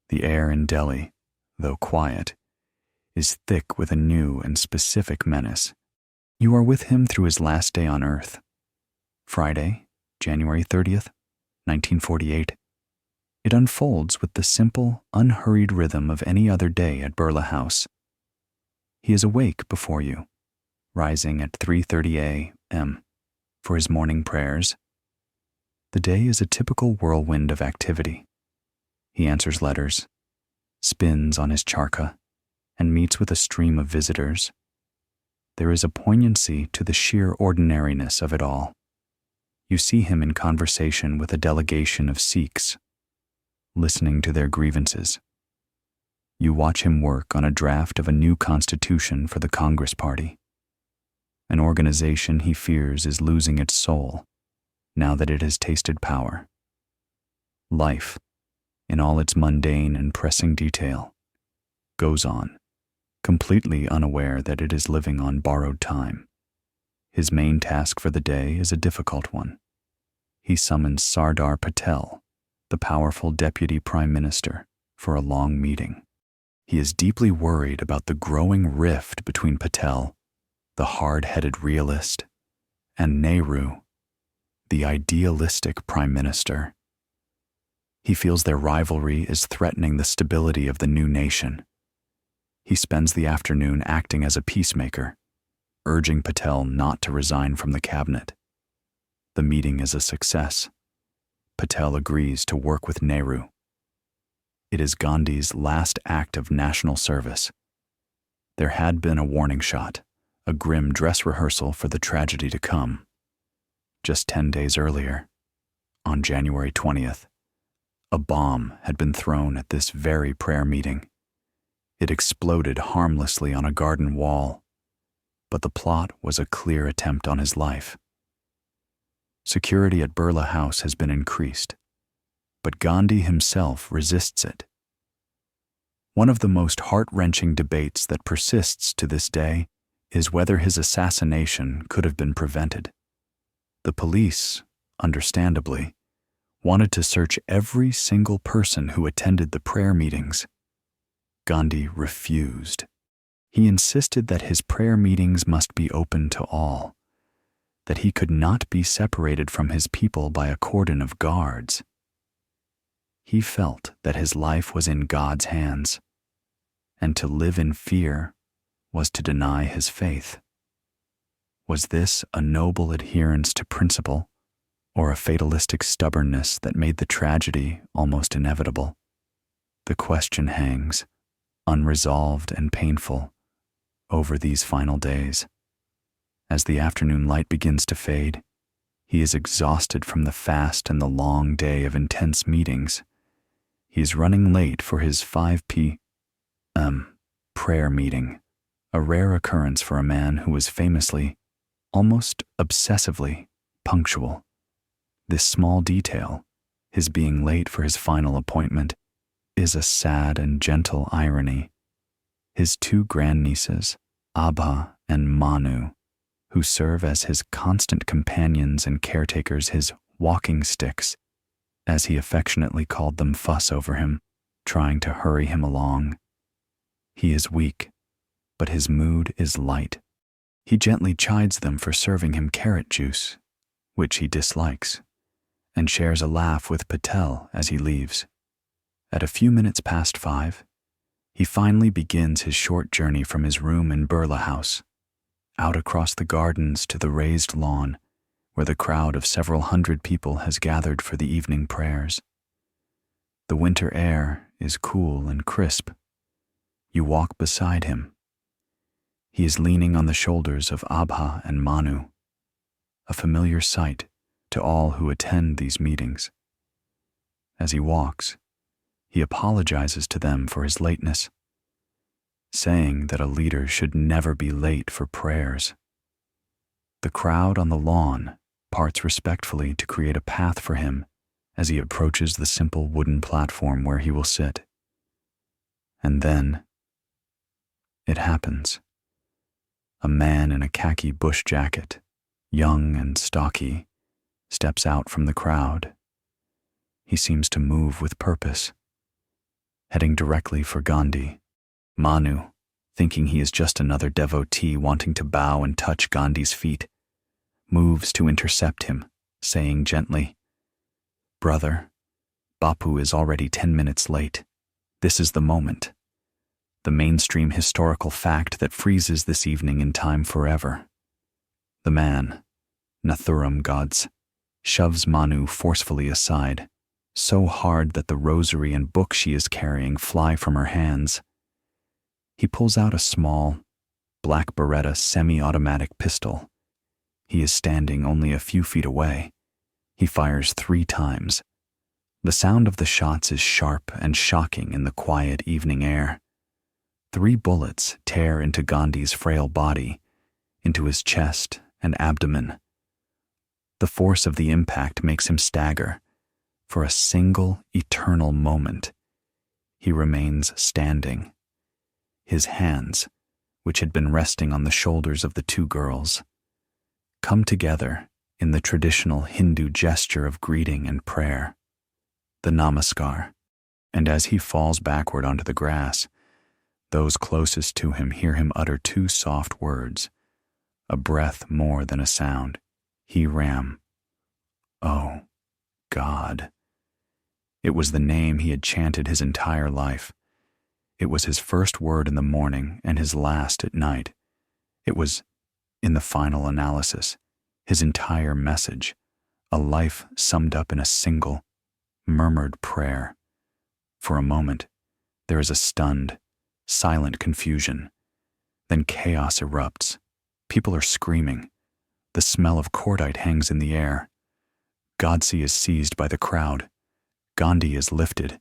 The air in Delhi, though quiet, is thick with a new and specific menace. You are with him through his last day on earth. Friday, January 30th, 1948. It unfolds with the simple, unhurried rhythm of any other day at Birla House. He is awake before you, rising at 3:30 a.m. for his morning prayers. The day is a typical whirlwind of activity. He answers letters, spins on his charkha, and meets with a stream of visitors. There is a poignancy to the sheer ordinariness of it all. You see him in conversation with a delegation of Sikhs, listening to their grievances. You watch him work on a draft of a new constitution for the Congress Party, an organization he fears is losing its soul now that it has tasted power. Life, in all its mundane and pressing detail, goes on, completely unaware that it is living on borrowed time. His main task for the day is a difficult one. He summons Sardar Patel, the powerful deputy prime minister, for a long meeting. He is deeply worried about the growing rift between Patel, the hard-headed realist, and Nehru, the idealistic prime minister. He feels their rivalry is threatening the stability of the new nation. He spends the afternoon acting as a peacemaker, urging Patel not to resign from the cabinet. The meeting is a success. Patel agrees to work with Nehru. It is Gandhi's last act of national service. There had been a warning shot, a grim dress rehearsal for the tragedy to come. Just 10 days earlier, on January 20th, a bomb had been thrown at this very prayer meeting. It exploded harmlessly on a garden wall, but the plot was a clear attempt on his life. Security at Birla House has been increased, but Gandhi himself resists it. One of the most heart-wrenching debates that persists to this day is whether his assassination could have been prevented. The police, understandably, wanted to search every single person who attended the prayer meetings. Gandhi refused. He insisted that his prayer meetings must be open to all, that he could not be separated from his people by a cordon of guards. He felt that his life was in God's hands, and to live in fear was to deny his faith. Was this a noble adherence to principle, or a fatalistic stubbornness that made the tragedy almost inevitable? The question hangs, unresolved and painful, over these final days. As the afternoon light begins to fade, he is exhausted from the fast and the long day of intense meetings. He is running late for his 5 p.m. prayer meeting, a rare occurrence for a man who was famously, almost obsessively, punctual. This small detail, his being late for his final appointment, is a sad and gentle irony. His 2 grandnieces, Abha and Manu, who serve as his constant companions and caretakers, his walking sticks, as he affectionately called them, fuss over him, trying to hurry him along. He is weak, but his mood is light. He gently chides them for serving him carrot juice, which he dislikes, and shares a laugh with Patel as he leaves. At a few minutes past 5, he finally begins his short journey from his room in Birla House, out across the gardens to the raised lawn, where the crowd of several hundred people has gathered for the evening prayers. The winter air is cool and crisp. You walk beside him. He is leaning on the shoulders of Abha and Manu, a familiar sight to all who attend these meetings. As he walks, he apologizes to them for his lateness, saying that a leader should never be late for prayers. The crowd on the lawn parts respectfully to create a path for him as he approaches the simple wooden platform where he will sit. And then it happens. A man in a khaki bush jacket, young and stocky, steps out from the crowd. He seems to move with purpose, heading directly for Gandhi. Manu, thinking he is just another devotee wanting to bow and touch Gandhi's feet, moves to intercept him, saying gently, "Brother, Bapu is already 10 minutes late. This is the moment. The mainstream historical fact that freezes this evening in time forever." The man, Nathuram Gods, shoves Manu forcefully aside, so hard that the rosary and book she is carrying fly from her hands. He pulls out a small, black Beretta semi-automatic pistol. He is standing only a few feet away. He fires 3 times. The sound of the shots is sharp and shocking in the quiet evening air. 3 bullets tear into Gandhi's frail body, into his chest and abdomen. The force of the impact makes him stagger. For a single, eternal moment, he remains standing. His hands, which had been resting on the shoulders of the 2 girls, come together in the traditional Hindu gesture of greeting and prayer, the namaskar, and as he falls backward onto the grass, those closest to him hear him utter 2 soft words, a breath more than a sound. He ram. Oh, God. It was the name he had chanted his entire life. It was his first word in the morning and his last at night. It was, in the final analysis, his entire message, a life summed up in a single, murmured prayer. For a moment, there is a stunned, silent confusion. Then chaos erupts. People are screaming. The smell of cordite hangs in the air. Godse is seized by the crowd. Gandhi is lifted,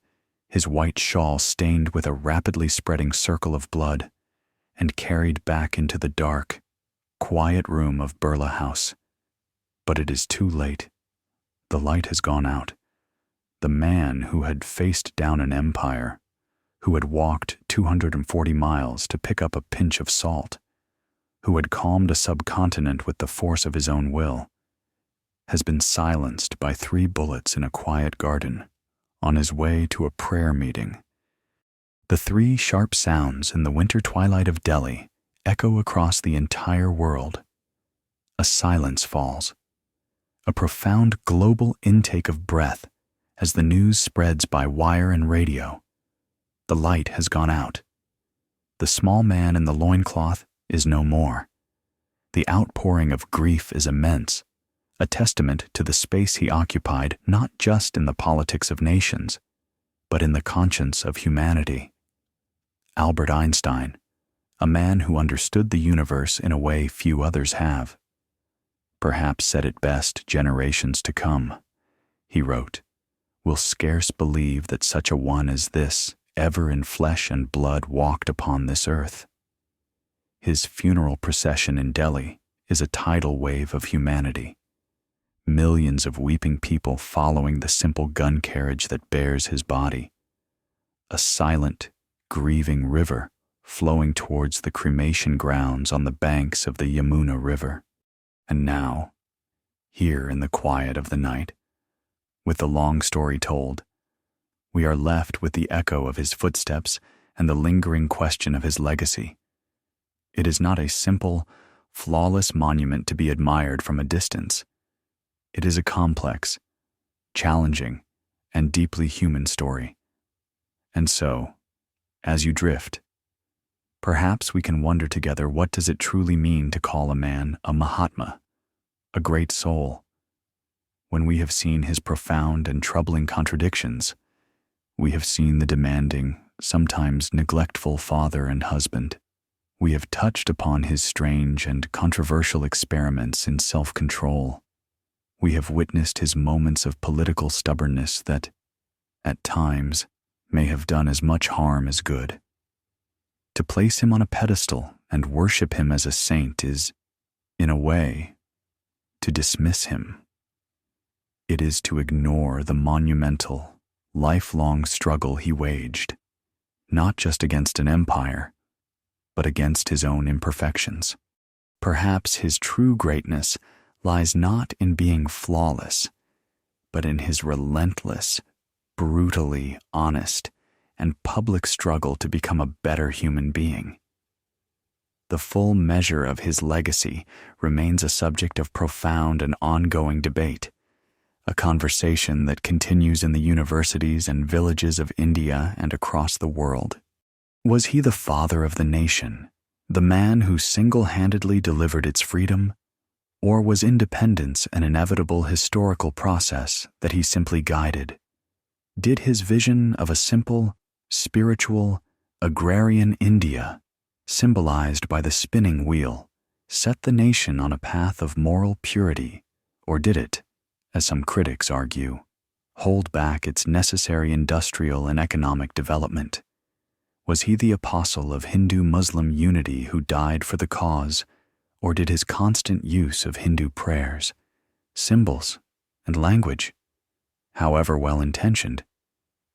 his white shawl stained with a rapidly spreading circle of blood, and carried back into the dark, quiet room of Birla House. But it is too late. The light has gone out. The man who had faced down an empire, who had walked 240 miles to pick up a pinch of salt, who had calmed a subcontinent with the force of his own will, has been silenced by 3 bullets in a quiet garden on his way to a prayer meeting. The 3 sharp sounds in the winter twilight of Delhi echo across the entire world. A silence falls, a profound global intake of breath as the news spreads by wire and radio. The light has gone out. The small man in the loincloth is no more. The outpouring of grief is immense, a testament to the space he occupied not just in the politics of nations, but in the conscience of humanity. Albert Einstein, a man who understood the universe in a way few others have, perhaps said it best generations to come. He wrote, "Will scarce believe that such a one as this ever in flesh and blood walked upon this earth." His funeral procession in Delhi is a tidal wave of humanity. Millions of weeping people following the simple gun carriage that bears his body. A silent, grieving river flowing towards the cremation grounds on the banks of the Yamuna River. And now, here in the quiet of the night, with the long story told, we are left with the echo of his footsteps and the lingering question of his legacy. It is not a simple, flawless monument to be admired from a distance. It is a complex, challenging, and deeply human story. And so, as you drift, perhaps we can wonder together, what does it truly mean to call a man a Mahatma, a great soul? When we have seen his profound and troubling contradictions, we have seen the demanding, sometimes neglectful father and husband. We have touched upon his strange and controversial experiments in self-control. We have witnessed his moments of political stubbornness that, at times, may have done as much harm as good. To place him on a pedestal and worship him as a saint is, in a way, to dismiss him. It is to ignore the monumental, lifelong struggle he waged, not just against an empire, but against his own imperfections. Perhaps his true greatness lies not in being flawless, but in his relentless, brutally honest, and public struggle to become a better human being. The full measure of his legacy remains a subject of profound and ongoing debate, a conversation that continues in the universities and villages of India and across the world. Was he the father of the nation, the man who single-handedly delivered its freedom? Or was independence an inevitable historical process that he simply guided? Did his vision of a simple, spiritual, agrarian India, symbolized by the spinning wheel, set the nation on a path of moral purity, or did it, as some critics argue, hold back its necessary industrial and economic development? Was he the apostle of Hindu-Muslim unity who died for the cause, or did his constant use of Hindu prayers, symbols, and language, however well-intentioned,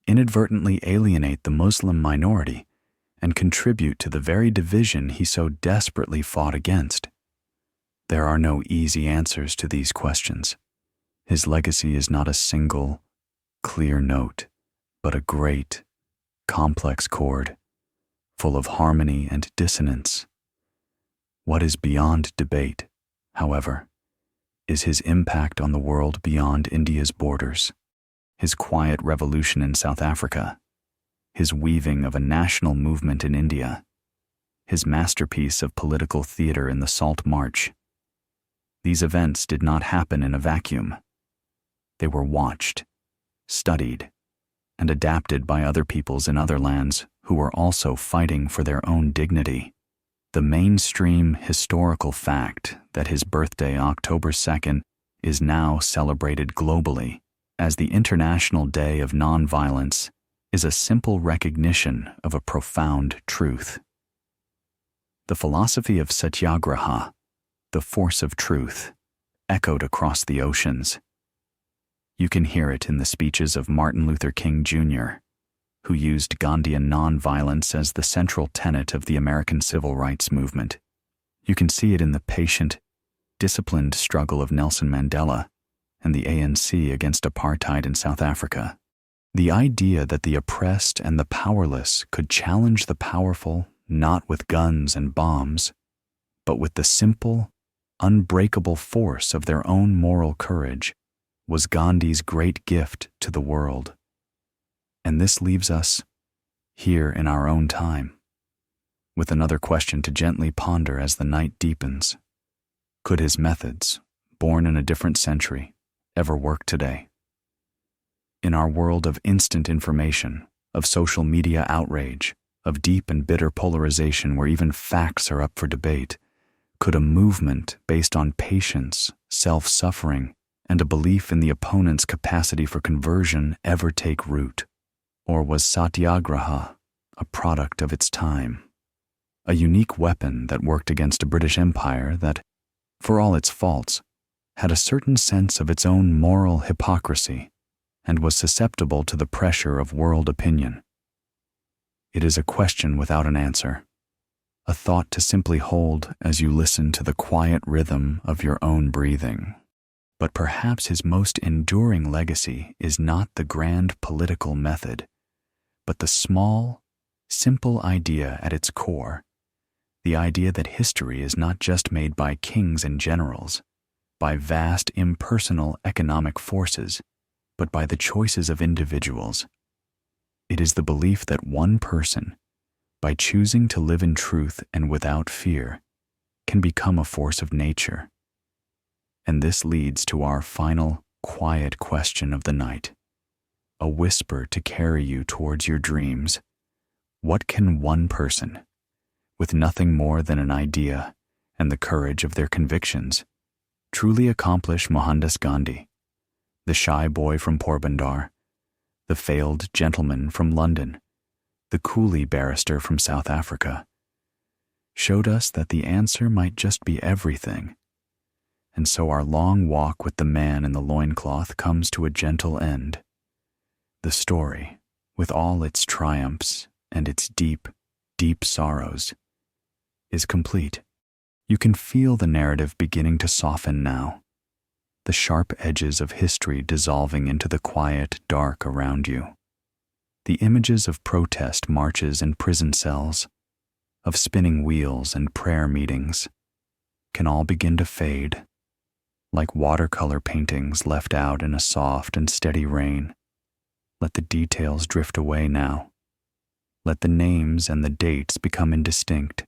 inadvertently alienate the Muslim minority and contribute to the very division he so desperately fought against? There are no easy answers to these questions. His legacy is not a single, clear note, but a great, complex chord, full of harmony and dissonance. What is beyond debate, however, is his impact on the world beyond India's borders, his quiet revolution in South Africa, his weaving of a national movement in India, his masterpiece of political theater in the Salt March. These events did not happen in a vacuum. They were watched, studied, and adapted by other peoples in other lands who were also fighting for their own dignity. The mainstream historical fact that his birthday, October 2nd, is now celebrated globally as the International Day of Nonviolence is a simple recognition of a profound truth. The philosophy of satyagraha, the force of truth, echoed across the oceans. You can hear it in the speeches of Martin Luther King Jr., who used Gandhian nonviolence as the central tenet of the American civil rights movement. You can see it in the patient, disciplined struggle of Nelson Mandela and the ANC against apartheid in South Africa. The idea that the oppressed and the powerless could challenge the powerful not with guns and bombs, but with the simple, unbreakable force of their own moral courage was Gandhi's great gift to the world. And this leaves us here in our own time, with another question to gently ponder as the night deepens. Could his methods, born in a different century, ever work today? In our world of instant information, of social media outrage, of deep and bitter polarization where even facts are up for debate, could a movement based on patience, self-suffering, and a belief in the opponent's capacity for conversion ever take root? Or was satyagraha a product of its time? A unique weapon that worked against a British Empire that, for all its faults, had a certain sense of its own moral hypocrisy and was susceptible to the pressure of world opinion. It is a question without an answer, a thought to simply hold as you listen to the quiet rhythm of your own breathing. But perhaps his most enduring legacy is not the grand political method, but the small, simple idea at its core, the idea that history is not just made by kings and generals, by vast impersonal economic forces, but by the choices of individuals. It is the belief that one person, by choosing to live in truth and without fear, can become a force of nature. And this leads to our final, quiet question of the night, a whisper to carry you towards your dreams. What can one person, with nothing more than an idea and the courage of their convictions, truly accomplish? Mohandas Gandhi, the shy boy from Porbandar, the failed gentleman from London, the coolie barrister from South Africa, showed us that the answer might just be everything. And so our long walk with the man in the loincloth comes to a gentle end. The story, with all its triumphs and its deep, deep sorrows, is complete. You can feel the narrative beginning to soften now, the sharp edges of history dissolving into the quiet dark around you. The images of protest marches and prison cells, of spinning wheels and prayer meetings, can all begin to fade, like watercolor paintings left out in a soft and steady rain. Let the details drift away now. Let the names and the dates become indistinct,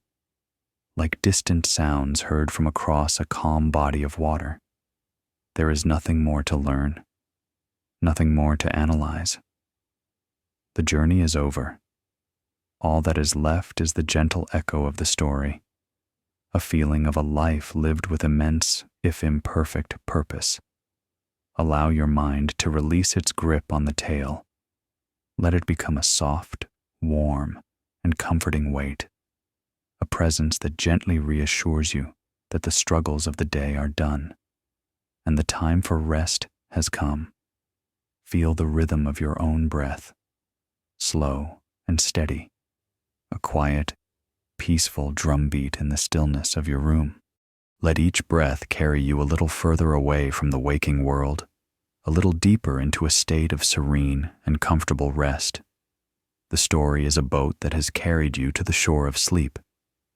like distant sounds heard from across a calm body of water. There is nothing more to learn, nothing more to analyze. The journey is over. All that is left is the gentle echo of the story, a feeling of a life lived with immense, if imperfect, purpose. Allow your mind to release its grip on the tale. Let it become a soft, warm, and comforting weight, a presence that gently reassures you that the struggles of the day are done, and the time for rest has come. Feel the rhythm of your own breath, slow and steady, a quiet, peaceful drumbeat in the stillness of your room. Let each breath carry you a little further away from the waking world, a little deeper into a state of serene and comfortable rest. The story is a boat that has carried you to the shore of sleep,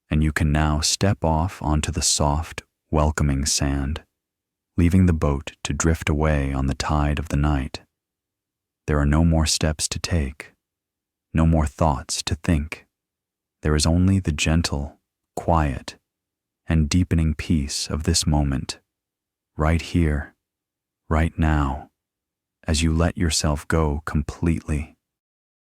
and you can now step off onto the soft, welcoming sand, leaving the boat to drift away on the tide of the night. There are no more steps to take, no more thoughts to think. There is only the gentle, quiet, and deepening peace of this moment, right here, right now, as you let yourself go completely.